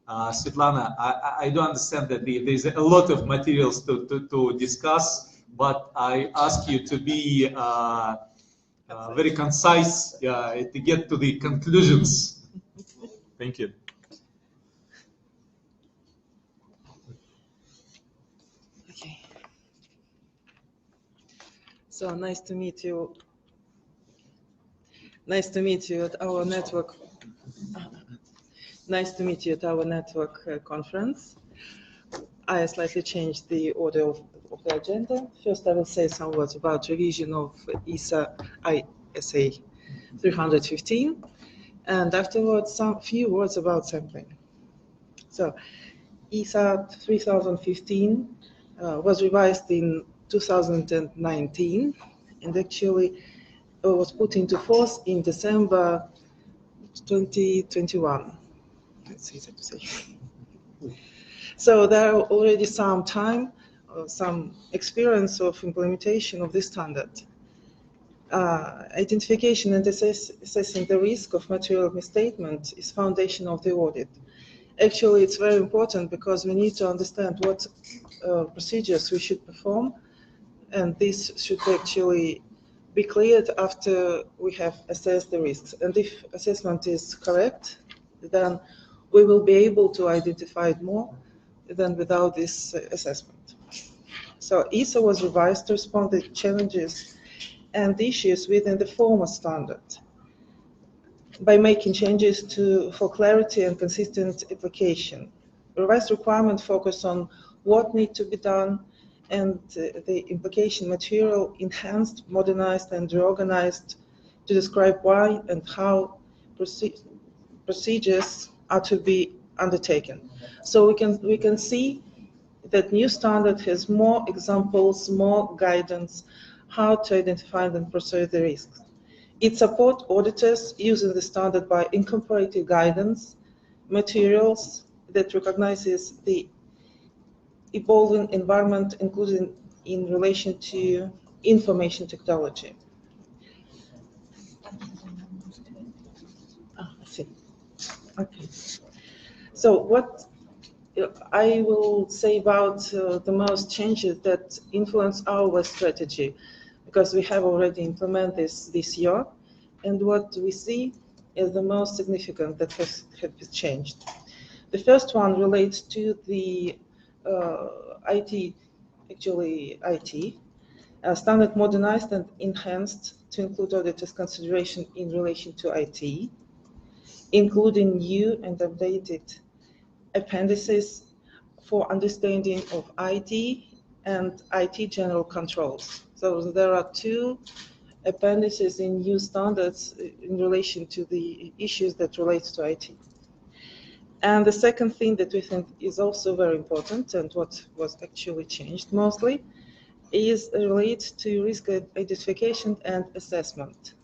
Svetlana, I do understand that there's a lot of materials to discuss, but I ask you to be very concise to get to the conclusions. Thank you. Okay. So nice to meet you. Nice to meet you at our network. Nice to meet you at our network conference. I slightly changed the order of the agenda. First, I will say some words about revision of ISA 315, and afterwards some few words about sampling. So, ISA 3015 was revised in 2019, and actually was put into force in December 2021. Let's see what to say. So there are already some time, some experience of implementation of this standard. Identification and assessing the risk of material misstatement is foundation of the audit. Actually, it's very important because we need to understand what procedures we should perform, and this should actually be cleared after we have assessed the risks. And if assessment is correct, then we will be able to identify it more than without this assessment. So ISA was revised to respond to challenges and issues within the former standard by making changes for clarity and consistent application. The revised requirement focus on what needs to be done, and the implication material enhanced, modernized, and reorganized to describe why and how procedures are to be undertaken. So we can see that new standard has more examples, more guidance, how to identify and process the risks. It supports auditors using the standard by incorporating guidance, materials that recognizes the evolving environment, including in relation to information technology. I see. Okay. So what I will say about the most changes that influence our strategy, because we have already implemented this year, and what we see is the most significant that has changed. The first one relates to the IT, standard modernized and enhanced to include auditors' consideration in relation to IT, including new and updated appendices for understanding of IT and IT general controls. So there are two appendices in new standards in relation to the issues that relate to IT. And the second thing that we think is also very important, and what was actually changed mostly, is related to risk identification and assessment.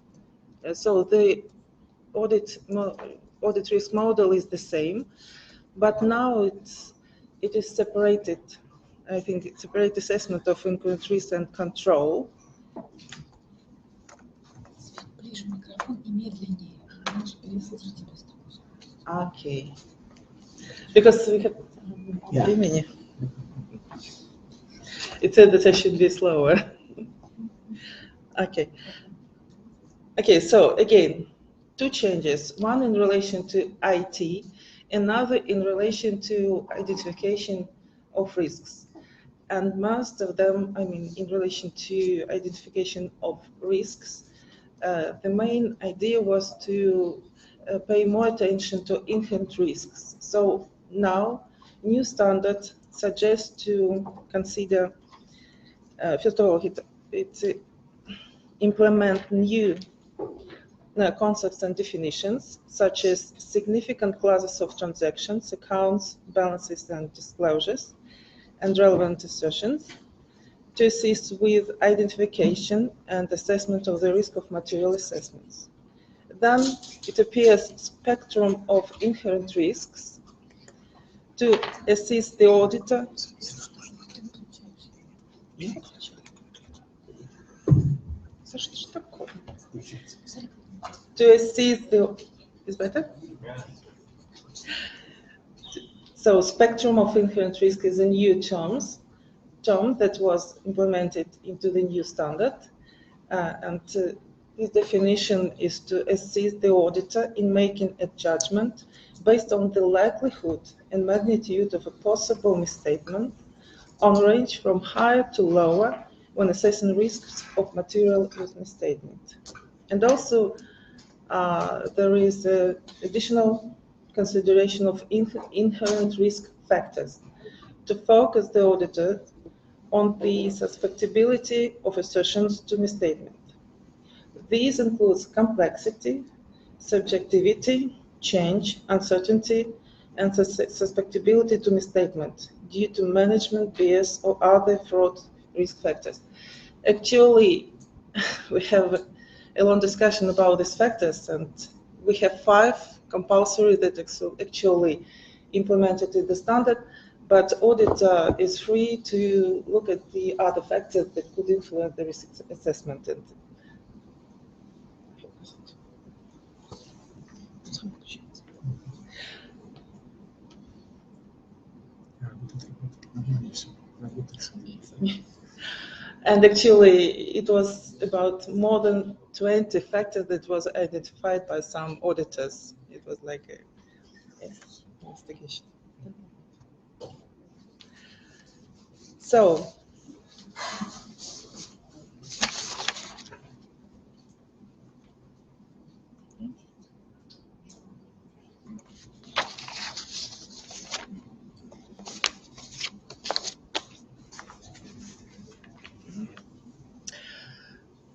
So the audit risk model is the same, but now it is separated. I think it's separate assessment of incurrent risk and control. Okay. Because we have many. It said that I should be slower. Okay. Okay, so again, two changes. One in relation to IT, another in relation to identification of risks. And most of them, I mean, in relation to identification of risks, the main idea was to pay more attention to inherent risks. So now, new standard suggests to consider, first of all, it implement new concepts and definitions, such as significant classes of transactions, accounts, balances, and disclosures, and relevant assertions, to assist with identification and assessment of the risk of material assessments. Then it appears spectrum of inherent risks to assist the auditor. To assess the, is better? So spectrum of inherent risk is a new term that was implemented into the new standard. This definition is to assist the auditor in making a judgment based on the likelihood and magnitude of a possible misstatement on range from higher to lower when assessing risks of material misstatement. And also, there is an additional consideration of inherent risk factors to focus the auditor on the susceptibility of assertions to misstatement. These include complexity, subjectivity, change, uncertainty, and susceptibility to misstatement due to management bias or other fraud risk factors. Actually, we have a long discussion about these factors, and we have 5 compulsory that actually implemented in the standard, but auditor is free to look at the other factors that could influence the risk assessment. And actually, it was about more than 20 factors that was identified by some auditors. It was like a investigation. So,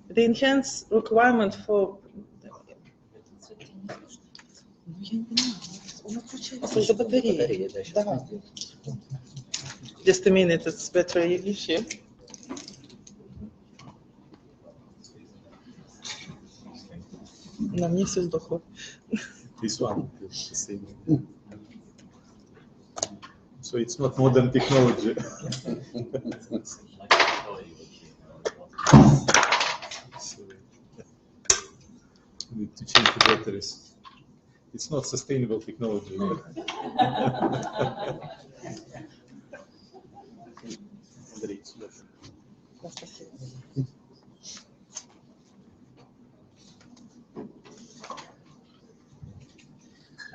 the enhanced requirement for just a minute, it's battery issue. На мне все сдохло. This one is the same. So it's not modern technology. So we need to change the batteries. It's not sustainable technology.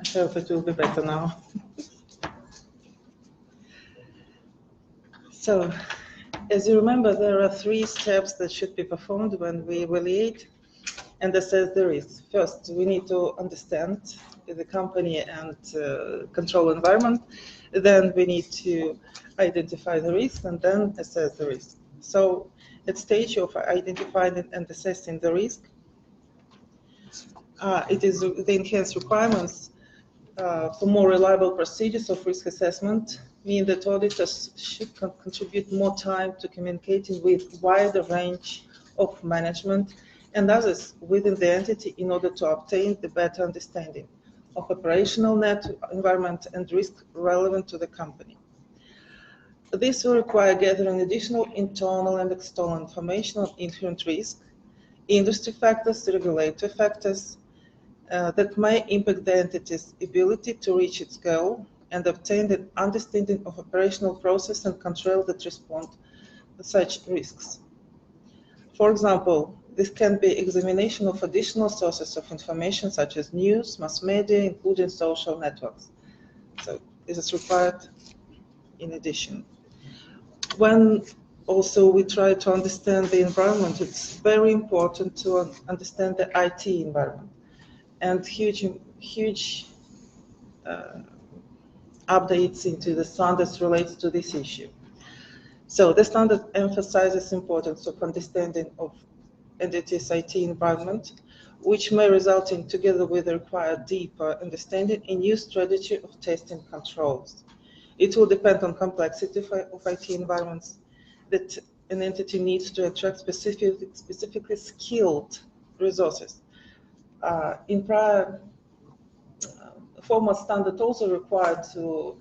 I hope it will be better now. So, as you remember, there are 3 steps that should be performed when we evaluate and assess the risk. First, we need to understand the company and control environment. Then we need to identify the risk and then assess the risk. So, at stage of identifying and assessing the risk, it is the enhanced requirements for more reliable procedures of risk assessment mean that auditors should contribute more time to communicating with wider range of management and others within the entity in order to obtain the better understanding of operational net environment and risk relevant to the company. This will require gathering additional internal and external information on inherent risk, industry factors, regulatory factors, that may impact the entity's ability to reach its goal and obtain an understanding of operational process and control that respond to such risks. For example, this can be examination of additional sources of information such as news, mass media, including social networks. So this is required in addition. When also we try to understand the environment, it's very important to understand the IT environment. And huge updates into the standards related to this issue. So the standard emphasizes importance of understanding of entity's IT environment, which may result in, together with the required deeper understanding, a new strategy of testing controls. It will depend on complexity of IT environments that an entity needs to attract specifically skilled resources. In prior formal standard also required to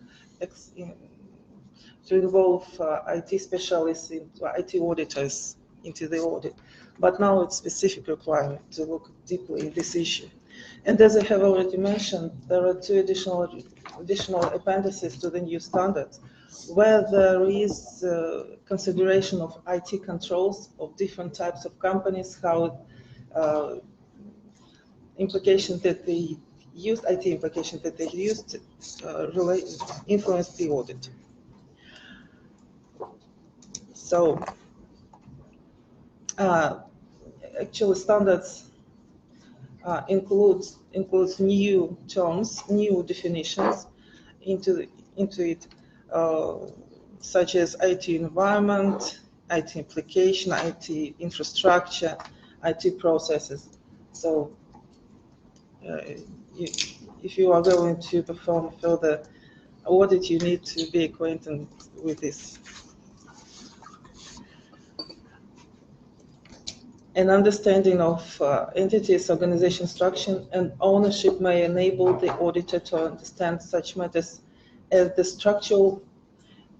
involve IT specialists, IT auditors into the audit. But now it's specific requirement to look deeply at this issue. And as I have already mentioned, there are two additional appendices to the new standards, where there is consideration of IT controls of different types of companies, how implications that they used, IT implications that they used, influence the audit. So, actually, standards includes new terms, new definitions into it, such as IT environment, IT implication, IT infrastructure, IT processes. So, if you are going to perform further audit, you need to be acquainted with this. An understanding of entities, organization structure, and ownership may enable the auditor to understand such matters as the structural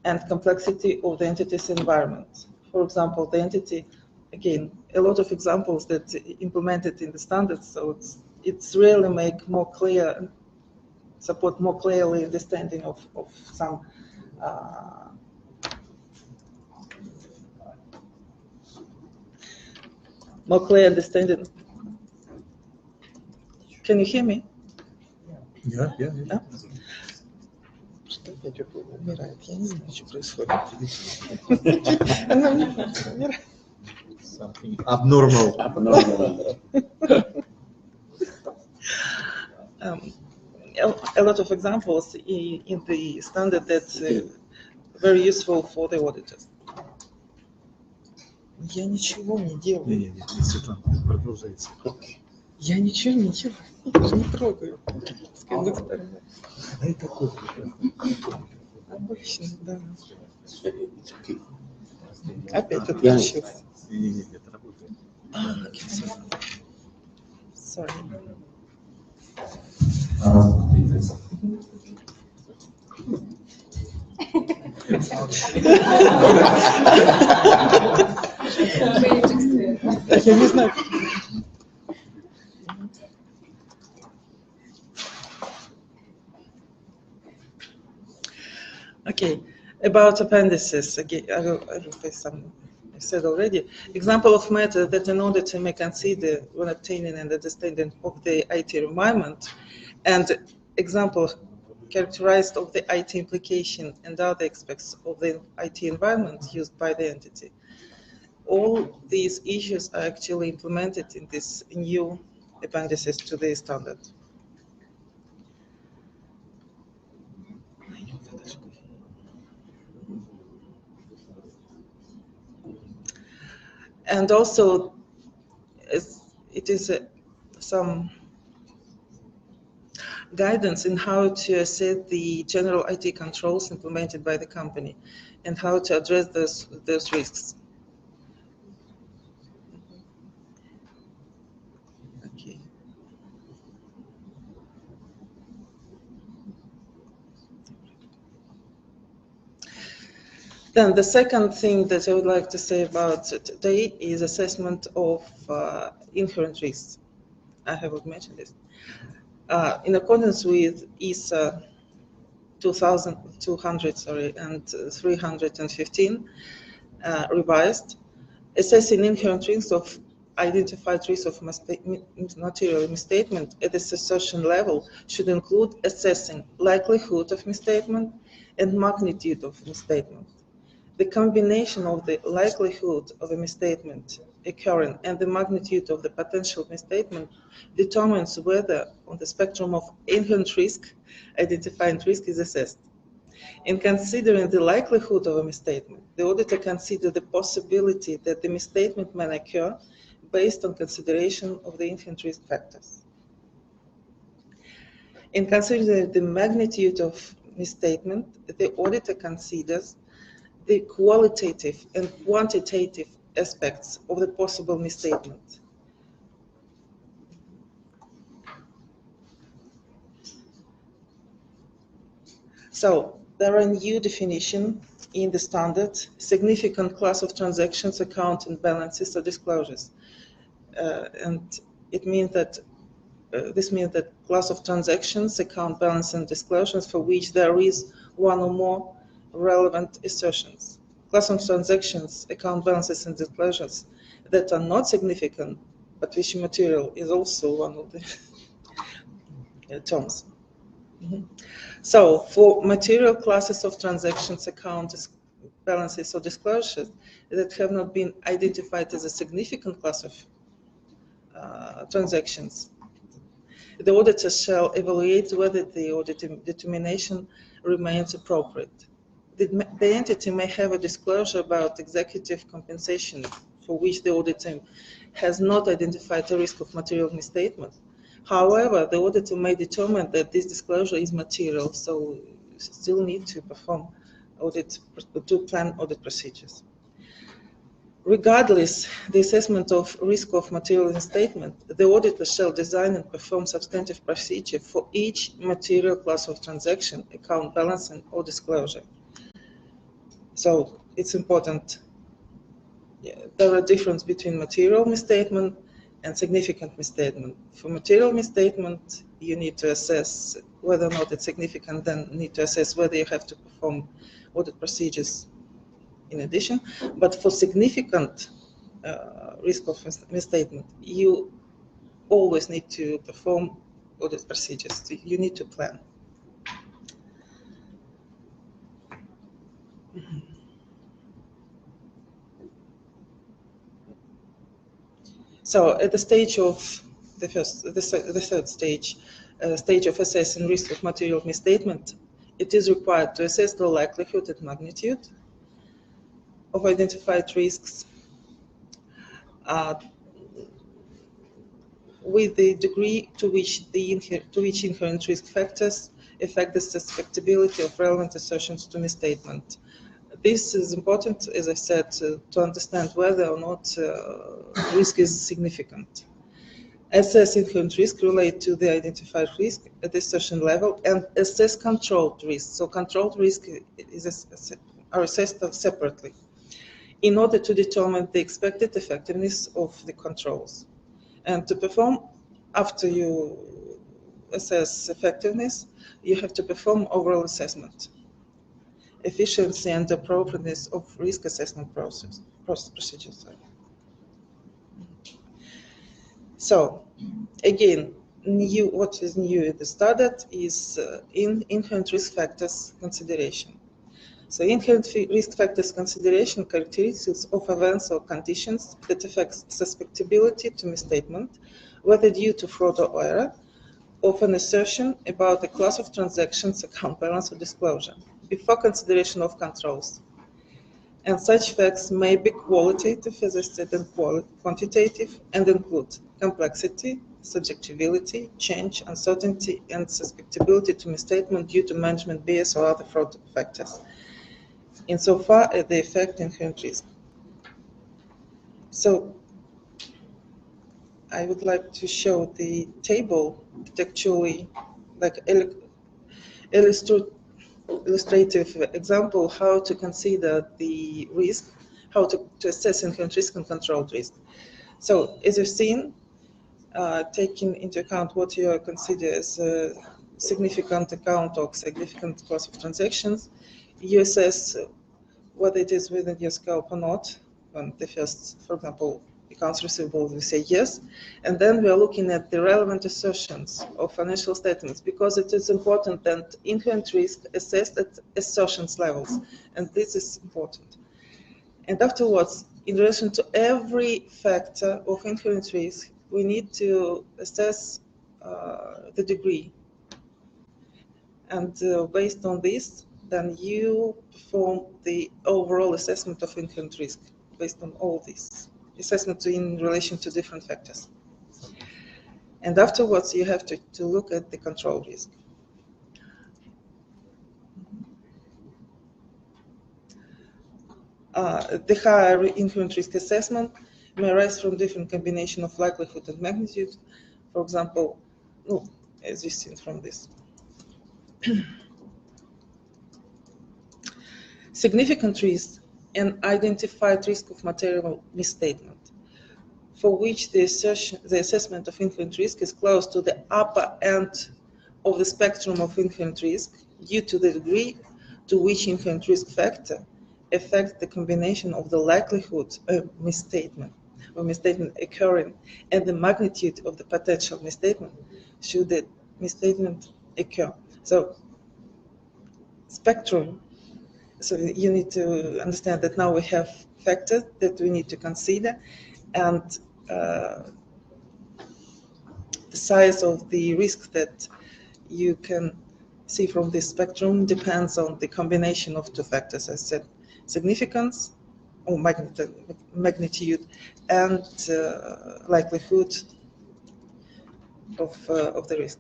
and complexity of the entity's environment. For example, the entity, again, a lot of examples that implemented in the standards, so it's really make more clear, support more clearly understanding of some more clear understanding. Can you hear me? Yeah. Да? Что опять умирает? Я не знаю, что происходит. Она умирает. Something abnormal. A lot of examples in the standard that's very useful for the auditors. Я ничего не делаю. Светлана, продолжайте. Я ничего не делаю. Я не трогаю. Дай такой. Обычно, да. Опять отключился. Не, это работает. Sorry. Я не знаю. Okay, about appendices, again, I will say some, I said already. Example of matter that an auditor may consider when obtaining an understanding of the IT environment, and example characterized of the IT implication and other aspects of the IT environment used by the entity. All these issues are actually implemented in this new appendices to the standard. And also, it is some guidance in how to assess the general IT controls implemented by the company and how to address those risks. Okay. Then the second thing that I would like to say about today is assessment of inherent risks. I have mentioned this. In accordance with ISA 2200 and 315 revised, assessing inherent risks of identified risks of material misstatement at the assertion level should include assessing likelihood of misstatement and magnitude of misstatement. The combination of the likelihood of a misstatement occurring and the magnitude of the potential misstatement determines whether, on the spectrum of inherent risk, identified risk is assessed. In considering the likelihood of a misstatement, the auditor considers the possibility that the misstatement may occur based on consideration of the inherent risk factors. In considering the magnitude of misstatement, the auditor considers the qualitative and quantitative aspects of the possible misstatement. So, there are new definition in the standard, significant class of transactions, account and balances or disclosures. And it means that this means that class of transactions, account balance and disclosures for which there is one or more relevant assertions. Class of transactions, account balances and disclosures that are not significant but which material is also one of the terms. So for material classes of transactions, accounts, balances or disclosures that have not been identified as a significant class of transactions, the auditor shall evaluate whether the audit determination remains appropriate. The entity may have a disclosure about executive compensation for which the auditor has not identified a risk of material misstatement. However, the auditor may determine that this disclosure is material, so you still need to perform plan audit procedures. Regardless the assessment of risk of material misstatement, the auditor shall design and perform substantive procedure for each material class of transaction, account balancing or disclosure. So it's important. There are a difference between material misstatement and significant misstatement. For material misstatement, you need to assess whether or not it's significant, then need to assess whether you have to perform audit procedures in addition. But for significant risk of misstatement, you always need to perform audit procedures. You need to plan. So at the stage of the third stage, stage of assessing risk of material misstatement, it is required to assess the likelihood and magnitude of identified risks with the degree to which inherent risk factors affect the susceptibility of relevant assertions to misstatement. This is important, as I said, to understand whether or not risk is significant. Assess inherent risk related to the identified risk at the assertion level, and assess controlled risk. So controlled risk are assessed separately in order to determine the expected effectiveness of the controls. And to perform, after you assess effectiveness, you have to perform overall assessment, efficiency and appropriateness of risk assessment procedures. So, again, what is new in the standard is inherent risk factors consideration. So inherent risk factors consideration characteristics of events or conditions that affect susceptibility to misstatement, whether due to fraud or error, of an assertion about a class of transactions, account balance or disclosure, before consideration of controls. And such facts may be qualitative, as I said, and quantitative, and include complexity, subjectivity, change, uncertainty, and susceptibility to misstatement due to management bias or other fraud factors, insofar as they affect inherent risk. So I would like to show the table that actually, like illustrative example how to consider the risk, how to assess inherent risk and controlled risk. So as you've seen, taking into account what you consider as a significant account or significant class of transactions, you assess whether it is within your scope or not. On the first, for example, accounts receivable, we say yes, and then we are looking at the relevant assertions of financial statements, because it is important that inherent risk assessed at assertions levels, and this is important. And afterwards, in relation to every factor of inherent risk, we need to assess the degree, and based on this, then you perform the overall assessment of inherent risk based on all these assessments in relation to different factors. And afterwards, you have to look at the control risk. The higher inherent risk assessment may arise from different combination of likelihood and magnitude. For example, as you've seen from this. significant risk and identified risk of material misstatement, for which the assessment of inherent risk is close to the upper end of the spectrum of inherent risk due to the degree to which inherent risk factor affects the combination of the likelihood of misstatement occurring and the magnitude of the potential misstatement should the misstatement occur. So spectrum, so you need to understand that now we have factors that we need to consider, and the size of the risk that you can see from this spectrum depends on the combination of two factors, as I said, significance or magnitude and likelihood of the risk.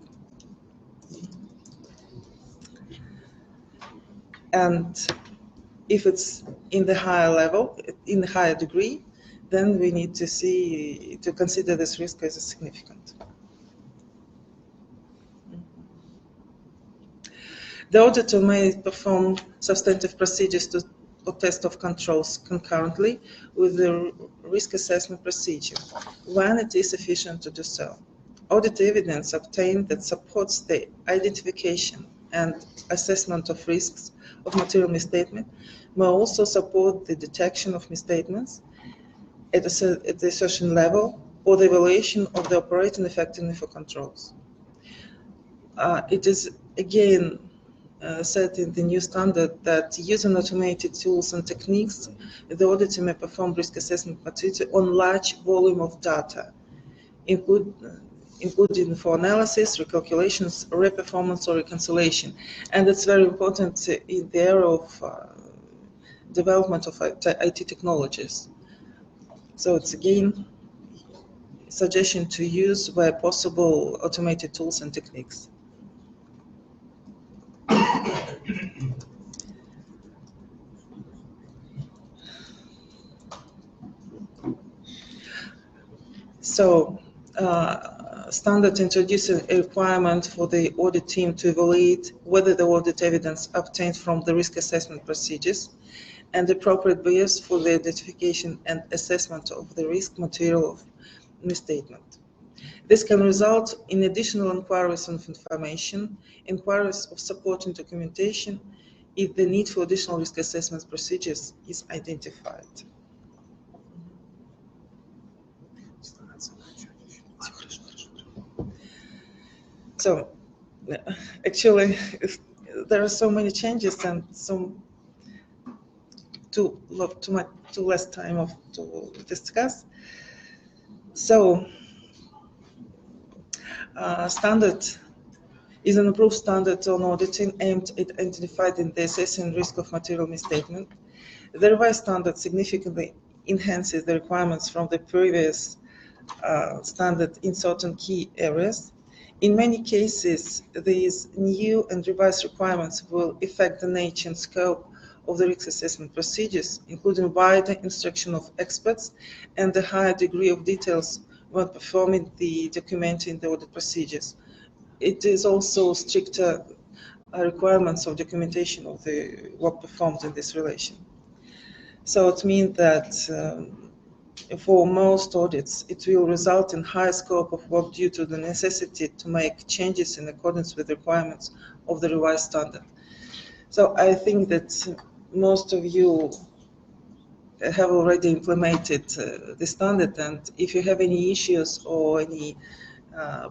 And if it's in the higher level, in the higher degree, then we need to consider this risk as significant. The auditor may perform substantive procedures or test of controls concurrently with the risk assessment procedure when it is sufficient to do so. Audit evidence obtained that supports the identification and assessment of risks of material misstatement may also support the detection of misstatements at a certain level or the evaluation of the operating effectiveness of controls. It is again said in the new standard that using automated tools and techniques, the auditor may perform risk assessment procedure on large volume of data, including for analysis, recalculations, reperformance, or reconciliation. And it's very important in the area of development of IT technologies. So it's again a suggestion to use where possible automated tools and techniques. So, standard introduces a requirement for the audit team to evaluate whether the audit evidence obtained from the risk assessment procedures and the appropriate bias for the identification and assessment of the risk material of misstatement. This can result in additional inquiries of information, inquiries of supporting documentation, if the need for additional risk assessment procedures is identified. So, actually, there are so many changes and too less time to discuss. So, standard is an approved standard on auditing aimed at identifying the assessing risk of material misstatement. The revised standard significantly enhances the requirements from the previous standard in certain key areas. In many cases, these new and revised requirements will affect the nature and scope of the risk assessment procedures, including wider instruction of experts and the higher degree of details when performing the documenting the audit procedures. It is also stricter requirements of documentation of the work performed in this relation. So it means that for most audits, it will result in higher scope of work due to the necessity to make changes in accordance with the requirements of the revised standard. So I think that most of you have already implemented the standard, and if you have any issues or any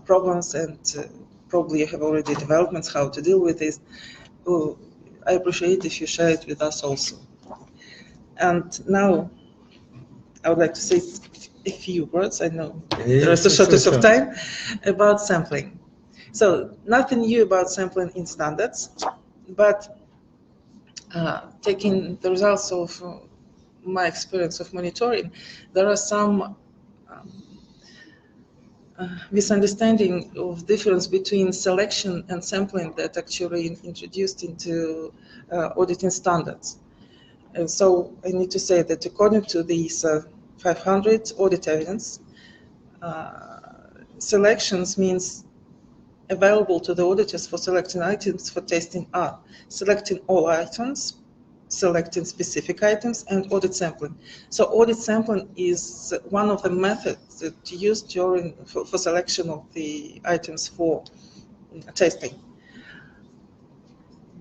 problems, and probably you have already developments how to deal with this, I appreciate if you share it with us also. And now I would like to say a few words, I know there is a shortage of time, about sampling. So nothing new about sampling in standards, but taking the results of my experience of monitoring, there are some misunderstanding of difference between selection and sampling that actually introduced into auditing standards. And so I need to say that according to these 500 audit evidence, selections means available to the auditors for selecting items for testing are selecting all items selecting specific items, and audit sampling. So audit sampling is one of the methods that used during for selection of the items for testing.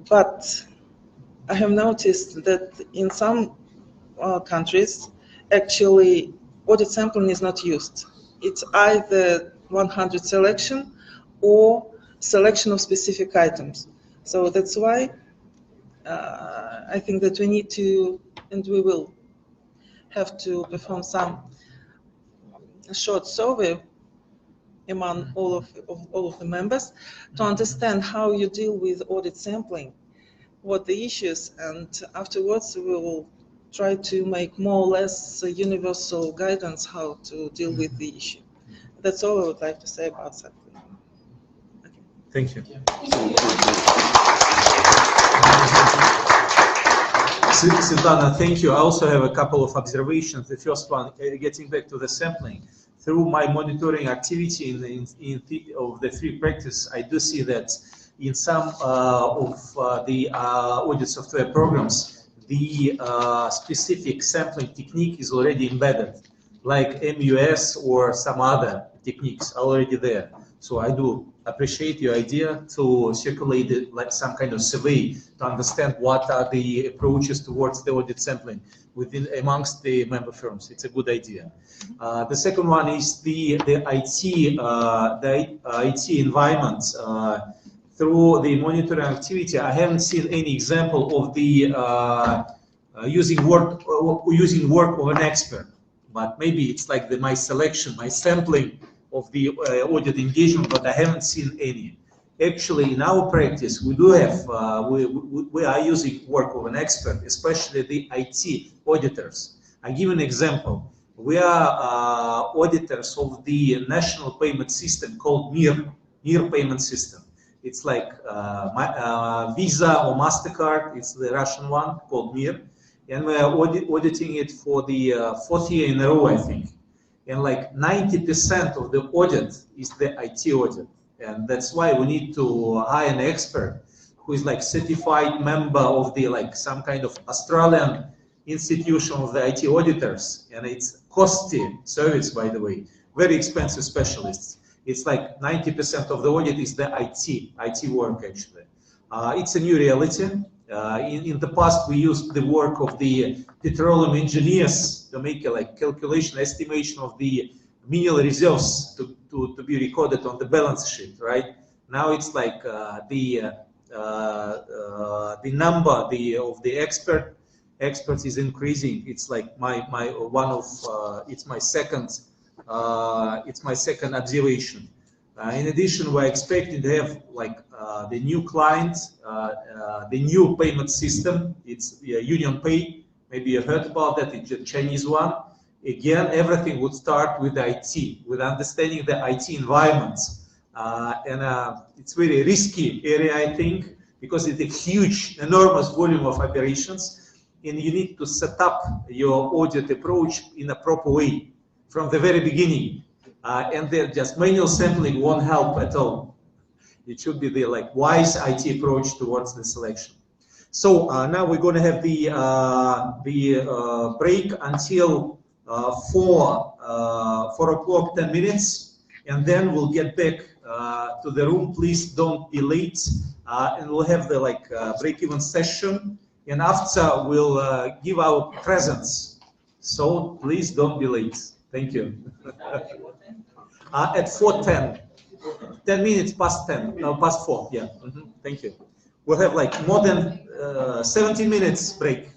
But I have noticed that in some countries, actually, audit sampling is not used. It's either 100 selection or selection of specific items. So that's why I think that we need to, and we will have to perform some short survey among all of the members to understand how you deal with audit sampling, what the issues, and afterwards we will try to make more or less universal guidance how to deal with the issue. That's all I would like to say about sampling. Okay. Thank you. Svetlana, thank you. I also have a couple of observations. The first one, getting back to the sampling. Through my monitoring activity of the free practice, I do see that in some of the audit software programs, the specific sampling technique is already embedded, like MUS or some other techniques already there. So I do appreciate your idea to circulate it like some kind of survey to understand what are the approaches towards the audit sampling amongst the member firms. It's a good idea. The second one is the IT environment. Through the monitoring activity, I haven't seen any example of the using work of an expert. But maybe it's like my selection, my sampling of the audit engagement, but I haven't seen any. Actually, in our practice, we do have, we are using work of an expert, especially the IT auditors. I give an example. We are auditors of the national payment system called NIR payment system. It's like Visa or MasterCard, it's the Russian one called NIR. And we are auditing it for the fourth year in a row, I think. And like 90% of the audit is the IT audit. And that's why we need to hire an expert who is like certified member of the like some kind of Australian institution of the IT auditors. And it's costly service, by the way, very expensive specialists. It's like 90% of the audit is the IT work actually. It's a new reality. In the past, we used the work of the petroleum engineers to make a like calculation, estimation of the mineral reserves to be recorded on the balance sheet, right? Now it's like the number of the experts is increasing. It's like it's my second observation. In addition, we're expecting to have like the new clients, the new payment system. It's Union Pay. Maybe you heard about that. It's a Chinese one. Again, everything would start with IT, with understanding the IT environments. It's very risky area, I think, because it's a huge, enormous volume of operations, and you need to set up your audit approach in a proper way from the very beginning. And then just manual sampling won't help at all. It should be the like wise IT approach towards the selection. So now we're going to have the break until 4 o'clock, 10 minutes, and then we'll get back to the room. Please don't be late, and we'll have the like break-even session, and after we'll give our presents. So please don't be late. Thank you. At 4:10, 10 minutes past 10, no, past 4. Yeah. Thank you. We'll have like more than 17 minutes break.